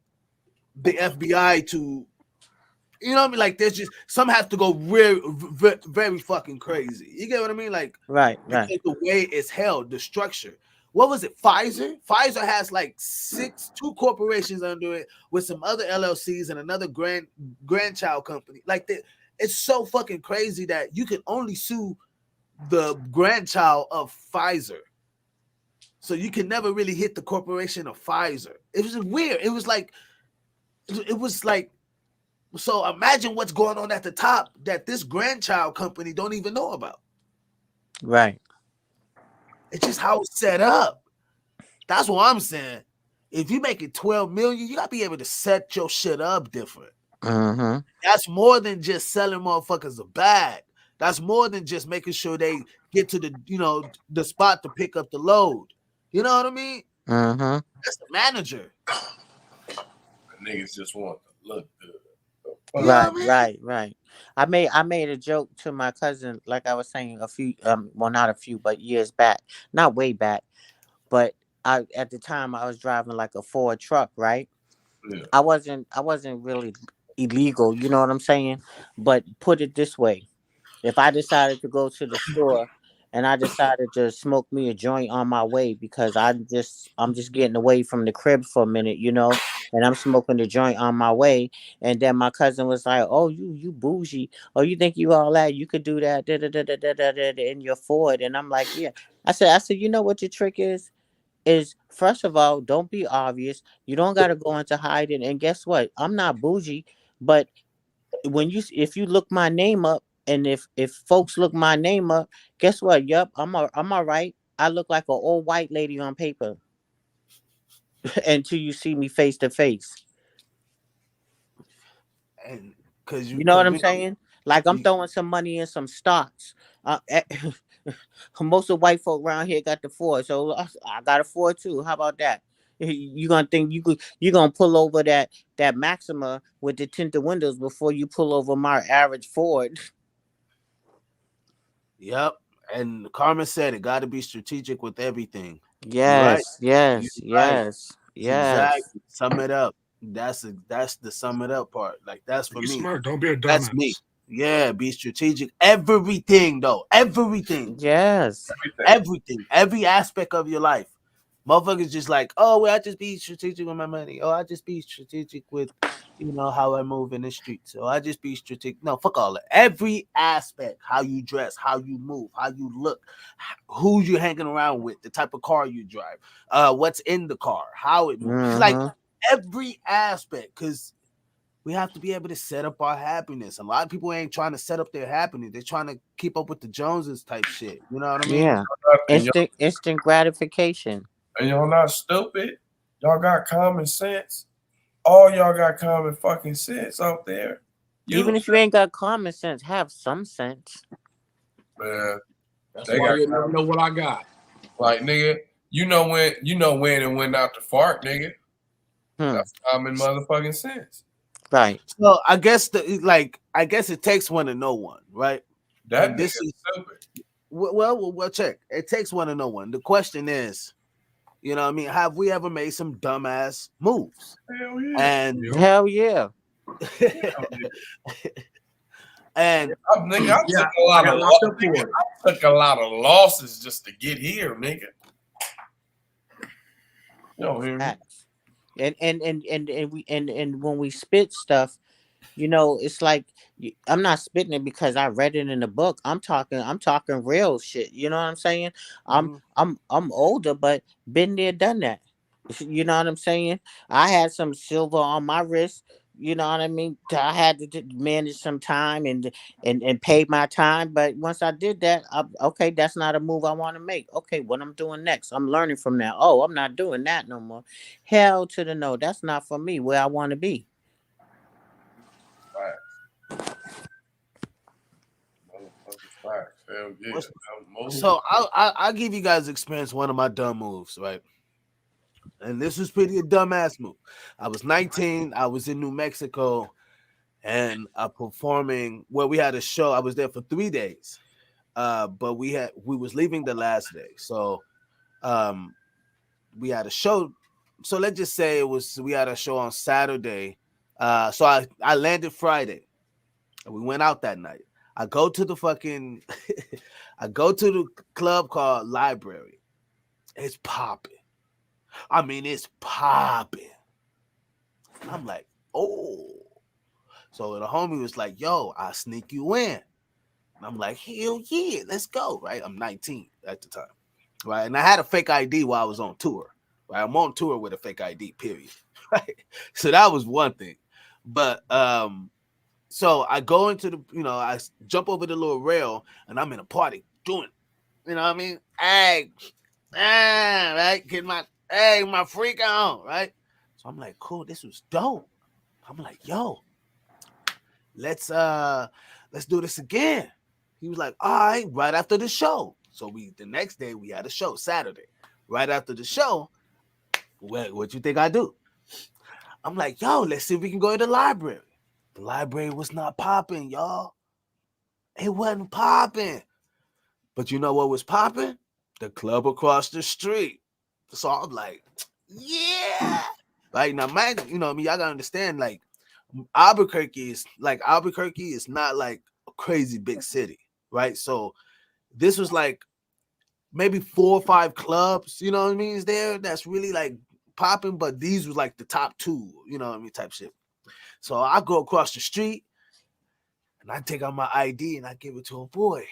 the FBI to, you know what I mean, like there's just some have to go very, very fucking crazy. You get what I mean? Like right. The way it's held, the structure. What was it? Pfizer has like two corporations under it with some other LLCs and another grandchild company. Like it's so fucking crazy that you can only sue the grandchild of Pfizer. So you can never really hit the corporation of Pfizer. It was weird. It was like, so imagine what's going on at the top that this grandchild company don't even know about. Right. It's just how it's set up. That's what I'm saying. If you make it 12 million, you gotta be able to set your shit up different. Mm-hmm. That's more than just selling motherfuckers a bag. That's more than just making sure they get to the spot to pick up the load. You know what I mean? Mm-hmm. That's the manager. The niggas just want to look good. Right. I made a joke to my cousin, like I was saying not a few, but years back, not way back, but at the time I was driving like a Ford truck, right? Yeah. I wasn't really illegal, you know what I'm saying? But put it this way, if I decided to go to the store and I decided to smoke me a joint on my way because I'm just getting away from the crib for a minute, and I'm smoking the joint on my way, and then my cousin was like, "Oh, you bougie. Oh, you think you all that? You could do that in your Ford." And I'm like, "Yeah." I said, you know what your trick is? Is first of all, don't be obvious. You don't got to go into hiding. And guess what? I'm not bougie, but if you look my name up, and if folks look my name up, guess what? Yup, I'm all right. I look like an old white lady on paper until you see me face to face. And because you know what I'm saying? Like I'm throwing some money in some stocks. Most of white folk around here got the Ford, so I got a Ford too. How about that? You gonna think you gonna pull over that Maxima with the tinted windows before you pull over my average Ford? Yep. And Carmen said it got to be strategic with everything. Yes, right. yes. Exactly. Sum it up. That's the sum it up part. Like that's for be me. Smart. Don't be a dumbass. That's me. Yeah, be strategic. Everything though. Everything. Yes. Everything. Every aspect of your life. Motherfuckers just like, oh, well, I just be strategic with my money. Oh, I just be strategic with, how I move in the streets. So I just be strategic. No, fuck all that. Every aspect, how you dress, how you move, how you look, who you hanging around with, the type of car you drive, what's in the car, how it moves. Mm-hmm. Like every aspect, because we have to be able to set up our happiness. A lot of people ain't trying to set up their happiness. They're trying to keep up with the Joneses type shit. You know what I mean? Yeah. Instant gratification. And y'all not stupid. Y'all got common sense. all y'all got common fucking sense out there. Even if you ain't got common sense, have some sense. Man, That's they why got you never know what I got. like nigga, you know when and when not to fart, nigga. That's common motherfucking sense. Right. So I guess I guess it takes one to know one, right? That and this nigga's is stupid. Well, check. It takes one to know one. The question is, you know what I mean, have we ever made some dumbass moves? Hell yeah. And hell yeah. And I took a lot of losses just to get here, nigga. You don't hear me? And when we spit stuff, you know, it's like I'm not spitting it because I read it in the book. I'm talking real shit. You know what I'm saying? I'm older, but been there, done that. You know what I'm saying? I had some silver on my wrist. You know what I mean? I had to manage some time and pay my time. But once I did that, okay, that's not a move I want to make. Okay, what I'm doing next? I'm learning from that. Oh, I'm not doing that no more. Hell to the no. That's not for me. Where I want to be. So I'll give you guys experience one of my dumb moves, right? And this was pretty a dumbass move. I was 19. I was in New Mexico, and performing. Well, we had a show. I was there for 3 days, but we was leaving the last day. So, we had a show. So let's just say we had a show on Saturday. So I landed Friday, and we went out that night. I go to the fucking, I go to the club called Library. It's popping. I mean, it's popping. I'm like, oh. So the homie was like, yo, I'll sneak you in. And I'm like, hell yeah, let's go, right? I'm 19 at the time, right? And I had a fake ID while I was on tour, right? I'm on tour with a fake ID, period, right? So that was one thing. But, so I go into the, I jump over the little rail and I'm in a party doing, you know what I mean? Hey, right? Get my freak on, right? So I'm like, cool, this was dope. I'm like, yo, let's do this again. He was like, all right, right after the show. So the next day we had a show, Saturday. Right after the show, what you think I do? I'm like, yo, let's see if we can go to the library. The library was not popping, y'all. It wasn't popping. But you know what was popping? The club across the street. So I'm like, yeah. Like, now, man, you know what I mean? Y'all gotta understand, like, Albuquerque is not like a crazy big city, right? So this was like maybe 4 or 5 clubs, you know what I mean, is there that's really like popping, but these was like the top 2, you know what I mean, type shit. So I go across the street and I take out my ID and I give it to a boy.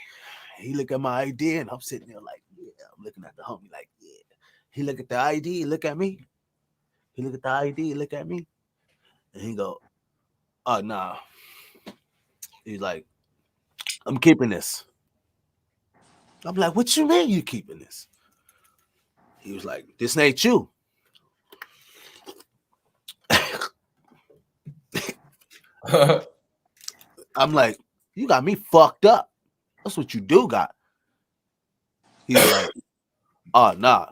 He look at my ID and I'm sitting there like, yeah, I'm looking at the homie like, yeah. He look at the ID, look at me. He look at the ID, look at me. And he go, oh, nah. He's like, I'm keeping this. I'm like, what you mean you keeping this? He was like, this ain't you. I'm like, you got me fucked up. That's what you do got. He's like, oh, nah.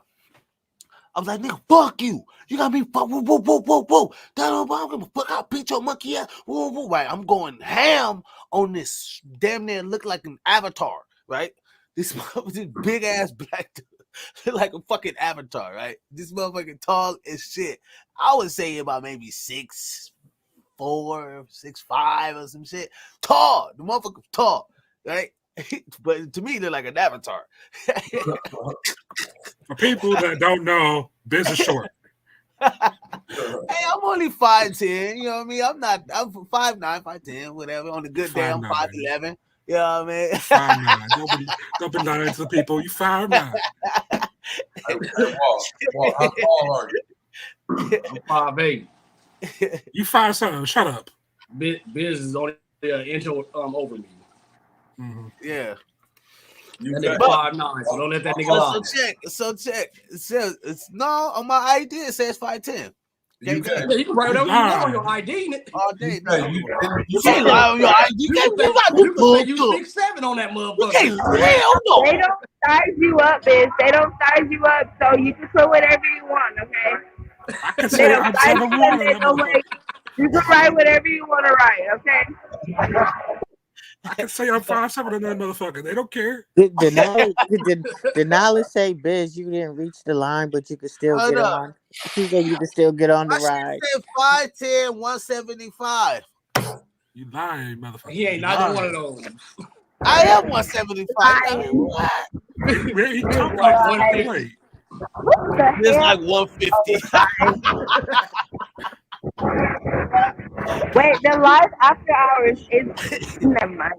I was like, nigga, fuck you. You got me fuck, whoa, whoa, whoa, whoa, whoa. I'm gonna fuck out, beat your monkey ass. Whoa, whoa, right. I'm going ham on this damn near look like an avatar, right? This big ass black dude, like a fucking avatar, right? This motherfucking tall as shit. I would say about maybe 6'4", 6'5" or some shit. Tall. The motherfucker tall, right? But to me, they're like an avatar. For people that don't know, Biz is short. Hey, I'm only 5'10", you know what I mean? I'm 5'9", 5'10", whatever. On a good day, I'm 5'11". You know what I mean? 5'9". Don't be lying to the people. You 5'9". How tall are you? I'm 5'8". You 5'7". Shut up. Biz is only an inch over me. Mm-hmm. Yeah. That nigga 5'9", so don't let that nigga lie. So check. It says, no, on my ID it says 5'10". You can write whatever you want on your ID. All day. You can't lie on your ID. You can say you 6'7" on that motherfucker. They don't size you up, bitch. They don't size you up, so you can put whatever you want, okay? I can They say don't I'm size 7'1" you up, on they that don't motherfucker. like, you can write whatever you want to write, okay? I can say I'm 5'7" on that motherfucker. They don't care. The knowledge say, Biz, you didn't reach the line, but you could still Hold get up. on. She said you could still get on the I ride. should say 5'10", 175. You lying, motherfucker. He ain't neither one of those. I am 175. I mean, what? Where he talking like 150? It's like 150. Wait, the live after hours is never mind.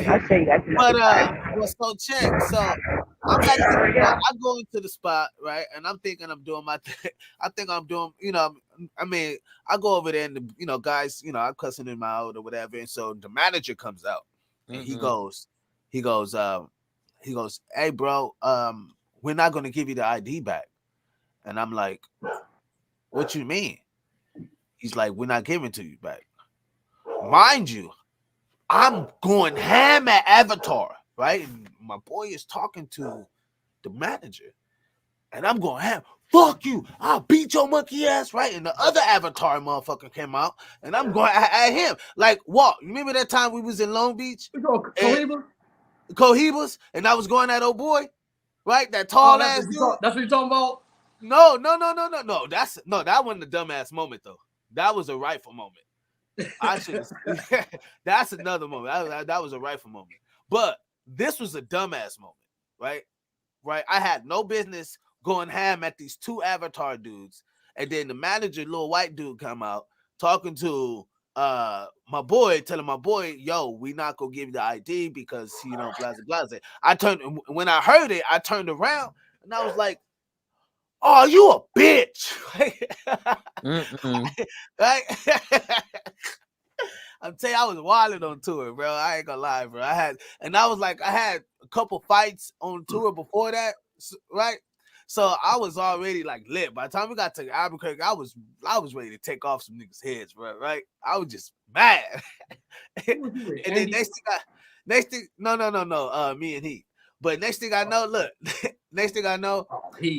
I'll show you guys. Well, so check. So I'm like, I go into the spot, right, and I'm thinking I'm doing my thing. I think I'm doing, I mean, I go over there and guys, I'm cussing him out or whatever, and so the manager comes out and he goes, hey, bro, we're not gonna give you the ID back, and I'm like, what you mean? He's like, we're not giving it to you back. Mind you, I'm going ham at Avatar, right? And my boy is talking to the manager, and I'm going ham. Fuck you! I'll beat your monkey ass, right? And the other Avatar motherfucker came out, and I'm going at him. Like, what? You remember that time we was in Long Beach? Cohibas, and I was going at old boy, right? That tall ass dude. That's what you're talking about? No. That wasn't a dumbass moment though. That was a rightful moment. I should. That's another moment. That was a rightful moment. But this was a dumbass moment, right? Right. I had no business going ham at these two Avatar dudes, and then the manager, little white dude, come out talking to my boy, telling my boy, "Yo, we not gonna give you the ID because blah blah blah." When I heard it, I turned around and I was like, "Oh, you a bitch!" Right? I'm telling you, I was wilding on tour, bro. I ain't gonna lie, bro. I had a couple fights on tour before that, right? So I was already like lit. By the time we got to Albuquerque, I was ready to take off some niggas' heads, bro. Right? I was just mad. And then next thing, no, me and he. But next thing I know,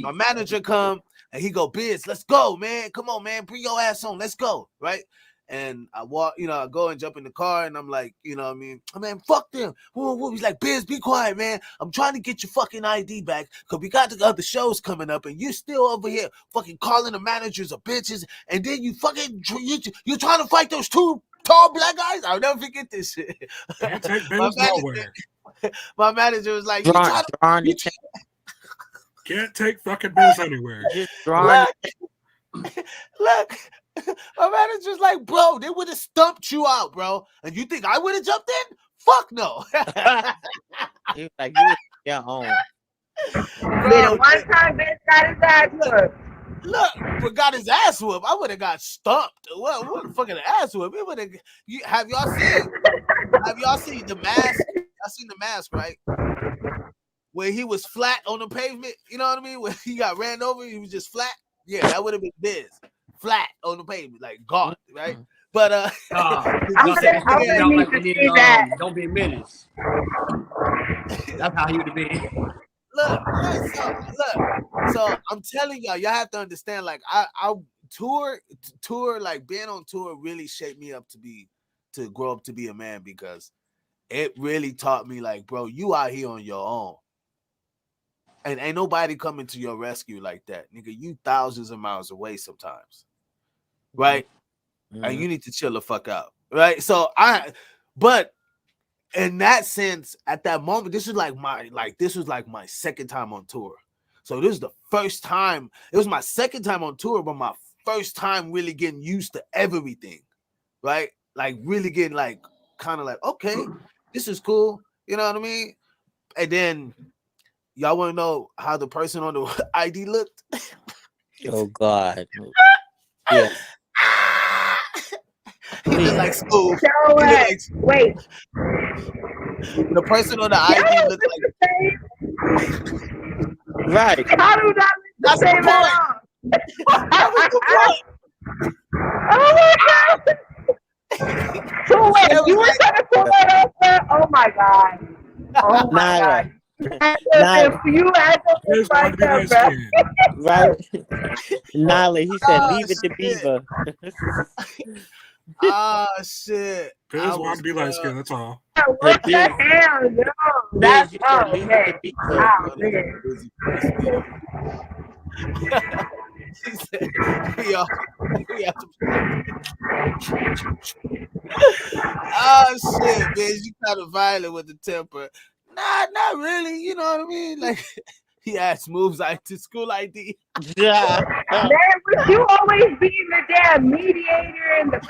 my manager come and he go, Biz, let's go, man. Come on, man. Bring your ass on. Let's go. Right? And I walk, I go and jump in the car and I'm like, man, fuck them. He's like, Biz, be quiet, man. I'm trying to get your fucking ID back because we got the other shows coming up and you're still over here fucking calling the managers of bitches. And then you fucking, you're trying to fight those two tall black guys. I'll never forget this shit. My manager was like, can't take fucking Biz anywhere. Look, my manager's like, bro, they would have stumped you out, bro. And you think I would have jumped in? Fuck no. He was like, you your own. Bro, one time Biz got his ass whooped. Look, but got his ass whooped. I would have got stumped. What fucking ass whooped? It would have. Have y'all seen the mask? I seen the mask, right? Where he was flat on the pavement. You know what I mean? When he got ran over, he was just flat. Yeah, that would have been Biz. Flat on the pavement, like God, right? But don't be minutes. That's how he would be. Look. So I'm telling y'all have to understand. Like I tour, like being on tour really shaped me up to grow up to be a man because it really taught me, like, bro, you out here on your own. And ain't nobody coming to your rescue like that. Nigga, you thousands of miles away sometimes. Right? Mm-hmm. And you need to chill the fuck out. Right? So but in that sense, at that moment, this was like my second time on tour. So this is the first time, it was my second time on tour, but my first time really getting used to everything. Right? Like really getting like kind of like, okay, this is cool. You know what I mean? And then y'all want to know how the person on the ID looked? Oh God! Yeah. He looked like school. Wait. The person on the ID looked like. Right. How do that That's the point. That was the point. Oh my god! So wait, you were trying to pull that off, sir? Oh my god! Oh my god! You had to look like that, bro. Right? Nolly, he said, leave it to Beaver. Oh shit! Piz want to be light skinned. That's all. What the hell? No, that's man. He said, we have to. Oh shit, bitch! You kind of violent with the temper. Nah, not really. You know what I mean? Like he asked moves to school ID. Yeah. Man, but you always being the damn mediator and the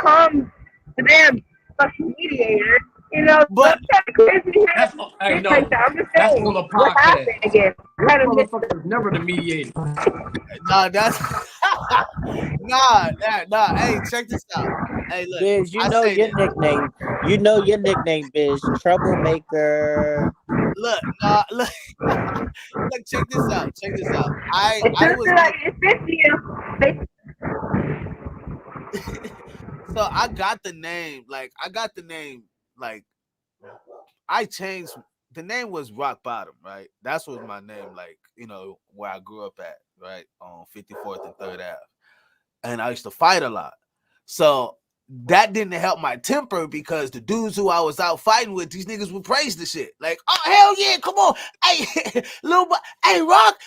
damn fucking mediator. You know, but that's crazy. Hey, no, like that. I'm just that's saying. on the What happened podcast. again? That motherfucker never the mediator. Nah, that's nah. Hey, check this out. Hey, look, Biz, you know your nickname. You know your nickname, Biz. Troublemaker. Look, look, check this out. Check this out. I was like it's 50. So I got the name. Like I changed. The name was Rock Bottom, right? That's what my name, like, you know, where I grew up at, right? On 54th and 3rd Ave. And I used to fight a lot. So that didn't help my temper because the dudes who I was out fighting with, these niggas would praise the shit. Like, oh, hell yeah, come on. Hey, little boy, hey, Rock,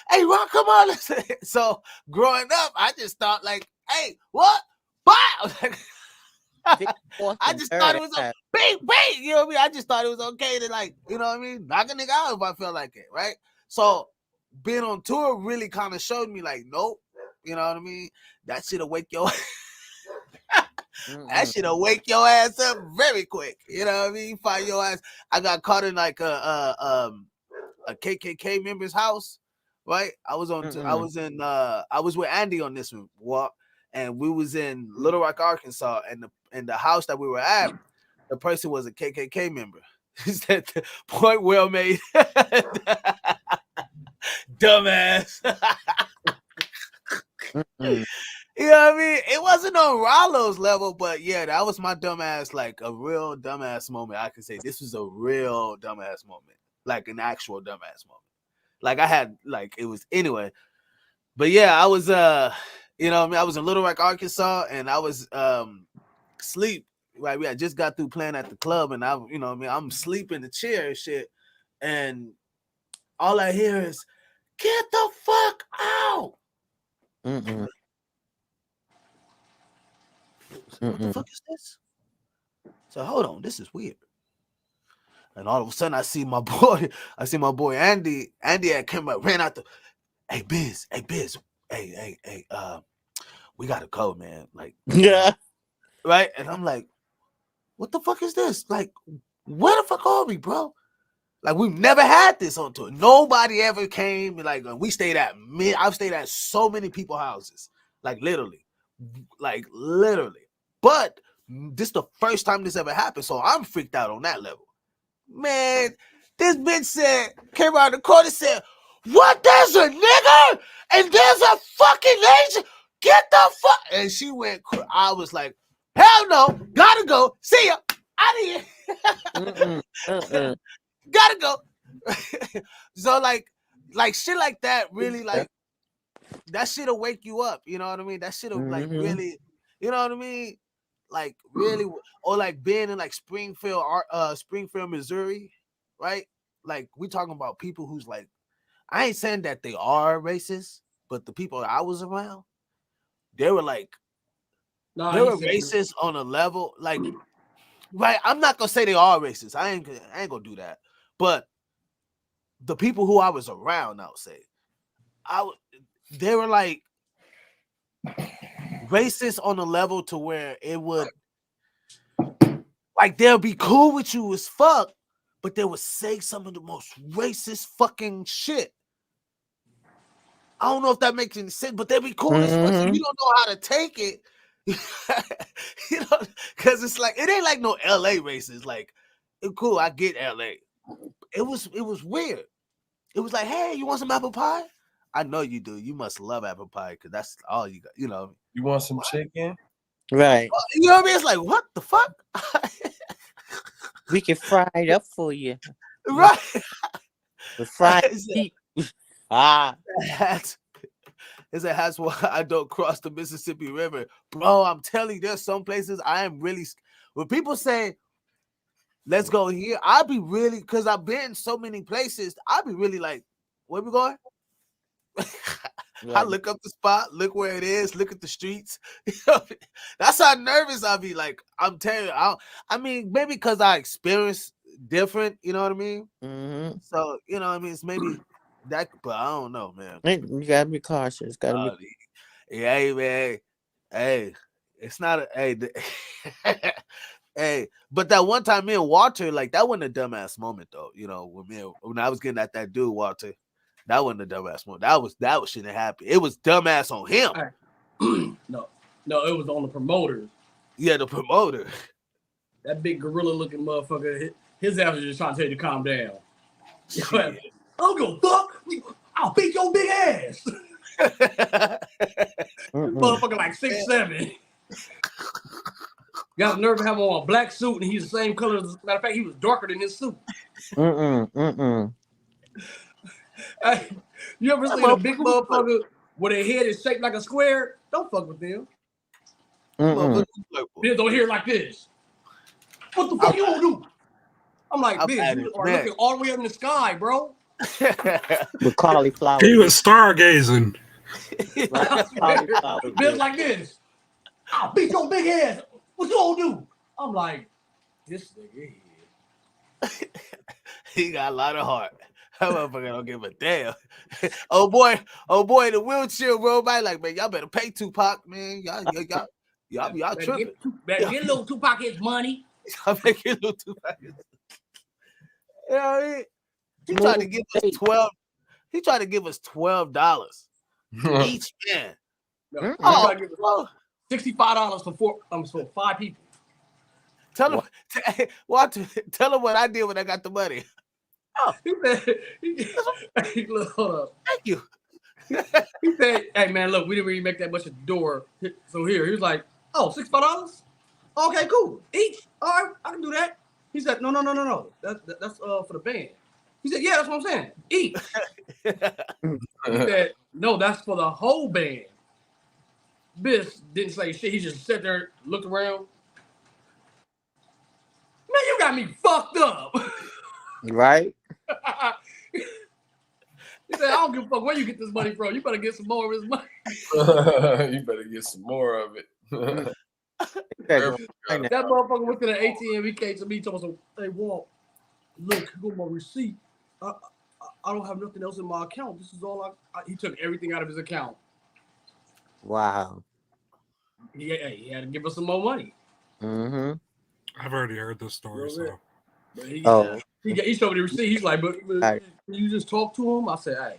come on. So growing up, I just thought, like, hey, what? Bye. I just thought it was bang, you know what I mean? I just thought it was okay to, like, you know what I mean, knock a nigga out if I felt like it, right? So being on tour really kind of showed me, like, nope, you know what I mean? That shit'll wake your that shit'll wake your ass up very quick. You know what I mean? Find your ass. I got caught in like a KKK member's house, right? I was with Andy on this walk. And we was in Little Rock, Arkansas, and the house that we were at, the person was a KKK member. He said, "Point well made, dumbass." You know what I mean? It wasn't on Rollo's level, but yeah, that was my dumbass, like a real dumbass moment. I can say this was a real dumbass moment, like an actual dumbass moment. Like I had, like it was anyway. But yeah, I was you know what I mean? I was in Little Rock, Arkansas, and I was sleep. Right, we had just got through playing at the club, and I, you know what I mean, I'm sleep in the chair and shit, and all I hear is, "Get the fuck out!" So what the fuck is this? So hold on, this is weird. And all of a sudden, I see my boy Andy. Andy had come up, ran out the, hey Biz, hey, we gotta go, man. Like, yeah, right? And I'm like, what the fuck is this? Like, where the fuck are we, bro? Like, we've never had this on tour. Nobody ever came. Like, we stayed at I've stayed at so many people's houses, like literally. But this is the first time this ever happened, so I'm freaked out on that level. Man, this bitch came around the corner and said, "What? There's a nigger and there's a fucking Asian. Get the fuck!" And she went. I was like, "Hell no, gotta go. See ya, out of here." Gotta go. So like shit like that really, like, that shit'll wake you up. You know what I mean? That shit'll like really, you know what I mean? Like really, or like being in like Springfield, Missouri, right? Like we talking about people who's like, I ain't saying that they are racist, but the people I was around, they were like, they were racist on a level, like, right? I'm not gonna say they are racist. I ain't gonna do that. But the people who I was around, I would say, they were like racist on a level to where it would, like, they'll be cool with you as fuck, but they would say some of the most racist fucking shit. I don't know if that makes any sense, but they'll be cool as fuck. So you don't know how to take it. You know, because it's like, it ain't like no LA racist. Like, cool, I get LA. It was weird. It was like, hey, you want some apple pie? I know you do. You must love apple pie because that's all you got. You know. You want some chicken? Right. You know what I mean? It's like, what the fuck? We can fry it up for you. Right. The fried meat. That's why I don't cross the Mississippi River. Bro, I'm telling you, there's some places I am really, when people say, let's go here, I'll be really, because I've been so many places, I'll be really like, where we going? I look up the spot, look where it is, look at the streets. That's how nervous I'll be. Like, I'm telling you, I mean, maybe because I experience different, you know what I mean? Mm-hmm. So, you know what I mean? It's maybe that, but I don't know, man. You gotta be cautious. Gotta be. Hey, man. Hey, it's not a hey. Hey, but that one time me and Walter, like that wasn't a dumbass moment though. You know, when I was getting at that dude, Walter, that wasn't a dumbass moment. That was shouldn't happen. It was dumbass on him. No, it was on the promoter. Yeah, the promoter. That big gorilla looking motherfucker, his ass was just trying to tell you to calm down. I don't give a fuck. I'll beat your big ass. Motherfucker like 6'7". Got the nerve to have on a black suit, and he's the same color. As a matter of fact, he was darker than his suit. Hey, you ever seen a big motherfucker where their head is shaped like a square? Don't fuck with them. Biz don't hear like this. What the fuck you gonna do? I'm like, Biz, you are looking all the way up in the sky, bro. With cauliflower. He was stargazing. Biz like this. I'll beat your big ass. What you gonna do? I'm like, this nigga here. He got a lot of heart. That motherfucker don't give a damn. Oh boy, the wheelchair robot. Like, man, y'all better pay Tupac, man. Y'all tripping. Better get little Tupac his money. Y'all better get little Tupac his money. You know what I mean? He tried to give us 12. He tried to give us $12 each man. No, oh, $65 for 5 people. Tell him, Walter. Tell him what I did when I got the money. Oh, Look, hold up. Thank you. He said, "Hey man, look, we didn't really make that much at the door. So here, he was like, oh, $65? Okay, cool. Each. All right, I can do that." He said, no. That's for the band. He said, yeah, that's what I'm saying. Each. He said, no, that's for the whole band. Biss didn't say shit. He just sat there, looked around. Man, you got me fucked up. Right? He said, I don't give a fuck where you get this money from. You better get some more of this money. You better get some more of it. That motherfucker went to the ATM. He came to me, told me, hey, Walt, look, here go my receipt. I don't have nothing else in my account. This is all he took everything out of his account. Wow. Yeah, he had to give us some more money. Mm-hmm. I've already heard this story, so. But he showed me the receipt. He's like, but you just talk to him? I said, hey,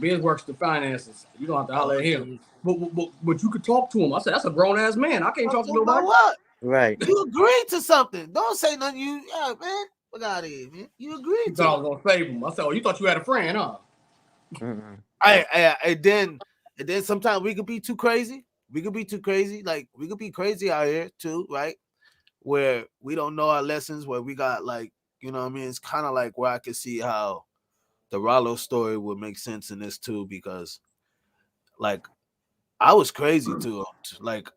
Biz works the finances. You don't have to holler at him. But you could talk to him. I said, that's a grown-ass man. I can't talk to nobody. What? Right. You agreed to something. Don't say nothing. Man. Look out of here, man. You agreed to I was going to save him. I said, oh, you thought you had a friend, huh? And then sometimes we could be too crazy. Like, we could be crazy out here, too, right? Where we don't know our lessons, where we got, like, you know what I mean? It's kind of like where I could see how the Rollo story would make sense in this, too, because, like, I was crazy, too. Like,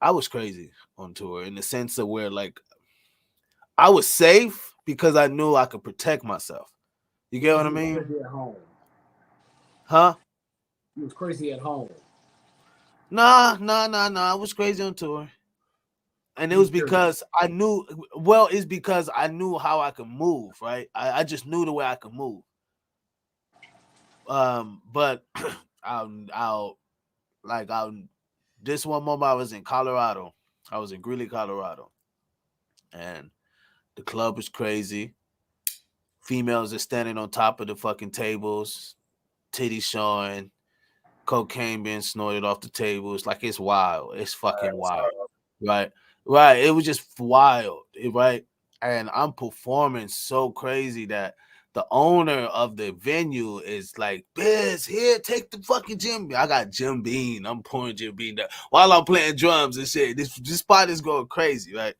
I was crazy on tour in the sense of where, like, I was safe because I knew I could protect myself. You get what I mean? Crazy at home. Huh? You was crazy at home. Nah. I was crazy on tour. And it was because I knew, it's because I knew how I could move, right? I just knew the way I could move. But this one moment I was in Colorado. I was in Greeley, Colorado. And the club was crazy. Females are standing on top of the fucking tables, titties showing, cocaine being snorted off the tables. Like, it's wild. It's fucking wild. Right. It was just wild. Right. And I'm performing so crazy that the owner of the venue is like, Biz, here, take the fucking Jim Beam. I got Jim Beam. I'm pouring Jim Beam down while I'm playing drums and shit. This spot is going crazy, right?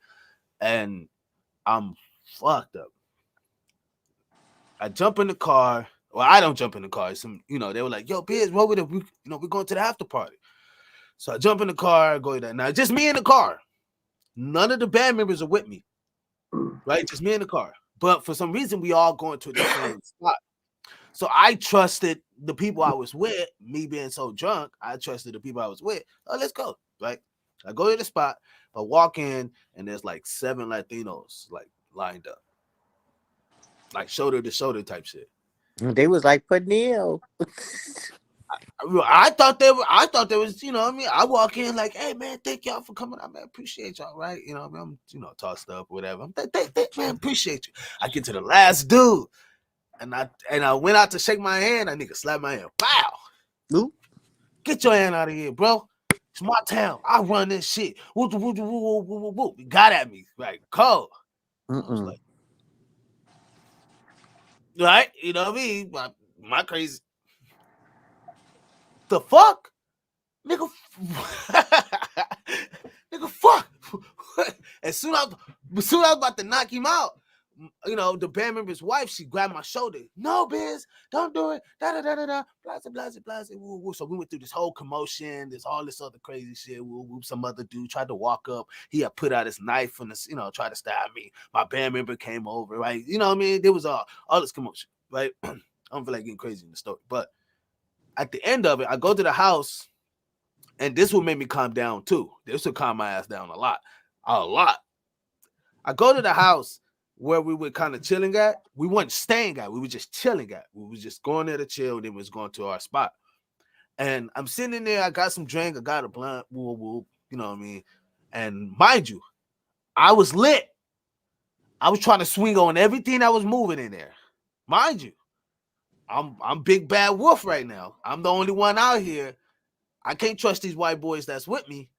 And I'm fucked up. I jump in the car. Well, I don't jump in the car. Some, they were like, yo, Biz, what would we, we're going to the after party. So I jump in the car, go there. Now, just me in the car. None of the band members are with me, right? Just me in the car. But for some reason, we all going to the same spot. So I trusted the people I was with, me being so drunk, I trusted the people I was with. Oh, let's go, right? I go to the spot, I walk in, and there's like 7 Latinos like lined up. Like shoulder to shoulder type shit. They was like Pernille. I thought there was, I walk in like, hey man, thank y'all for coming out, man. Appreciate y'all, right? I'm tossed up, whatever. I'm man, appreciate you. I get to the last dude, and I went out to shake my hand. That nigga slapped my hand. Bow. Oop. Get your hand out of here, bro. It's my town. I run this shit. Woo, woo, woo, woo, woo, woo, woo. He got at me like cold. I was like, right? You know what I mean? My crazy. The fuck? Nigga, nigga, fuck. As soon as I was about to knock him out, the band member's wife, she grabbed my shoulder. No, Biz, don't do it. Da-da-da-da-da. Blase. Woo, woo. So we went through this whole commotion. There's all this other crazy shit. Woo, woo. Some other dude tried to walk up. He had put out his knife and tried to stab me. My band member came over, right? You know what I mean? There was all this commotion, right? I don't feel like getting crazy in the story. But at the end of it, I go to the house, and this will make me calm down too. This will calm my ass down a lot. I go to the house where we were kind of chilling at. We weren't staying at. We were just chilling at. We were just going there to chill. Then we was going to our spot. And I'm sitting in there. I got some drink. I got a blunt. Woo, woo. You know what I mean? And mind you, I was lit. I was trying to swing on everything that was moving in there. Mind you, I'm big bad wolf right now. I'm the only one out here. I can't trust these white boys that's with me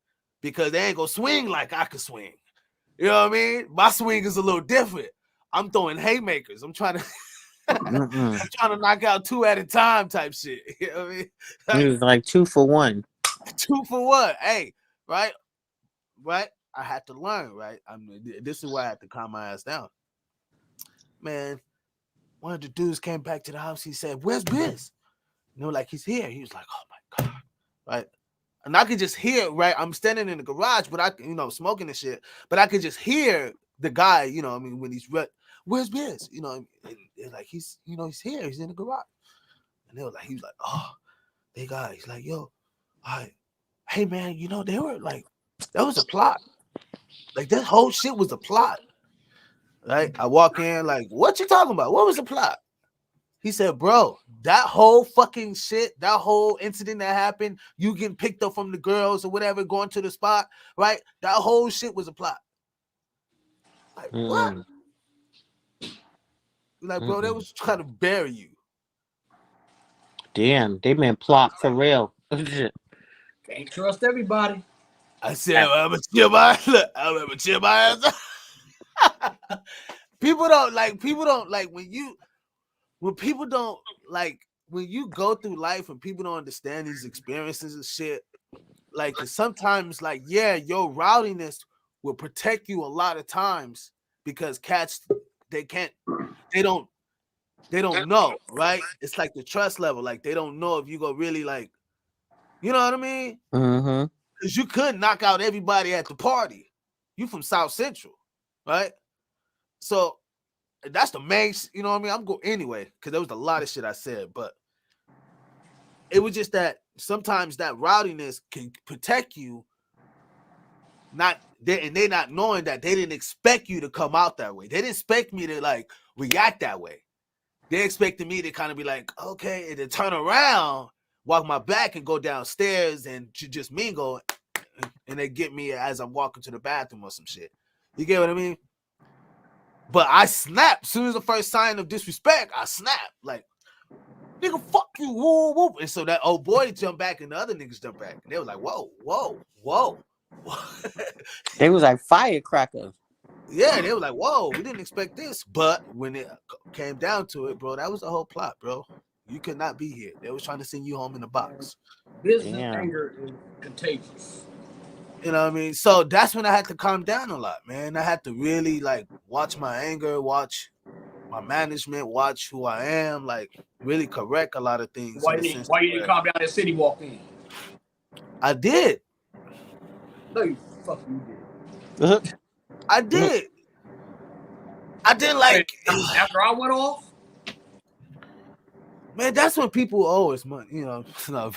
because they ain't gonna swing like I could swing. You know what I mean? My swing is a little different. I'm throwing haymakers. I'm trying to I'm trying to knock out 2 at a time type shit. You know what I mean? It was like 2 for 1. 2 for 1. Hey, right? Right? I had to learn, right? This is why I had to calm my ass down. Man, one of the dudes came back to the house. He said, "Where's Biz?" And they were like, "He's here." He was like, "Oh my God." Right? And I could just hear, right? I'm standing in the garage, but I, smoking and shit, but I could just hear the guy, when he's where's Biz? And they're like, he's here, he's in the garage. And he was like, oh, they got, he's like, yo, hey man, they were like, that was a plot. Like that whole shit was a plot. Right? I walk in, like, what you talking about? What was the plot? He said, bro, that whole fucking shit, that whole incident that happened, you getting picked up from the girls or whatever, going to the spot, right? That whole shit was a plot. Like, what? Like, bro, they was trying to bury you. Damn, they been plot for real. Can't trust everybody. I said, I'm gonna chill my ass. People don't like when you go through life and people don't understand these experiences and shit, like sometimes like, yeah, your rowdiness will protect you a lot of times because cats, they don't know, right? It's like the trust level, like they don't know if you go really like, you know what I mean? Mm-hmm. Because you could knock out everybody at the party. You from South Central, right? So that's the main, you know what I mean? I'm going anyway, because there was a lot of shit I said, but it was just that sometimes that rowdiness can protect you, and they not knowing that they didn't expect you to come out that way. They didn't expect me to like react that way. They expected me to kind of be like, okay, and then turn around, walk my back and go downstairs and just mingle, and they get me as I'm walking to the bathroom or some shit. You get what I mean? But I snapped. As soon as the first sign of disrespect, I snapped. Like, nigga, fuck you, woo, woo. And so that old boy jumped back and the other niggas jumped back. And they was like, whoa. They was like firecrackers. Yeah, they were like, "Whoa, we didn't expect this." But when it came down to it, bro, that was the whole plot, bro. You could not be here. They was trying to send you home in a box. Business anger is contagious. You know what I mean? So that's when I had to calm down a lot, man. I had to really like watch my anger, watch my management, watch who I am, like really correct a lot of things. Why you didn't calm down that city walk in? I did. No, you fucking did. I did. I did like after I went off. Man, that's when people owe us money, you know. No,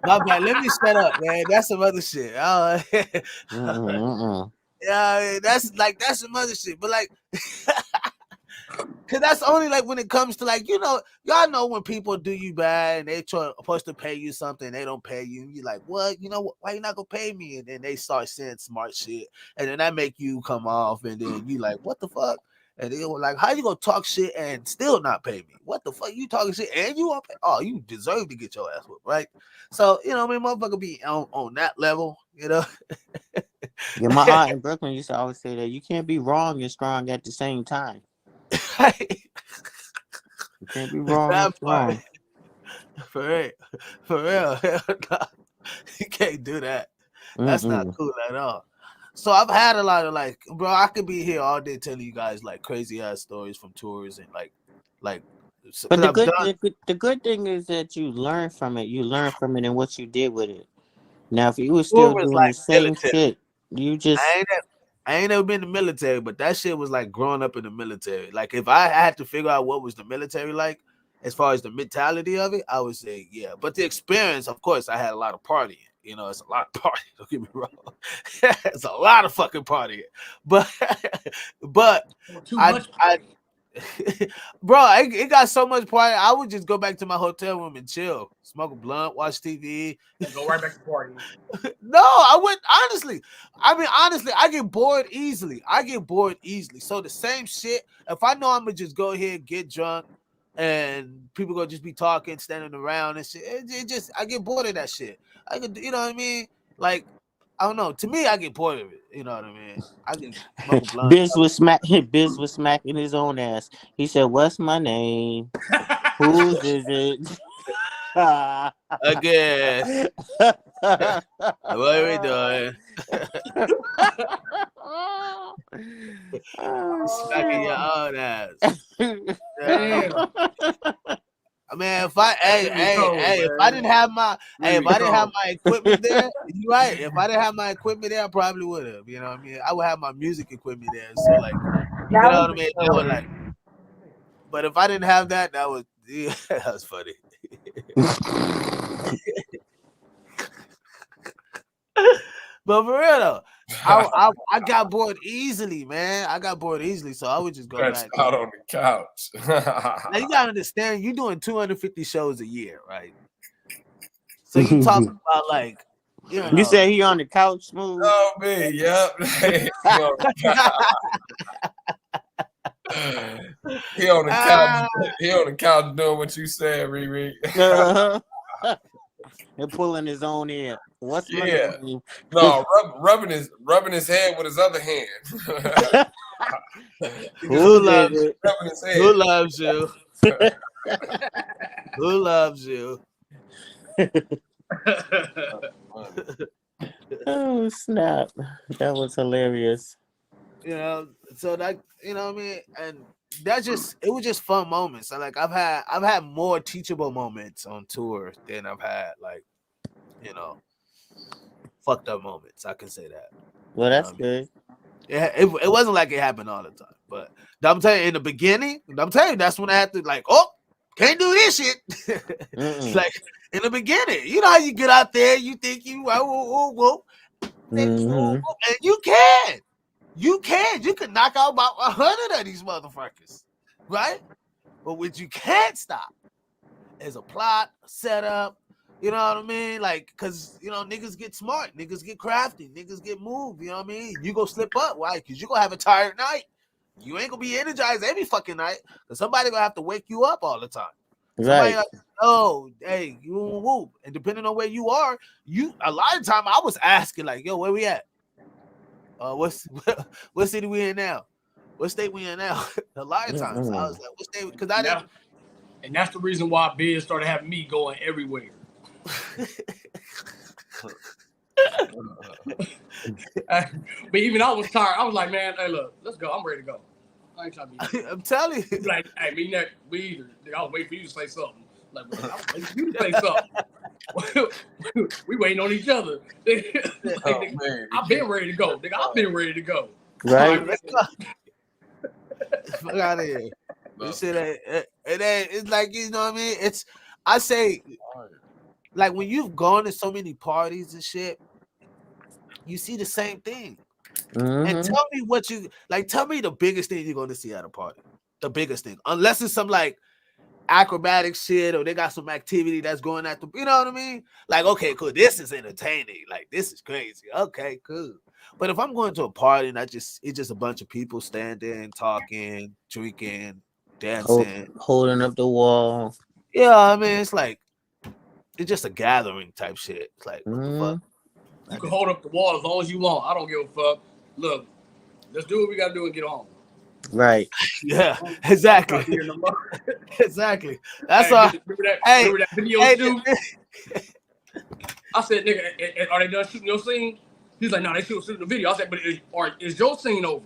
my bad. Let me shut up, man. That's some other shit. Yeah, that's some other shit. But like, cause that's only like when it comes to like, y'all know when people do you bad and they supposed to pay you something, they don't pay you. You're like, what? You know, why you not gonna pay me? And then they start saying smart shit, and then that make you come off, and then you like, what the fuck? And they were like, how you gonna talk shit and still not pay me? What the fuck? You talking shit and you won't pay? Oh, you deserve to get your ass whipped, right? So, I mean, motherfucker be on that level, Yeah, my aunt in Brooklyn used to always say that you can't be wrong and strong at the same time. You can't be wrong and strong. For real. You can't do that. That's not cool at all. So I've had a lot of like, bro, I could be here all day telling you guys like crazy ass stories from tours and like. But the good thing is that you learn from it. You learn from it and what you did with it. Now, if you were still doing like the same military. shit, you just. I ain't never been in the military, but that shit was like growing up in the military. Like if I had to figure out what was the military like, as far as the mentality of it, I would say yeah. But the experience, of course, I had a lot of partying. It's a lot of partying. Don't get me wrong. It's a lot of fucking partying. But too much. Bro, it got so much party. I would just go back to my hotel room and chill, smoke a blunt, watch TV, go right back to partying. No, I wouldn't. Honestly, I get bored easily. So the same shit. If I know I'm gonna just go here, get drunk, and people gonna just be talking, standing around and shit, it just I get bored of that shit. I could, you know what I mean? Like, I don't know. To me, I get bored of it. You know what I mean? I can smoke a blunt. Biz was smacking his own ass. He said, "What's my name? Whose is it?" Again. What are we doing? Smacking your own ass. I mean, if I didn't have my equipment there, you right. If I didn't have my equipment there, I probably would have. You know what I mean? I would have my music equipment there. So like, you know what I mean? They were like, but if I didn't have that, that was funny. But for real though, I got bored easily, man. I got bored easily, so I would just go back out on the couch. Now you gotta understand, you're doing 250 shows a year, right? So you talking about like, you say he on the couch, Smooth? Oh man, yep. He on the couch. He on the couch doing what you said, Riri. And pulling his own ear. What's my name? No, rubbing his head with his other hand. Who loves you? Who loves you? Who loves you? Oh snap! That was hilarious. So that what I mean, and it was just fun moments. So like I've had more teachable moments on tour than I've had like, fucked up moments. I can say that. Well, that's good. Yeah, it wasn't like it happened all the time, but I'm telling you, in the beginning, that's when I had to like, can't do this shit. Like in the beginning, you know how you get out there, you think you and you can knock out about 100 of these motherfuckers, right? But what you can't stop is a plot, a setup. You know what I mean? Like, because, niggas get smart. Niggas get crafty. Niggas get moved. You know what I mean? You go slip up. Why? Because you're going to have a tired night. You ain't going to be energized every fucking night. Because somebody going to have to wake you up all the time. Somebody Right. Hey, you whoop. And depending on where you are, a lot of time I was asking, like, yo, where we at? what city we in now? What state we in now? A lot of times I was like, what state? Because I didn't. And that's the reason why Biz started having me going everywhere. But even I was tired. I was like, man, hey, look, let's go. I'm ready to go. I ain't trying to be. I'm telling you. Like, hey, me next. We either. I'll wait for you to say something. Like, well, I'll wait for you to say something. We waiting on each other. Like, nigga, I've been ready to go. Nigga, I've been ready to go. Right. Fuck out of here. You see that? It's like, you know what I mean? I say, like, when you've gone to so many parties and shit, you see the same thing. And tell me tell me the biggest thing you're going to see at a party. The biggest thing. Unless it's some like acrobatic shit or they got some activity that's going at the, you know what I mean? Like, okay, cool. This is entertaining. Like, this is crazy. Okay, cool. But if I'm going to a party and it's just a bunch of people standing, talking, drinking, dancing, holding up the wall. Yeah, I mean, it's just a gathering type shit. It's like, what the fuck? You can hold up the wall as long as you want. I don't give a fuck. Look, let's do what we gotta do and get home. Right. Yeah, exactly. Exactly. That's all. Remember that video shoot? I said, nigga, are they done shooting your scene? He's like, no, they shooting the video. I said, but is your scene over?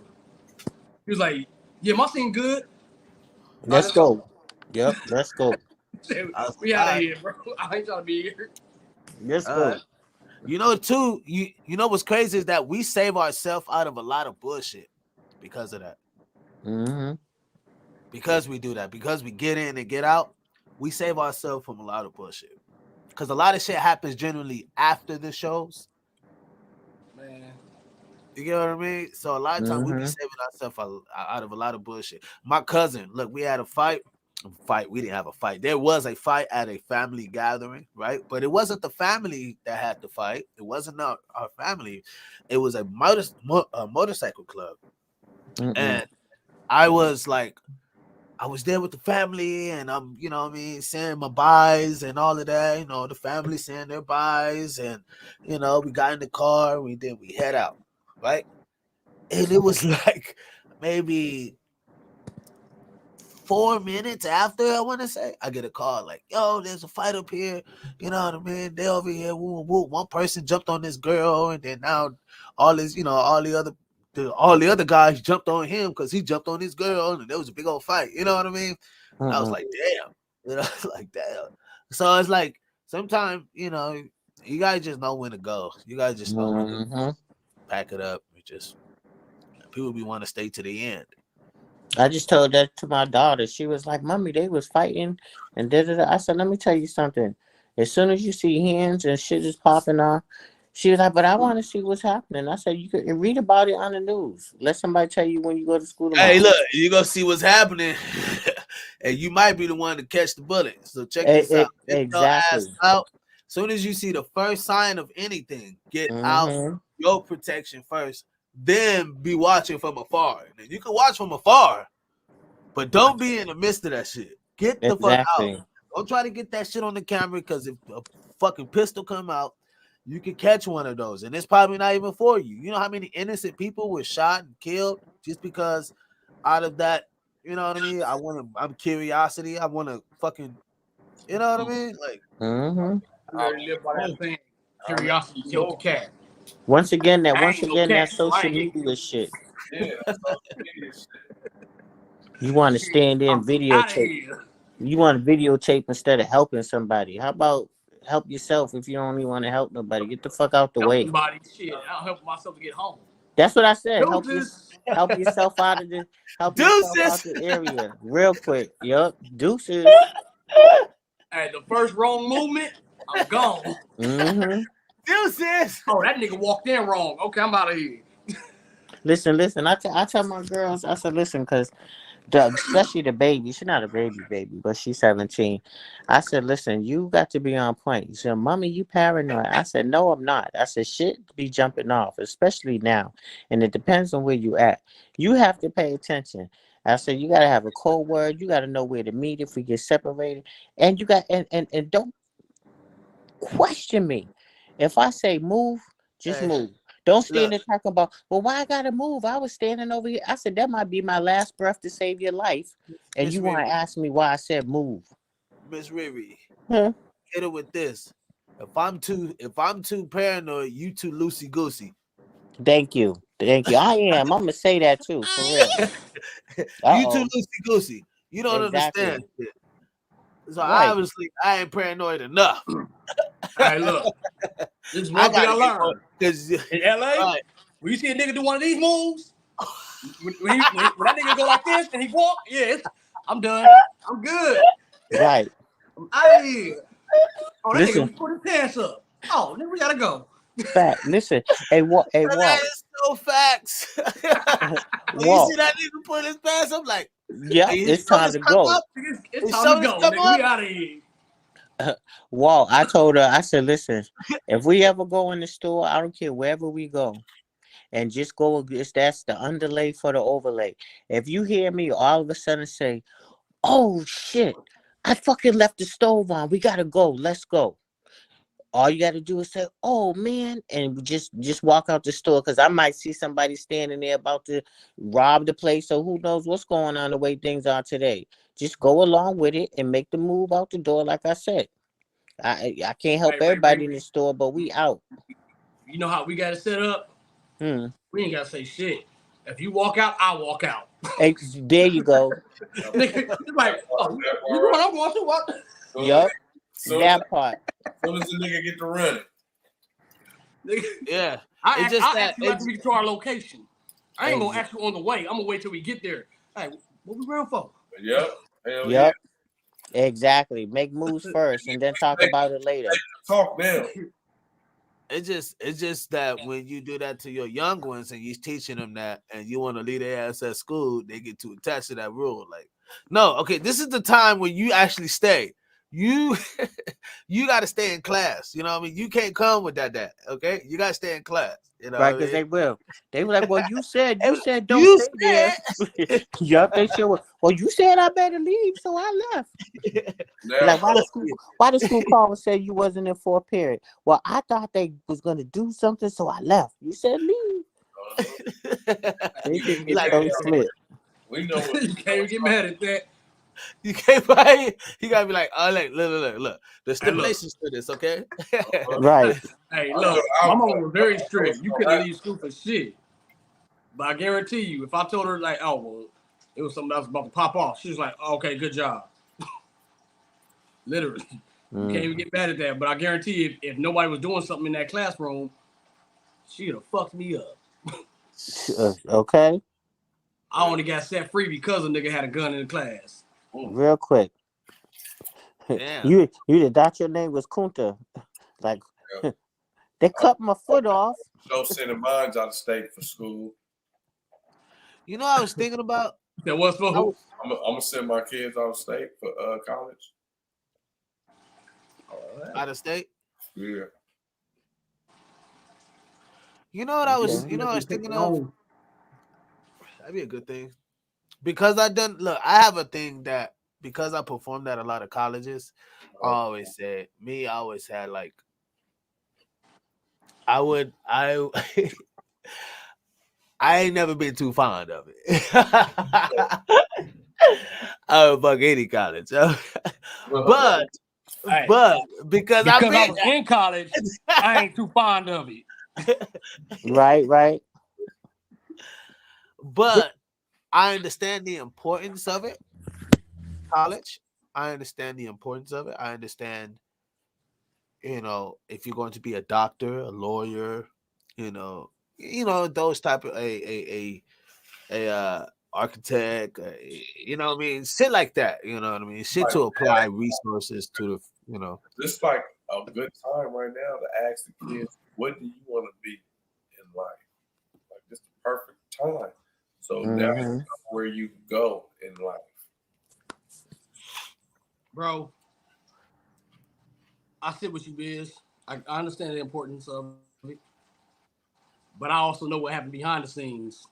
He was like, yeah, my scene good. Let's go. Yep, let's go. We out of here, bro. I ain't trying to be here. Let's go. You know, too, you know what's crazy is that we save ourselves out of a lot of bullshit because of that. Because we do that, because we get in and get out, we save ourselves from a lot of bullshit. Because a lot of shit happens generally after the shows. Man. You get what I mean? So a lot of times we be saving ourselves out of a lot of bullshit. My cousin, look, we had a fight. We didn't have a fight. There was a fight at a family gathering, right? But it wasn't the family that had the fight. It wasn't our family. It was a motorcycle club. And I was there with the family, and I'm, you know what I mean, saying my byes and all of that. You know, the family saying their byes, and, you know, we got in the car, we head out, right? And it was like maybe 4 minutes after, I want to say, I get a call like, yo, there's a fight up here. You know what I mean? They over here. Woo, woo. One person jumped on this girl, and then now all the other guys jumped on him because he jumped on his girl, and there was a big old fight. You know what I mean? And I was like, damn. You know, like, damn. So it's like, sometimes, you know, you guys just know when to go. You guys just know when to pack it up. People want to stay to the end. I just told that to my daughter. She was like, Mommy, they was fighting and da-da-da. I said, let me tell you something. As soon as you see hands and shit is popping off, she was like, but I want to see what's happening. I said, you can read about it on the news. Let somebody tell you when you go to school tomorrow. Hey, look, you're going to see what's happening. And you might be the one to catch the bullet. So check this out. Exactly. As soon as you see the first sign of anything, get out your protection first. Then be watching from afar. And you can watch from afar, but don't be in the midst of that shit. Get the fuck out. Don't try to get that shit on the camera, because if a fucking pistol come out, you can catch one of those, and it's probably not even for you. You know how many innocent people were shot and killed just because out of that, you know what I mean? I'm curiosity. I want to fucking, you know what I mean? Like, I live by that thing. Curiosity killed the cat. Once again, that social media shit. Yeah, You want to stand there and videotape. You want to videotape instead of helping somebody. How about help yourself if you don't even want to help nobody? Get the fuck out the way. Somebody, shit. I'll help myself to get home. That's what I said. Help yourself out of the area real quick. Yup. Deuces. At the first wrong movement, I'm gone. Deuces. Oh, that nigga walked in wrong. Okay, I'm out of here. Listen. I tell my girls, I said, listen, because especially the baby, she's not a baby, but she's 17. I said, listen, you got to be on point. You said, Mommy, you paranoid. I said, no, I'm not. I said, shit be jumping off, especially now. And it depends on where you at. You have to pay attention. I said, you got to have a code word. You got to know where to meet if we get separated. And you got, and don't question me. If I say move, just move. Don't stand there talking about, well, why I gotta move? I was standing over here. I said that might be my last breath to save your life, and Miss you want to Riri. ask me why I said move? Miss Riri, Huh? hit it with this. If I'm too paranoid, you too loosey goosey. Thank you. I am. I'm gonna say that too, for real. You too loosey goosey. You don't Exactly. understand shit. So Right. obviously I ain't paranoid enough. Hey, look. This is one thing I learned. Because In LA, when you see a nigga do one of these moves, when that nigga go like this and he walk, I'm done. I'm good. Right. I'm out of here. Oh, that Listen. nigga put his pants up. Oh, then we gotta go. Fact. Listen. Hey, Walt. That is so facts. When you Walt. see that nigga put his pants up, like, Yeah, it's time to go. It's time to go, nigga. We out of here. Walt, I told her, I said, listen, if we ever go in the store, I don't care wherever we go, and just go, that's the underlay for the overlay. If you hear me all of a sudden say, oh shit, I fucking left the stove on, we gotta go, let's go. All you gotta do is say, oh man, and just walk out the store, because I might see somebody standing there about to rob the place, so who knows what's going on the way things are today. Just go along with it and make the move out the door, like I said. I can't help everybody in the store, but we out. You know how we got it set up? We ain't gotta say shit. If you walk out, I walk out. Hey, there you go. It's like, oh, you going? I'm going to what? Yup. That part. As soon as the nigga get to running. Yeah. I It's just ask you after we get to our location. I ain't gonna ask you on the way. I'm gonna wait till we get there. Hey, what we around for? Yep. Yep. Exactly. Make moves first and then talk about it later. Talk now. It's just that when you do that to your young ones and you're teaching them that, and you want to leave their ass at school, they get too attached to that rule. Like, no, okay, this is the time when you actually stay. You got to stay in class. You know what I mean? You can't come with that. Okay, you got to stay in class. You know, Right? Because they will. They were like, "Well, you said don't stay there." Yup, they sure will. Well, you said I better leave, so I left. Like, why the school call and say you wasn't in fourth period? Well, I thought they was gonna do something, so I left. You said leave. They didn't get like, so split. We know what you can't even get mad at that. You can't buy. You gotta be like, oh, look. The stipulations to this, okay? Right. Hey, look, my mom was very strict. You couldn't leave school for shit. But I guarantee you, if I told her like, oh well, it was something that was about to pop off, she was like, oh, okay, good job. Literally, you can't even get mad at that. But I guarantee you, if nobody was doing something in that classroom, she'd have fucked me up. Okay. I only got set free because a nigga had a gun in the class. Real quick. You thought your name was Kunta. Like, they cut my foot off. So sending mines out of state for school. You know what I was thinking about? That was for who? I'm gonna send my kids out of state for college. Out of state? Yeah. You know what I was thinking of? That'd be a good thing. Because I have a thing that because I performed at a lot of colleges, I always had like I ain't never been too fond of it. I would fuck any college. But because I was in college, I ain't too fond of it. Right. But I understand the importance of it. College. I understand the importance of it. I understand, if you're going to be a doctor, a lawyer, those type of a architect, you know what I mean? Shit like that, you know what I mean? Shit to apply resources to the, It's like a good time right now to ask the kids, what do you want to be in life? Like, this is the perfect time. So now you know where you go in life. Bro, I sit with you, Biz. I understand the importance of it. But I also know what happened behind the scenes.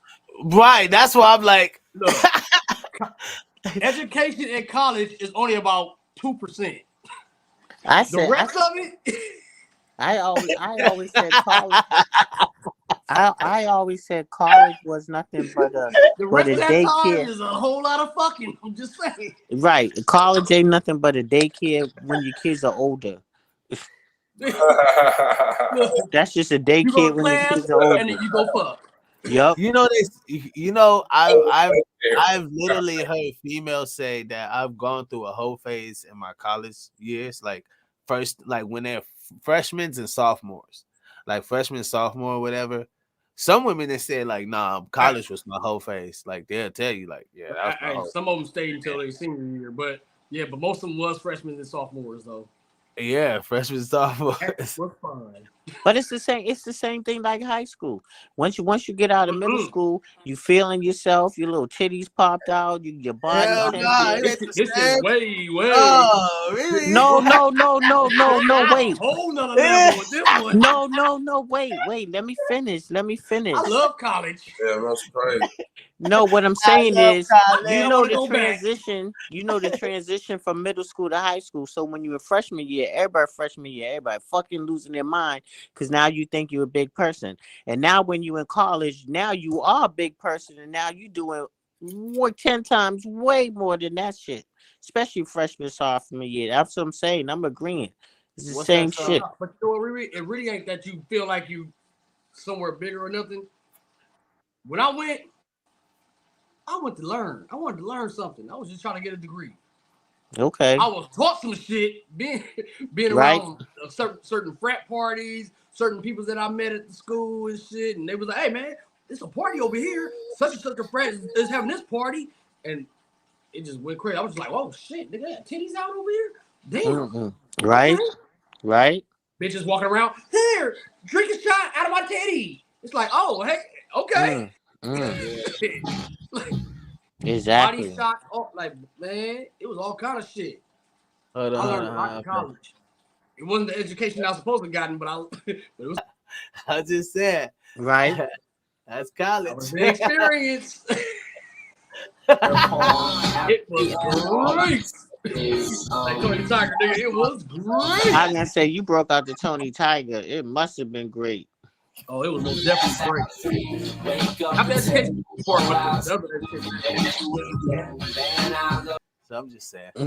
Right. That's why I'm like, look, education in college is only about 2%. The rest of it. I always said college. I always said college was nothing but The a rest of that time daycare. is a whole lot of fucking. I'm just saying. Right, college ain't nothing but a daycare when your kids are older. Look, That's just a you go daycare to when your class kids are older. and then you go fuck. Yup. You know this. You know I've literally heard females say that I've gone through a whole phase in my college years, like when they're freshmen and sophomores, like freshman, sophomore, whatever. Some women they say like, nah, college was my whole phase. Like they'll tell you, like, yeah, that was my whole. Some of them stayed until their senior year, but most of them was freshmen and sophomores though. Yeah, freshman, sophomore. Was fine. But it's the same. It's the same thing like high school. Once you get out of middle school, you feeling yourself. Your little titties popped out. Your body. This is way. Oh, really? No. Wait. Whole nother level with this one. No. Wait. Let me finish. I love college. Yeah, that's crazy. No, what I'm saying is, college. you know the Go back. transition. You know the transition from middle school to high school. So when you're in freshman year, everybody fucking losing their mind because now you think you're a big person. And now when you're in college, now you are a big person, and now you doing 10 times way more than that shit. Especially freshman, sophomore year. That's what I'm saying. I'm agreeing. It's the same shit. But you know, it really ain't that you feel like you somewhere bigger or nothing. When I went to learn. I wanted to learn something. I was just trying to get a degree. Okay. I was taught some shit being Right. around certain frat parties, certain people that I met at the school and shit, and they was like, "Hey man, there's a party over here. Such and such a frat is having this party," and it just went crazy. I was just like, "Oh shit, they got titties out over here." Damn. Mm-hmm. Right. Okay. Right. Bitches walking around here, drink a shot out of my titty. It's like, oh hey, okay. Exactly. Body shot, like man, it was all kind of shit. I learned a lot in college. It wasn't the education I was supposed to have gotten, but it was. I just said, right. That's college. That was the experience. It was great. Like Tony Tiger, nigga, it was great. I'm gonna say you broke out the Tony Tiger. It must have been great. Oh, it was most definitely great. I'm education before the other education. So I'm just saying. I'm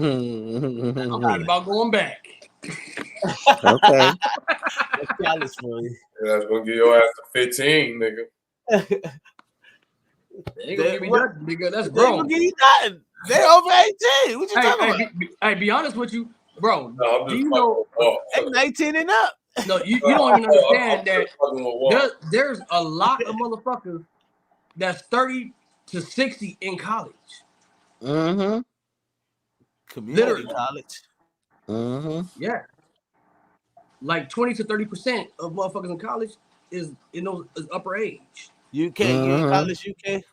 thinking about going back. Okay. That's college for you. Yeah, that's gonna get your ass to 15, nigga. They ain't gonna give me nothing, nigga. That's grown. They gonna give you nothing. They over 18. What you talking about? Be honest with you, bro. No, do you know? They 19 and up. No, you don't even understand that there's a lot of motherfuckers that's 30 to 60 in college. Mm-hmm. Community college. Mm-hmm. Yeah. Like 20 to 30% of motherfuckers in college is upper age. UK, you in college, UK?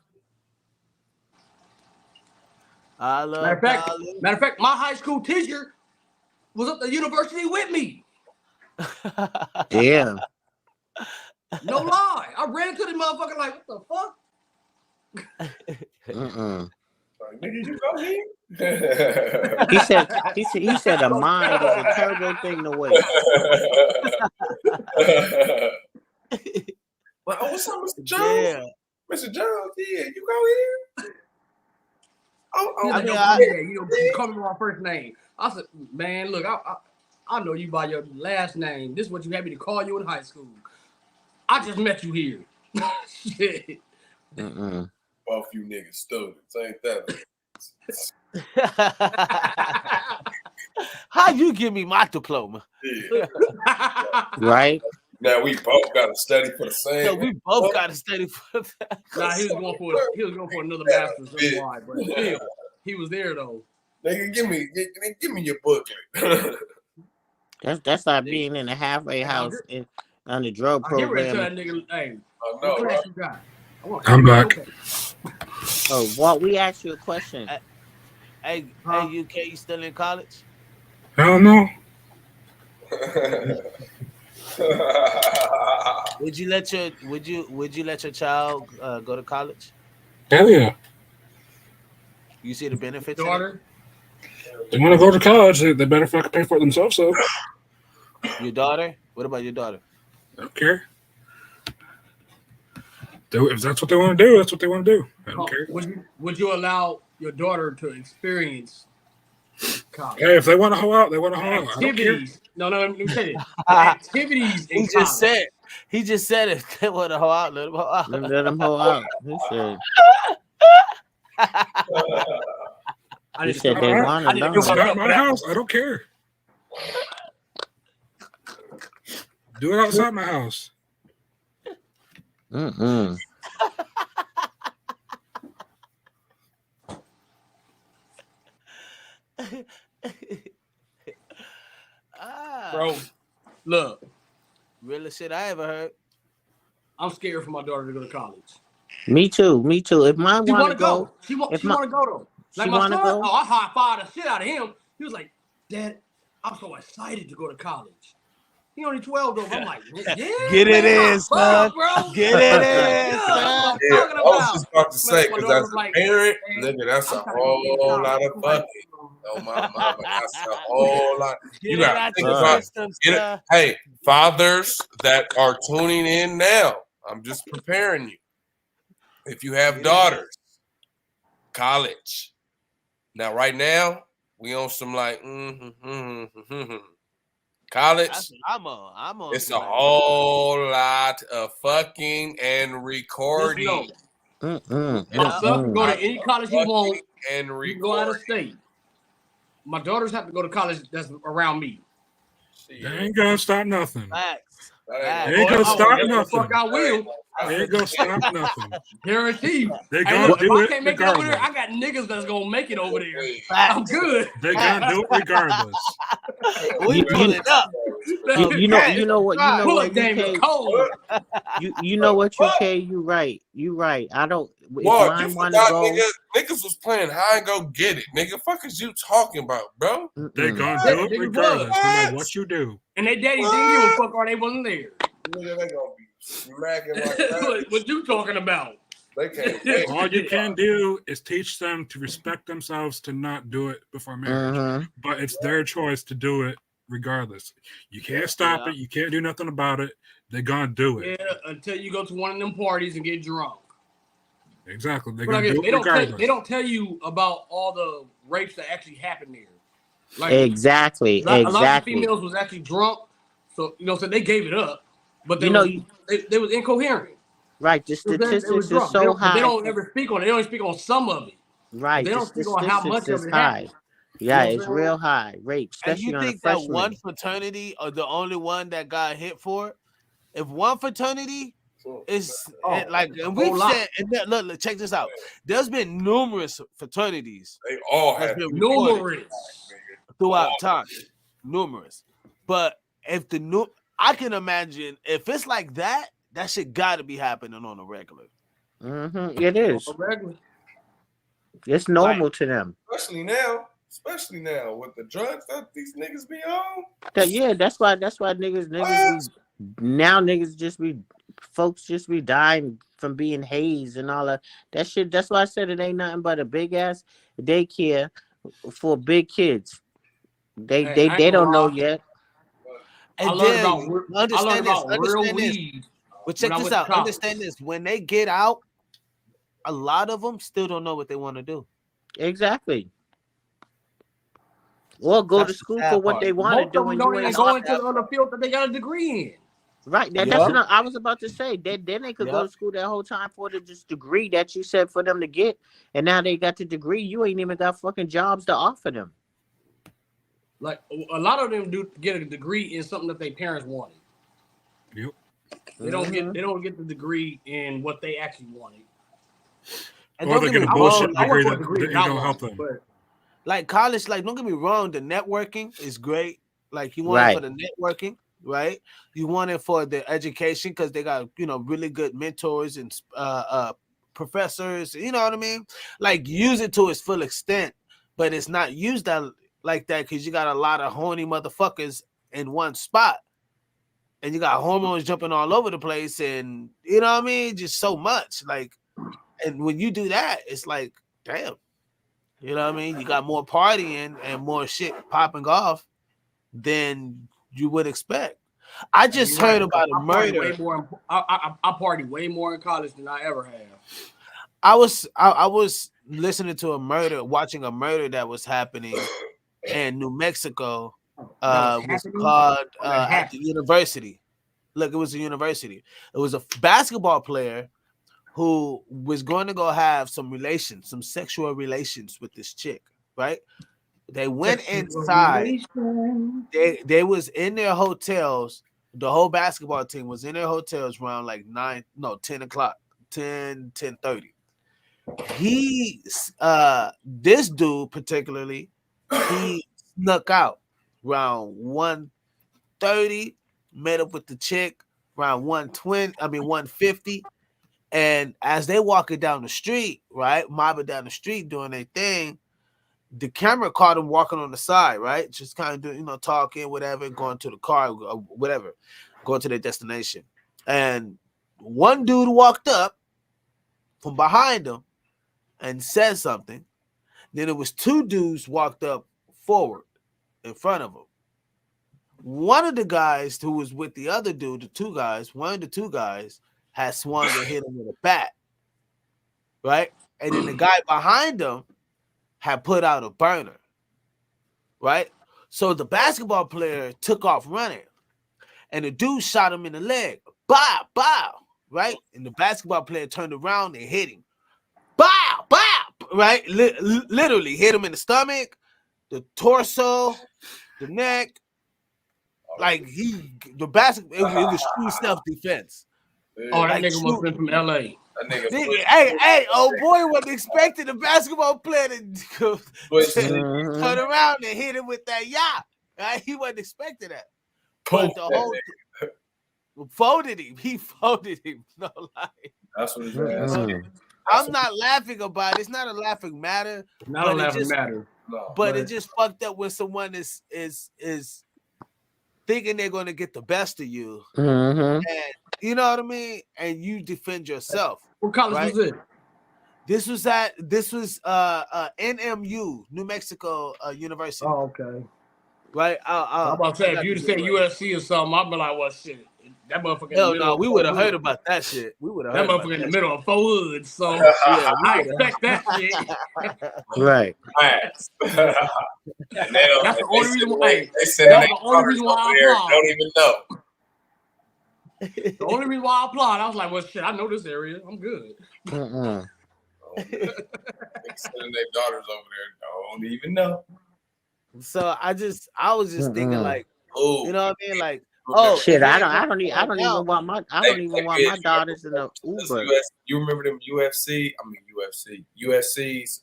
I love matter of fact, my high school teacher was at the university with me. Damn. No lie. I ran into the motherfucker like, what the fuck? Nigga, you go here? he said a mind is a terrible thing to waste. Well, what's up, Mr. Jones? Yeah. Mr. Jones, yeah, you go here? You call me my first name. I said, man, look, I know you by your last name. This is what you had me to call you in high school. I just met you here. Shit. Both you niggas students, ain't that? How you give me my diploma? Yeah. Right. Now we both got to study for the same. No, we both got to study for that. Nah, he was going for another master's. That's why, but still, he was there though. Nigga, give me your booklet. That's like being in a halfway house on the drug program. I get ready to tell that nigga, hey, what class you got? I'm back. Oh, Walt, we asked you a question. Hey, UK, you still in college? Hell no. Would you let your child go to college? Hell yeah. You see the benefits? Daughter? They want to go to college. They better fucking pay for it themselves. So. Your daughter? What about your daughter? I don't care. If that's what they want to do, that's what they want to do. I don't care. Would you allow your daughter to experience college? Hey, if they want to hoe out, they want to hoe out. I don't care. Activities. No, let me say this. Activities in college. He just said if they want to hoe out, let them hoe out. Let them hoe out. He said. He said they want to know. It's not my house. I don't care. Do it outside my house. Mm-mm. Bro, look. Realest shit I ever heard. I'm scared for my daughter to go to college. Me too. If mine She want to go, She want to go though. Like she my son, wanna go? I high-fived the shit out of him. He was like, Dad, I'm so excited to go to college. He only 12 though. I'm like, yeah, Get it in, son. Bro. Get it in, son. Yeah, I was just about to say, because as a parent, nigga, that's a whole lot of fucking. Oh, my mama, that's a whole lot. You got to think about Hey, fathers that are tuning in now, I'm just preparing you. If you have daughters, college. Now, right now, we on some like, college. I'm on. It's a whole lot of fucking and recording. My son can go to any college he wants and he can go out of state. My daughters have to go to college that's around me. They ain't gonna stop nothing. Facts. They ain't gonna stop nothing. Fuck, I will. They ain't gonna stop nothing. Guaranteed. They Hey, gonna look, do if I it can't make it over there, regardless. I got niggas that's gonna make it over there. I'm good. They gonna do it regardless. We pull it up. You know what? Bullet game is cold. You know what? UK, you right. I don't. If What? You mine want to forgot, go, niggas was playing high and go get it, nigga. Fuck is you talking about, bro? They gonna do it regardless, no matter what you do. And they daddies didn't give a fuck or they wasn't there. Nigga, they gonna be smacking like that. What you talking about? They can't. All you can do is teach them to respect themselves to not do it before marriage. But it's their choice to do it regardless. You can't stop it. You can't do nothing about it. They're gonna do it. Yeah, until you go to one of them parties and get drunk. Exactly. They're But gonna do it regardless. they don't tell you about all the rapes that actually happened there. Like, exactly. A lot of females was actually drunk, so so they gave it up. But they they was incoherent. Right, the statistics are so high. They don't ever speak on it. They only speak on some of it. Right, they don't speak on how much of it happened. Yeah, it's real high rape, especially and you think on a that one fraternity are the only one that got hit for it? If one fraternity is like, and we've said, and look, check this out. There's been numerous fraternities. They all have numerous throughout time, numerous. But if I can imagine if it's like that, that shit got to be happening on a regular. It is. It's normal to them. Especially now with the drugs that these niggas be on. That's why folks just be dying from being hazed and all that shit. That's why I said it ain't nothing but a big ass daycare for big kids. They don't know yet. And understand this. But check this out. Understand this. When they get out, a lot of them still don't know what they want to do. Exactly. Or go to school for what they want to do. Most of them don't even go into the field that they got a degree in. Right. That's what I was about to say. Then they could go to school that whole time for the degree that you said for them to get. And now they got the degree. You ain't even got fucking jobs to offer them. Like a lot of them do get a degree in something that their parents wanted. Yep. They don't get the degree in what they actually wanted. And or they get a bullshit degree that don't help them. Like college, like don't get me wrong, the networking is great. Like you want it for the networking, right? You want it for the education because they got really good mentors and professors. You know what I mean? Like use it to its full extent, but it's not used like that because you got a lot of horny motherfuckers in one spot. And you got hormones jumping all over the place, and you know what I mean? Just so much. Like, and when you do that, it's like, damn. You know what I mean? You got more partying and more shit popping off than you would expect. I just heard about a murder. I party way more in college than I ever have. I was listening to watching a murder that was happening in New Mexico. Was called at the university. Look, it was a university. It was a basketball player who was going to go have some sexual relations with this chick, right? They went inside. They was in their hotels. The whole basketball team was in their hotels around like 10 o'clock, 10:30. This dude particularly, he snuck out around 1:30, met up with the chick around 1:50. And as they walking down the street, right, mobbing down the street doing their thing, the camera caught him walking on the side, right, just kind of doing, talking, whatever, going to the car, whatever, going to their destination. And one dude walked up from behind him and said something. Then it was two dudes walked up forward in front of him. One of the guys who was with the other dude, one of the two guys had swung and hit him with a bat, right? And then the guy behind him had put out a burner, right? So the basketball player took off running, and the dude shot him in the leg. Bow, bow, right? And the basketball player turned around and hit him. Bow, bow, right? Literally hit him in the stomach, the torso, the neck. Like it was true self-defense. Oh, that nigga must have been from LA. Hey, old boy wasn't expecting the basketball player to turn around and hit him with that yacht. Right? He wasn't expecting that. But the whole folded him. He folded him. No lie. That's what he's asking. I'm not laughing about it. It's not a laughing matter. Not a laughing matter. But it just fucked up when someone is thinking they're going to get the best of you. And you know what I mean? And you defend yourself. What college was it? This was NMU, New Mexico University. Oh, okay. Right? I'm about to say, if you'd say USC or something, I'd be like, well, shit. That motherfucker in the middle. No, we would have heard about that shit. We would have heard that motherfucker in the middle of 4 hoods. So I expect that shit. Right. That's the only reason why. That's the only reason why I applaud. Don't even know. The only reason why I applaud, I was like, well, shit, I know this area. I'm good. Sending their daughters over there don't even know. So I was just thinking like, you know what I mean? Like, shit, I don't even want my daughters in the Uber. You remember them USC's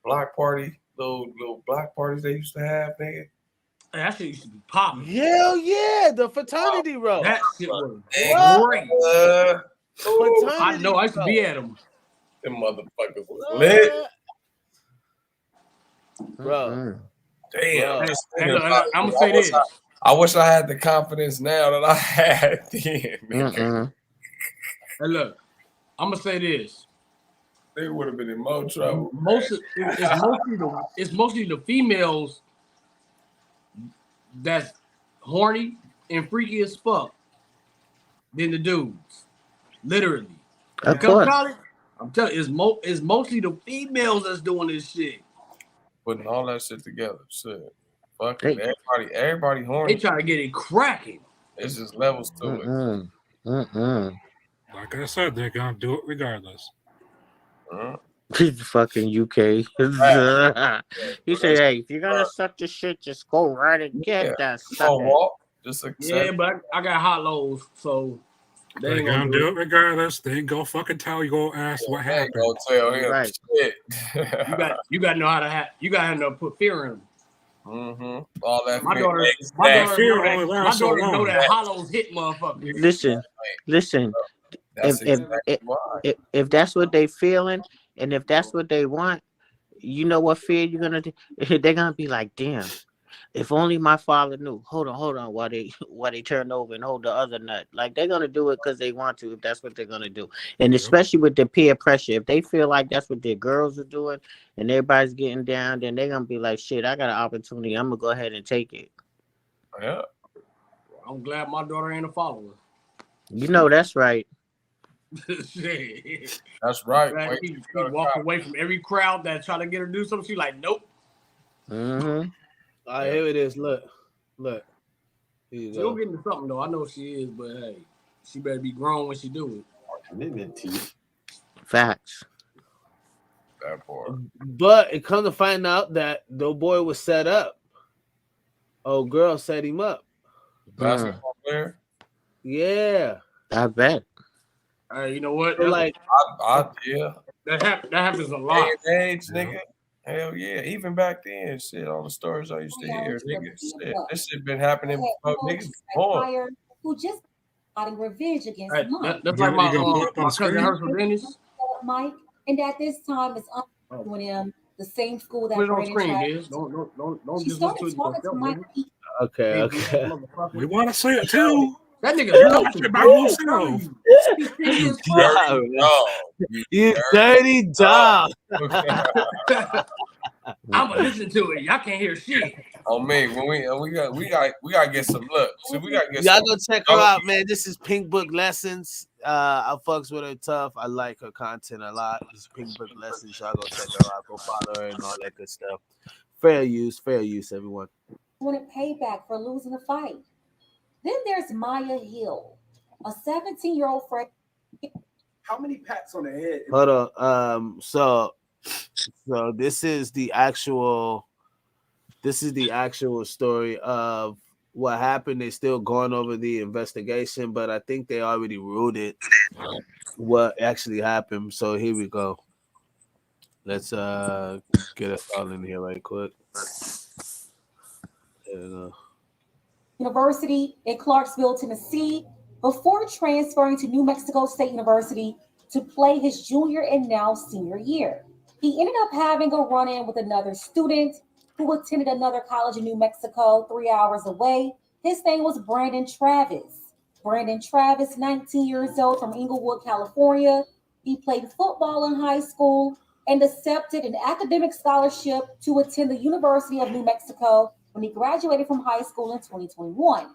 block party, little block parties they used to have, nigga. That shit used to be popping. Hell yeah, the fraternity row. That shit was great. I know, I used to be at them. Them motherfuckers was lit. Bro. Damn. I'm gonna say this. I wish I had the confidence now that I had then. Hey, look, I'm gonna say this. They would have been in more trouble. It's mostly the females that's horny and freaky as fuck than the dudes. Literally. Of course. I'm telling you, it's mostly the females that's doing this shit. Putting all that shit together. Shit. Fuck it. Everybody horny. They trying to get it cracking. It's just levels to it. Like I said, they're gonna do it regardless. Fucking UK. He said, "Hey, if you're gonna suck the shit, just go right and get that sucker." Yeah, but I got hot lows, so they're gonna do it regardless. They ain't go fucking tell your ass what happened. Go tell him right. Shit. you got to know how to you got to know put fear in them. All that. My daughter know that hollows hit motherfuckers. Listen. If that's what they feeling and if that's what they want, you know what fear you're gonna do? They're gonna be like, damn, if only my father knew. Hold on, while they turn over and hold the other nut. Like they're gonna do it because they want to, if that's what they're gonna do. And especially with the peer pressure, if they feel like that's what their girls are doing and everybody's getting down, then they're gonna be like, shit, I got an opportunity. I'm gonna go ahead and take it. Yeah. I'm glad my daughter ain't a follower. You know that's right. Shit. That's right. Right. She walk away from every crowd that try to get her to do something. She like, nope. Mm-hmm. All right, here it is. Look. Here you She'll go. get into something though. I know she is, but hey, she better be grown when she do it. Facts. That part. But it come to find out that the boy was set up. Oh, girl set him up. Basketball player? Yeah. I bet. Hey, you know what? So like, yeah. That happens a lot. Day and age, nigga. Hell yeah. Even back then, shit, all the stories I used to hear, niggas. Shit, this shit been happening before niggas born. Who just plotting revenge against Hey, Mike. that's like my cousin Herschel Dennis. Mike, and at this time it's doing him the same school that Put it on Brandon screen, tried. Giz. Don't She just started listen to talking to Mike. okay. We want to see it too. That nigga Watch it by yourself. You dirty dog. I'm gonna listen to it. Y'all can't hear shit. Oh man, when we gotta get some look. So we gotta get Y'all some. go check her out, man. This is Pink Book Lessons. I fucks with her tough. I like her content a lot. This is Pink Book Lessons. Y'all go check her out. Go follow her and all that good stuff. Fair use, everyone. Wanted payback for losing the fight. Then there's Maya Hill, a 17-year-old friend. How many pats on the head? Hold on. So this is the actual story of what happened. They're still going over the investigation, but I think they already ruled it what actually happened. So here we go. Let's get us all in here right quick. There we go. University in Clarksville, Tennessee, before transferring to New Mexico State University to play his junior and now senior year. He ended up having a run-in with another student who attended another college in New Mexico 3 hours away. His name was Brandon Travis. Brandon Travis, 19 years old, from Inglewood, California. He played football in high school and accepted an academic scholarship to attend the University of New Mexico when he graduated from high school in 2021.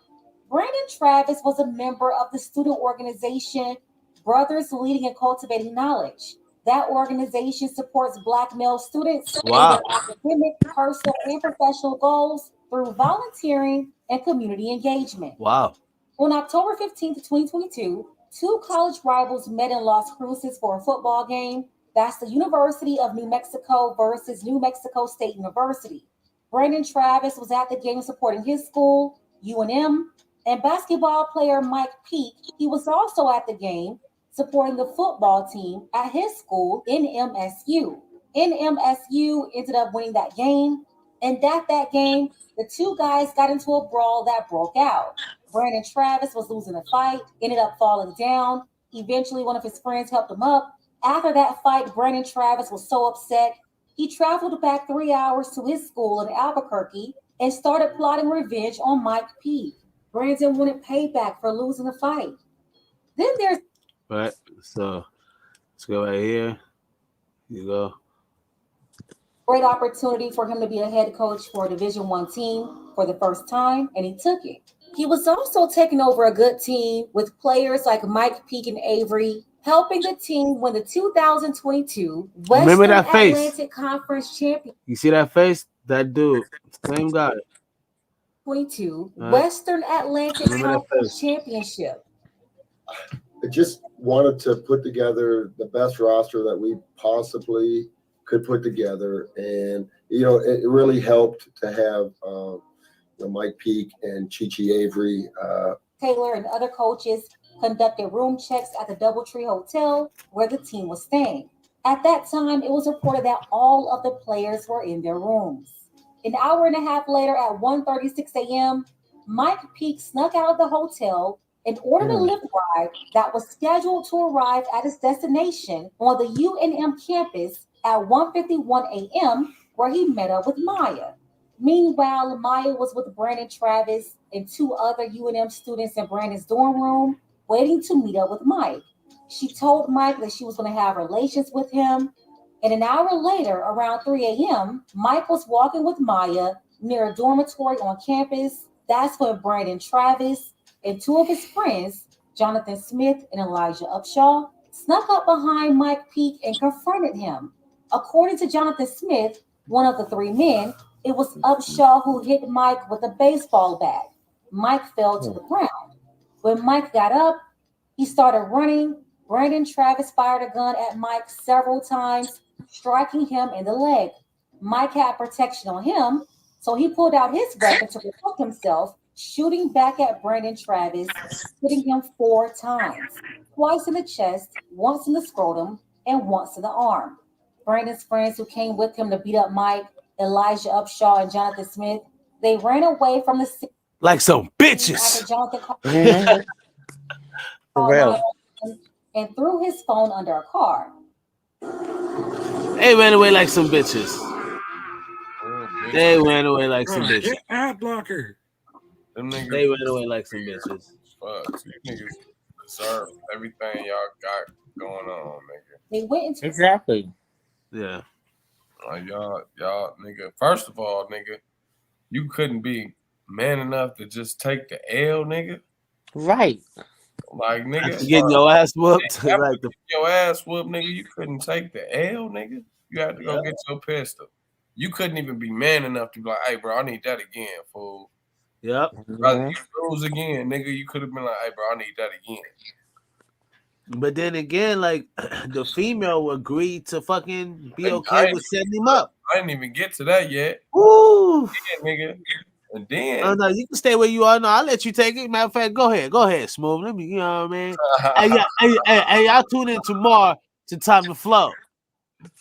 Brandon Travis was a member of the student organization Brothers Leading and Cultivating Knowledge. That organization supports Black male students in their academic, personal, and professional goals through volunteering and community engagement. Wow. On October 15th, 2022, two college rivals met in Las Cruces for a football game. That's the University of New Mexico versus New Mexico State University. Brandon Travis was at the game supporting his school, UNM, and basketball player Mike Peake, he was also at the game supporting the football team at his school, NMSU. NMSU ended up winning that game, and at that game, the two guys got into a brawl that broke out. Brandon Travis was losing the fight, ended up falling down. Eventually, one of his friends helped him up. After that fight, Brandon Travis was so upset, he traveled back 3 hours to his school in Albuquerque and started plotting revenge on Mike Peake. Brandon wanted payback for losing the fight. Then there's Right. So let's go right here. You go. great opportunity for him to be a head coach for a Division I team for the first time, and he took it. He was also taking over a good team with players like Mike Peake and Avery, helping the team win the 2022 Western Atlantic Conference Championship. You see that face? That dude, same guy. 22 Western Atlantic Conference Championship. I just wanted to put together the best roster that we possibly could put together, and it really helped to have Mike Peake and Chi Avery. Taylor and other coaches conducted room checks at the Doubletree Hotel where the team was staying. At that time, it was reported that all of the players were in their rooms. An hour and a half later, at 1:36 a.m., Mike Peake snuck out of the hotel and ordered a Lyft ride that was scheduled to arrive at its destination on the UNM campus at 1:51 a.m., where he met up with Maya. Meanwhile, Maya was with Brandon Travis and two other UNM students in Brandon's dorm room, waiting to meet up with Mike. She told Mike that she was going to have relations with him. And an hour later, around 3 a.m., Mike was walking with Maya near a dormitory on campus. That's when Brandon Travis and two of his friends, Jonathan Smith and Elijah Upshaw, snuck up behind Mike Peake and confronted him. According to Jonathan Smith, one of the three men, it was Upshaw who hit Mike with a baseball bat. Mike fell to the ground. When Mike got up, he started running. Brandon Travis fired a gun at Mike several times, striking him in the leg. Mike had protection on him, so he pulled out his weapon to protect himself, shooting back at Brandon Travis, hitting him 4 times, twice in the chest, once in the scrotum, and once in the arm. Brandon's friends who came with him to beat up Mike, Elijah Upshaw and Jonathan Smith, they ran away from the scene like some bitches. after Jonathan called For real. and threw his phone under a car. They ran away like some bitches. They ran away like some bitches. Get ad blocker. Them niggas, They ran away like some bitches. Fuck, you niggas deserve everything y'all got going on, nigga. They went into Exactly. Yeah. Like y'all, nigga. First of all, nigga, you couldn't be man enough to just take the L, nigga. Right. Like, nigga, Getting your ass whooped. like your ass whooped, nigga. You couldn't take the L, nigga. You had to go get your pistol. You couldn't even be man enough to be like, hey, bro, I need that again, fool. Yep. Rather you lose again, nigga. You could have been like, hey, bro, I need that again. But then again, like the female agreed to fucking be okay with setting him up. I didn't even get to that yet. Woo! Yeah, nigga. And then Oh no, you can stay where you are. No, I'll let you take it. Matter of fact, go ahead, Smooth. Let me, you know what I mean? hey, y'all tune in tomorrow to Time to Flow.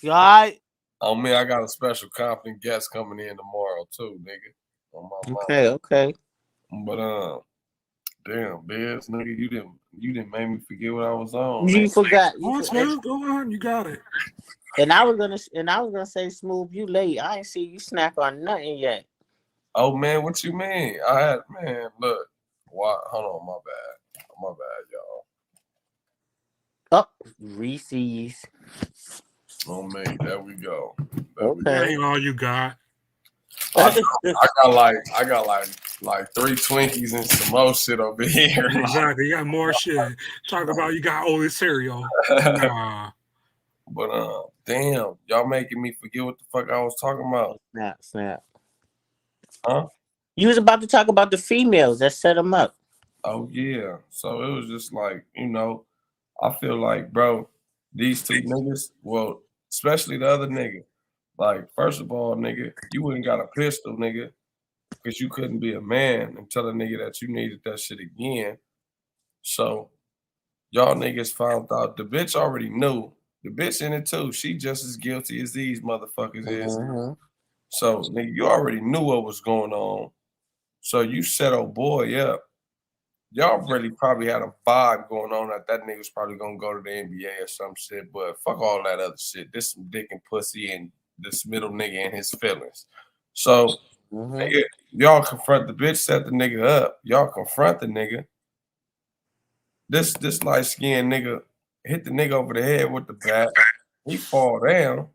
You all right? Oh man, I got a special confident guest coming in tomorrow too, nigga. On my Okay. But damn, Biz, nigga, you didn't make me forget what I was on. You man. forgot. Go on, you got it. And I was gonna say, Smooth, you late. I ain't see you snack on nothing yet. Oh man, what you mean? I had look. Why? Hold on, my bad, y'all. Oh, Reese's. Oh man, there we go. That ain't all you got. I got like 3 Twinkies and some more shit over here. Exactly, you got more shit. Talk about you got all this cereal. Nah. But damn, y'all making me forget what the fuck I was talking about. Snap. Huh? You was about to talk about the females that set them up. Oh yeah. So it was just like, I feel like, bro, these two niggas, well, especially the other nigga, like, first of all, nigga, you wouldn't got a pistol, nigga, because you couldn't be a man and tell a nigga that you needed that shit again. So y'all niggas found out the bitch already knew. The bitch in it too. She just as guilty as these motherfuckers is. So nigga, you already knew what was going on. So you set old boy up. Y'all really probably had a vibe going on that nigga was probably gonna go to the NBA or some shit. But fuck all that other shit. This some dick and pussy and this middle nigga and his feelings. So nigga, y'all confront the bitch, set the nigga up. Y'all confront the nigga. This light skinned nigga hit the nigga over the head with the bat. He fall down.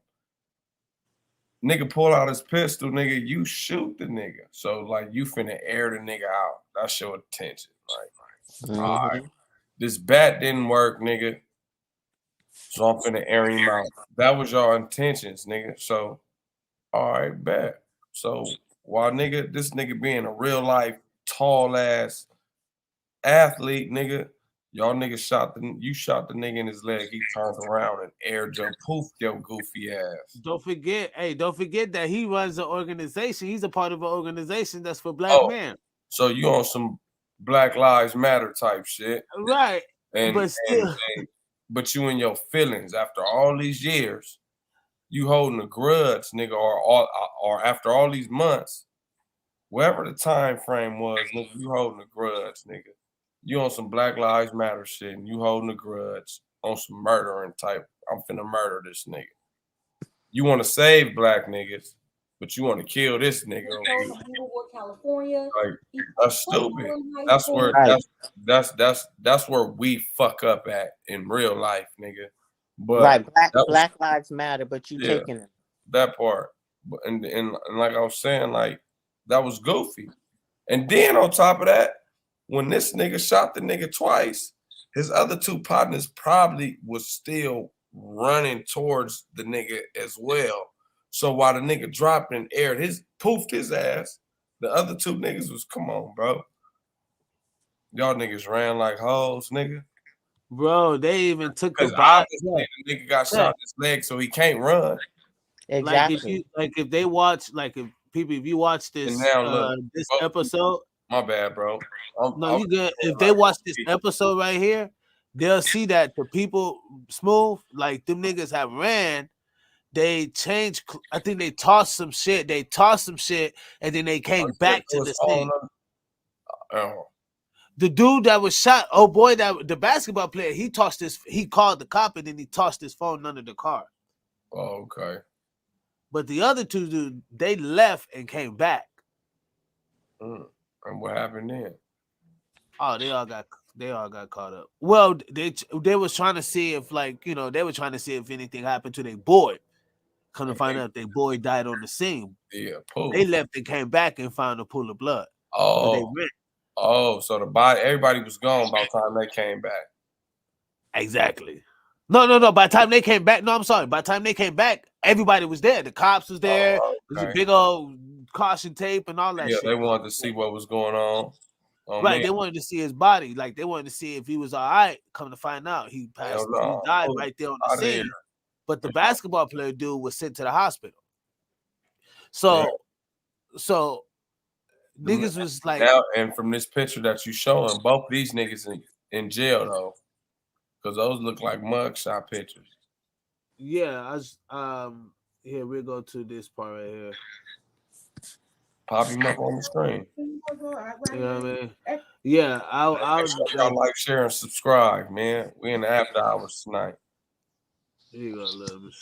Nigga pull out his pistol, nigga. You shoot the nigga. So like you finna air the nigga out. That's your attention. Like, all right. This bat didn't work, nigga. So I'm finna air him out. That was your intentions, nigga. So, all right, bet. So while this nigga being a real life tall ass athlete, nigga, y'all niggas shot the nigga in his leg. He turned around and air jump poofed your goofy ass. Don't forget that he runs an organization. He's a part of an organization that's for black men. So you on some Black Lives Matter type shit. Right. But you in your feelings after all these years, you holding a grudge, nigga, or after all these months, whatever the time frame was, nigga, you holding a grudge, nigga. You on some Black Lives Matter shit and you holding a grudge on some murdering type. I'm finna murder this nigga. You want to save black niggas, but you want to kill this nigga. California. Like, that's stupid. That's where we fuck up at in real life, nigga. But right, Black Lives Matter, but you taking it. That part. And like I was saying, like, that was goofy. And then on top of that, when this nigga shot the nigga twice, his other two partners probably was still running towards the nigga as well. So while the nigga dropped and aired poofed his ass, the other two niggas was, come on, bro. Y'all niggas ran like hoes, nigga. Bro, they even took the Because body. obviously the nigga got shot in his leg, so he can't run. Exactly. If they watch, if you watch this And now look, this episode. My bad, bro. You good. If they watch this episode right here, they'll see that the people smooth, like them niggas have ran. They changed. I think they tossed some shit. And then they came back to the scene. The dude that was shot, the basketball player, he called the cop and then he tossed his phone under the car. Oh, okay. But the other two dudes, they left and came back. And what happened then? Oh, they all got caught up. Well, they was trying to see if they were trying to see if anything happened to their boy. Come to find out their boy died on the scene. Yeah, they left and came back and found a pool of blood. Oh, they went. So the body, everybody was gone by the time they came back. Exactly. No. By the time they came back, I'm sorry. By the time they came back, everybody was there. The cops was there. There's a big old caution tape and all that shit. Yeah, they wanted to see what was going on. Right, they wanted to see his body. Like, they wanted to see if he was all right. Come to find out, he passed. He died right there on the scene. But the basketball player dude was sent to the hospital. So niggas was like, now, and from this picture that you showing, both these niggas in jail though, because those look like mugshot pictures. Yeah, here we go to this part right here. Pop him up on the screen. You know what I mean? Yeah, I'll y'all like, share, and subscribe, man. We in the after hours tonight. Here you go, little bit.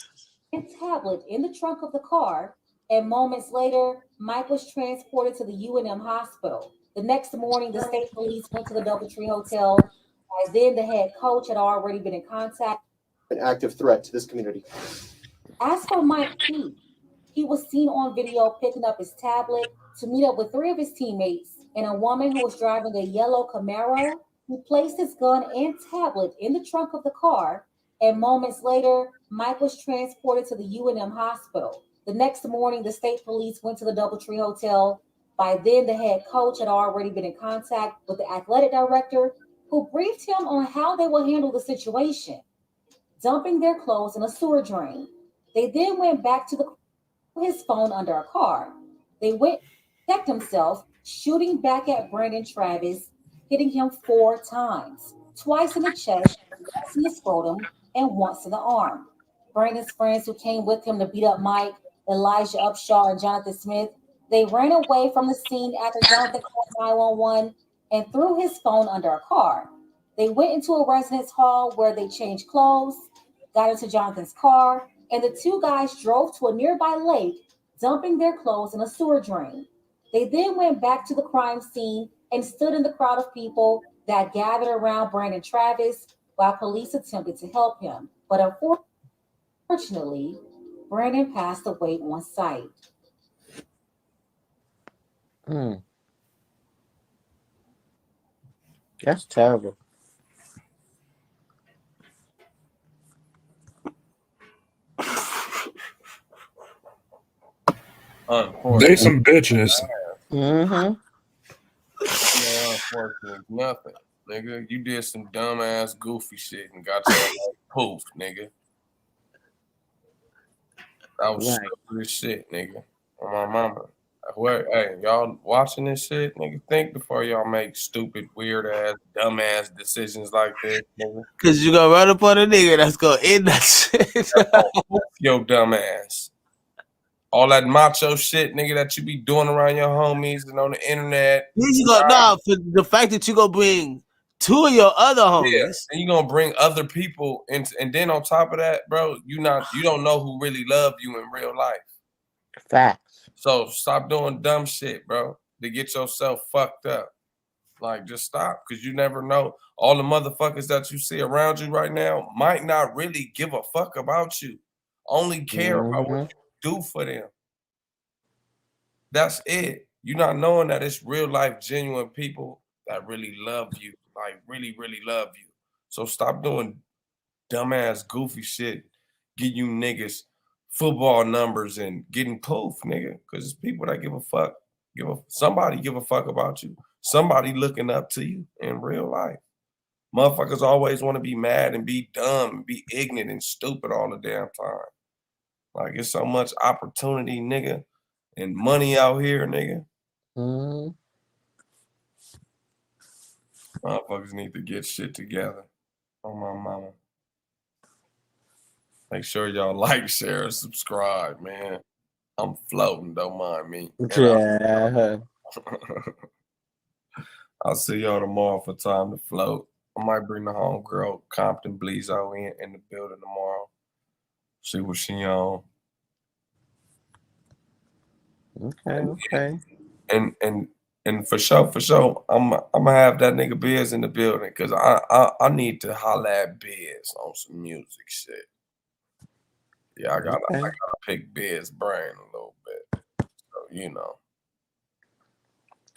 A tablet in the trunk of the car, and moments later, Mike was transported to the UNM hospital. The next morning, the state police went to the Doubletree Hotel. By then, the head coach had already been in contact. An active threat to this community. As for Mike P, he was seen on video picking up his tablet to meet up with 3 of his teammates and a woman who was driving a yellow Camaro, who placed his gun and tablet in the trunk of the car. And moments later, Mike was transported to the UNM hospital. The next morning, the state police went to the Doubletree Hotel. By then, the head coach had already been in contact with the athletic director, who briefed him on how they will handle the situation, dumping their clothes in a sewer drain. They then went back to his phone under a car. They went to protect himself, shooting back at Brandon Travis, hitting him 4 times, twice in the chest, once in the scrotum, and once in the arm. Brandon's friends who came with him to beat up Mike, Elijah Upshaw and Jonathan Smith, they ran away from the scene after Jonathan called 911 and threw his phone under a car. They went into a residence hall where they changed clothes, got into Jonathan's car, and the 2 guys drove to a nearby lake, dumping their clothes in a sewer drain. They then went back to the crime scene and stood in the crowd of people that gathered around Brandon Travis while police attempted to help him. But unfortunately, Brandon passed away on site. That's terrible. They some bitches. Yeah, unfortunately, nothing, nigga. You did some dumbass, goofy shit and got your poof, nigga. That was stupid shit, nigga. On my mama. Hey, y'all watching this shit, nigga? Think before y'all make stupid, weird ass, dumbass decisions like this, nigga. Cause you gonna run up on a nigga that's gonna end that shit. Yo, dumbass. All that macho shit, nigga, that you be doing around your homies and on the internet. For the fact that you gonna bring 2 of your other homies. Yeah, and you gonna bring other people into, and then on top of that, bro, you don't know who really love you in real life. Facts. So stop doing dumb shit, bro, to get yourself fucked up. Like, just stop, because you never know. All the motherfuckers that you see around you right now might not really give a fuck about you. Only care about what you do for them. That's it. You're not knowing that it's real life, genuine people that really love you, like really, really love you. So stop doing dumbass, goofy shit. Get you niggas football numbers and getting poof, nigga. Because it's people that give a fuck. Somebody give a fuck about you. Somebody looking up to you in real life. Motherfuckers always want to be mad and be dumb and be ignorant and stupid all the damn time. Like, it's so much opportunity, nigga, and money out here, nigga. Mm-hmm. Motherfuckers need to get shit together. On my mama. Make sure y'all like, share, and subscribe, man. I'm floating, don't mind me. Yeah. I'll see y'all tomorrow for Time to Float. I might bring the homegirl Compton Bleezo in the building tomorrow. See what she on. Okay. And for sure, I'm gonna have that nigga Biz in the building because I need to holla at Biz on some music shit. Yeah, I gotta pick Biz brain a little bit. So you know.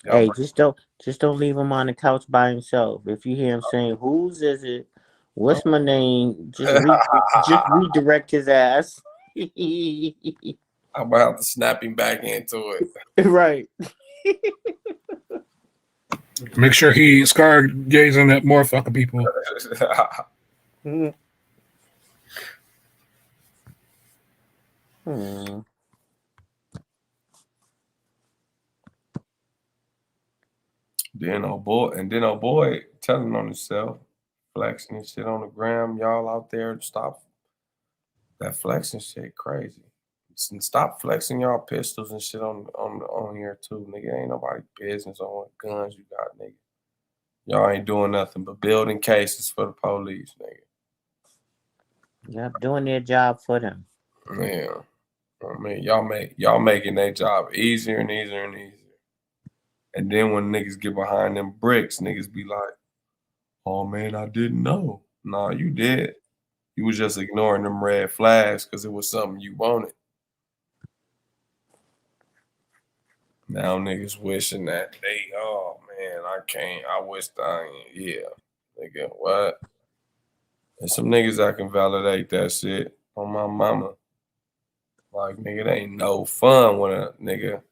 Hey, just don't leave him on the couch by himself. If you hear him saying, "Whose is it? What's my name?" Just redirect his ass. I'm gonna have to snap him back into it. Right. Make sure he start gazing at more fucking people. Then old boy telling on himself, flexing and shit on the gram. Y'all out there, stop that flexing shit, crazy. And stop flexing y'all pistols and shit on here too, nigga. Ain't nobody business on what guns you got, nigga. Y'all ain't doing nothing but building cases for the police, nigga. Yep, doing their job for them. Yeah, I mean, y'all making their job easier and easier and easier. And then when niggas get behind them bricks, niggas be like, "Oh man, I didn't know." Nah, you did. You was just ignoring them red flags because it was something you wanted. Now niggas wishing that oh man, I wish yeah. Nigga, what? And some niggas that can validate that shit on my mama. Like, nigga, it ain't no fun when a nigga,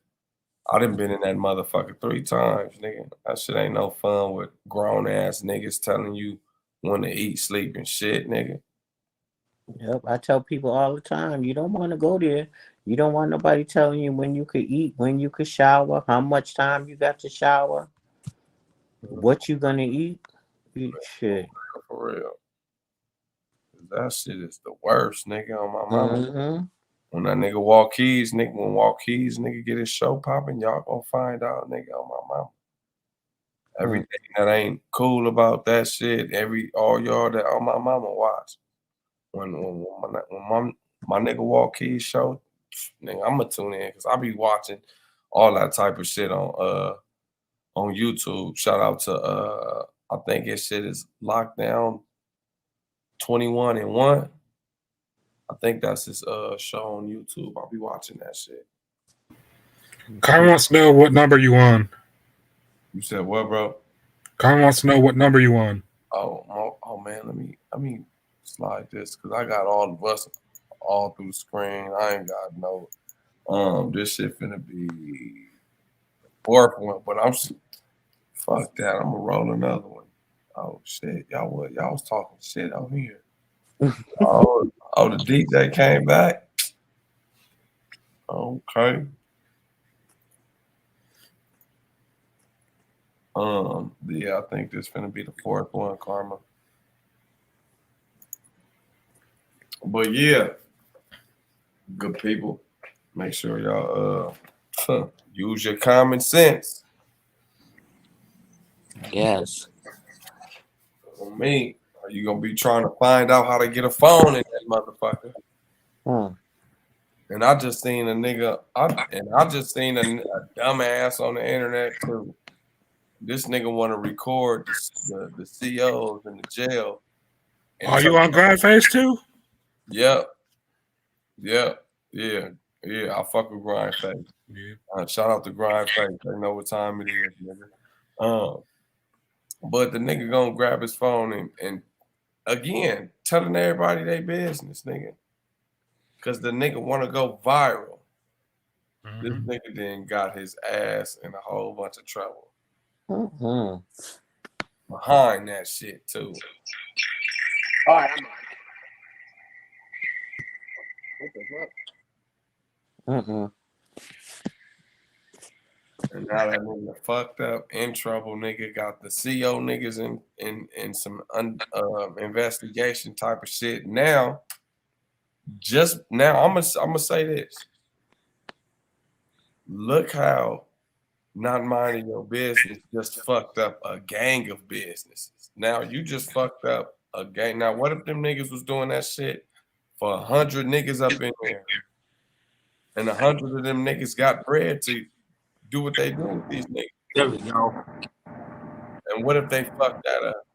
I done been in that motherfucker 3 times, nigga. That shit ain't no fun with grown ass niggas telling you when to eat, sleep, and shit, nigga. Yep, I tell people all the time, you don't want to go there. You don't want nobody telling you when you could eat, when you could shower, how much time you got to shower, what you gonna eat. Shit. For real. That shit is the worst, nigga, on my mama. When that nigga nigga get his show popping, y'all gonna find out, nigga, on my mama. Everything that ain't cool about that shit, all y'all that on my mama watch. When my nigga Walkey's show, nigga, I'm gonna tune in because I be watching all that type of shit on YouTube. Shout out to I think his shit is Lockdown 21 and 1. I think that's his show on YouTube. I'll be watching that shit. Kyle wants to know what number you on. You said what, bro? Kyle wants to know what number you on. Oh man, let me slide this because I got all the buttons all through the screen. I ain't got no this shit finna be the 4th one, but fuck that. I'm gonna roll another one. Oh shit, y'all was talking shit on here. Oh, the DJ came back. Okay. Yeah, I think this finna be the 4th one, Karma. But yeah, good people, make sure y'all use your common sense. Yes. For me, are you gonna be trying to find out how to get a phone in that motherfucker? And I just seen a nigga, I just seen a dumbass on the internet too. This nigga want to record the COs in the jail. Are you on Grind Face too? Yep. Yeah. I fuck with Grind Face. Yeah. Shout out to Grind Face. They know what time it is, nigga. But the nigga gonna grab his phone and again, telling everybody their business, nigga. Cause the nigga wanna go viral. This nigga then got his ass in a whole bunch of trouble. Behind that shit too. All right, I'm What the fuck? And now that nigga fucked up, in trouble, nigga got the CO niggas in some investigation type of shit. Now, just now, I'm gonna say this. Look how not minding your business just fucked up a gang of businesses. Now you just fucked up a gang. Now what if them niggas was doing that shit for 100 niggas up in there, and 100 of them niggas got bread to do what they do with these niggas? There we go. And what if they fucked that up?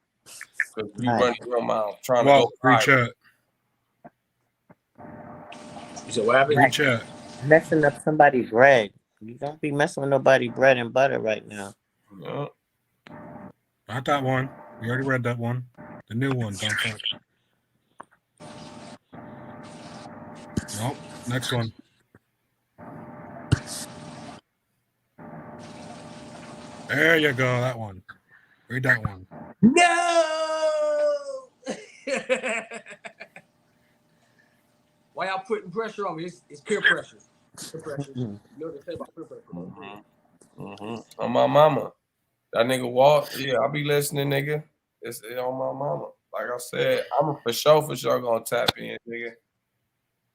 Because you run your mouth trying Well, to go reach viral. out. So what happened? Reach out. Messing up somebody's bread. You don't be messing with nobody's bread and butter right now. Yeah. Not that one. We already read that one. The new one. Don't fuck. Nope. Next one. There you go. That one. Read that one. No. Why y'all putting pressure on me? It's peer pressure. Peer pressure. You know what they say about peer pressure. On my mama. That nigga walk. Yeah, I be listening, nigga. It's on my mama. Like I said, I'm for sure gonna tap in, nigga.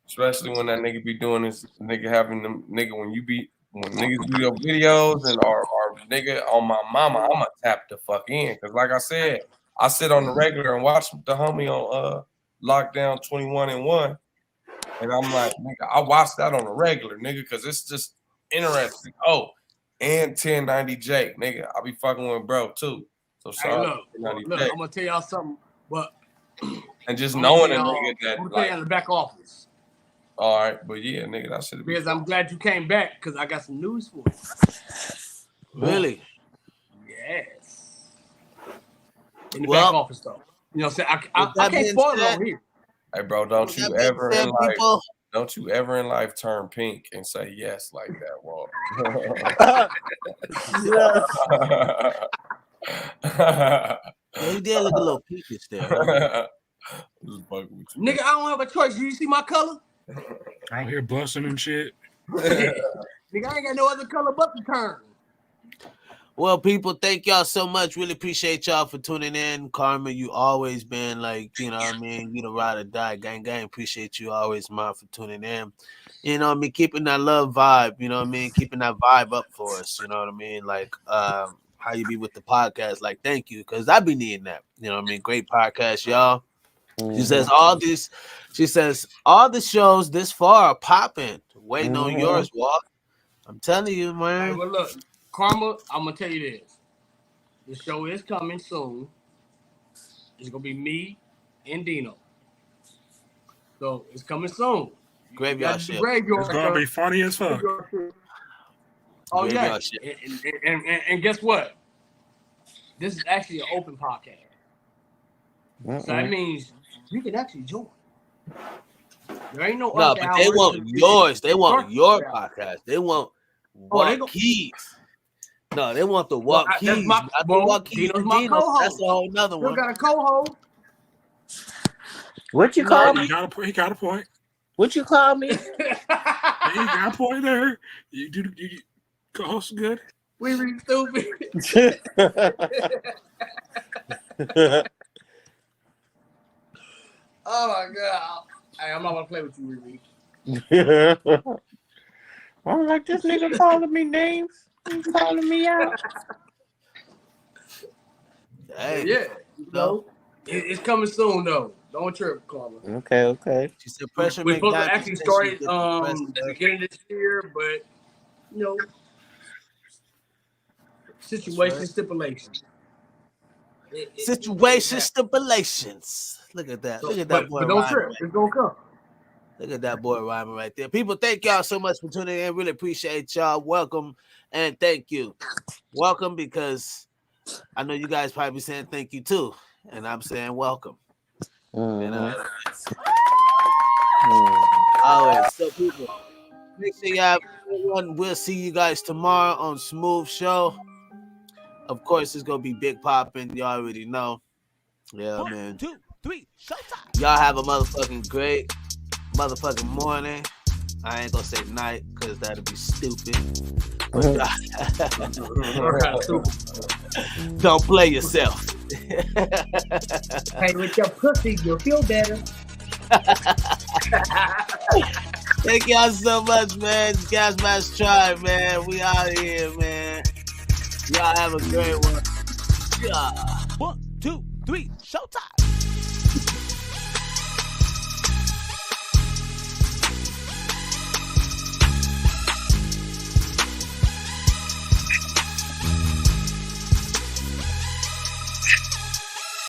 Especially when that nigga be doing this, nigga having them nigga when niggas do your videos and or nigga on my mama, I'ma tap the fuck in. Cause like I said, I sit on the regular and watch the homie on Lockdown 21-1. And I'm like, nigga, I watch that on the regular, nigga, cause it's just interesting. Oh, and 1090J, nigga. I be fucking with bro too. So Hey, shout out look, to 1090J. I'm gonna tell y'all something, but And just knowing a nigga that I'm gonna tell like y'all in the back office. all right, but yeah, nigga, that should be Because I'm glad you came back because I got some news for you. Really? Yes. In the back office though. You know what I'm saying? I can't spoil it over here. Hey bro, don't you ever in life turn pink and say yes like that, Walt. Yeah, he did look a little peakish there. Huh? Nigga, I don't have a choice. Do you see my color? Out here blushing and shit. Nigga, I ain't got no other color but the turn. Well, people, thank y'all so much. Really appreciate y'all for tuning in. Carmen, you always been like, you know what I mean? You the ride or die, gang. Appreciate you always, man, for tuning in. You know what I mean? Keeping that love vibe, you know what I mean? Keeping that vibe up for us, you know what I mean? Like, how you be with the podcast. Like, thank you, because I be needing that. You know what I mean? Great podcast, y'all. She says all the shows this far are popping. Waiting on yours, Walt. I'm telling you, man. Hey, well, look, Karma, I'm gonna tell you this. The show is coming soon. It's gonna be me and Dino. So it's coming soon. Graveyard shift. It's gonna be funny as fuck. Oh Graveyard yeah. And guess what? This is actually an open podcast. So that means you can actually join. There ain't no but they want yours. They want your podcast. They want Walt Keys. No, they want the Walt Keys. Dino's my co-host. That's a whole nother one. You got a co-host. What you call me? He got a point. What you call me? He got a point there. You co-host good. We really stupid. Oh my god! Hey, I'm not gonna play with you, Riri. I don't like this nigga calling me names. He's calling me out. Hey, yeah, you know, it's coming soon though. Don't trip, Karma. Okay. She said pressure. We're supposed to actually start it the beginning of this year, but you know, situation stipulations. Situation stipulations. Look at that. Look at that boy. But don't trip. It's gonna come. Look at that boy rhyming right there. People, thank y'all so much for tuning in. Really appreciate y'all. Welcome and thank you. Welcome because I know you guys probably saying thank you too, and I'm saying welcome. Mm-hmm. Always. So people, make sure you have everyone. We'll see you guys tomorrow on Smooth Show. Of course, it's gonna be big popping. Y'all already know. Yeah, man. 1, 2, 3, showtime. Y'all have a motherfucking great motherfucking morning. I ain't gonna say night because that'll be stupid. But don't play yourself. Hey, with your pussy, you'll feel better. Thank y'all so much, man. It's Gas Mask Tribe, man. We out of here, man. Y'all have a great one. Yeah. 1, 2, 3, showtime.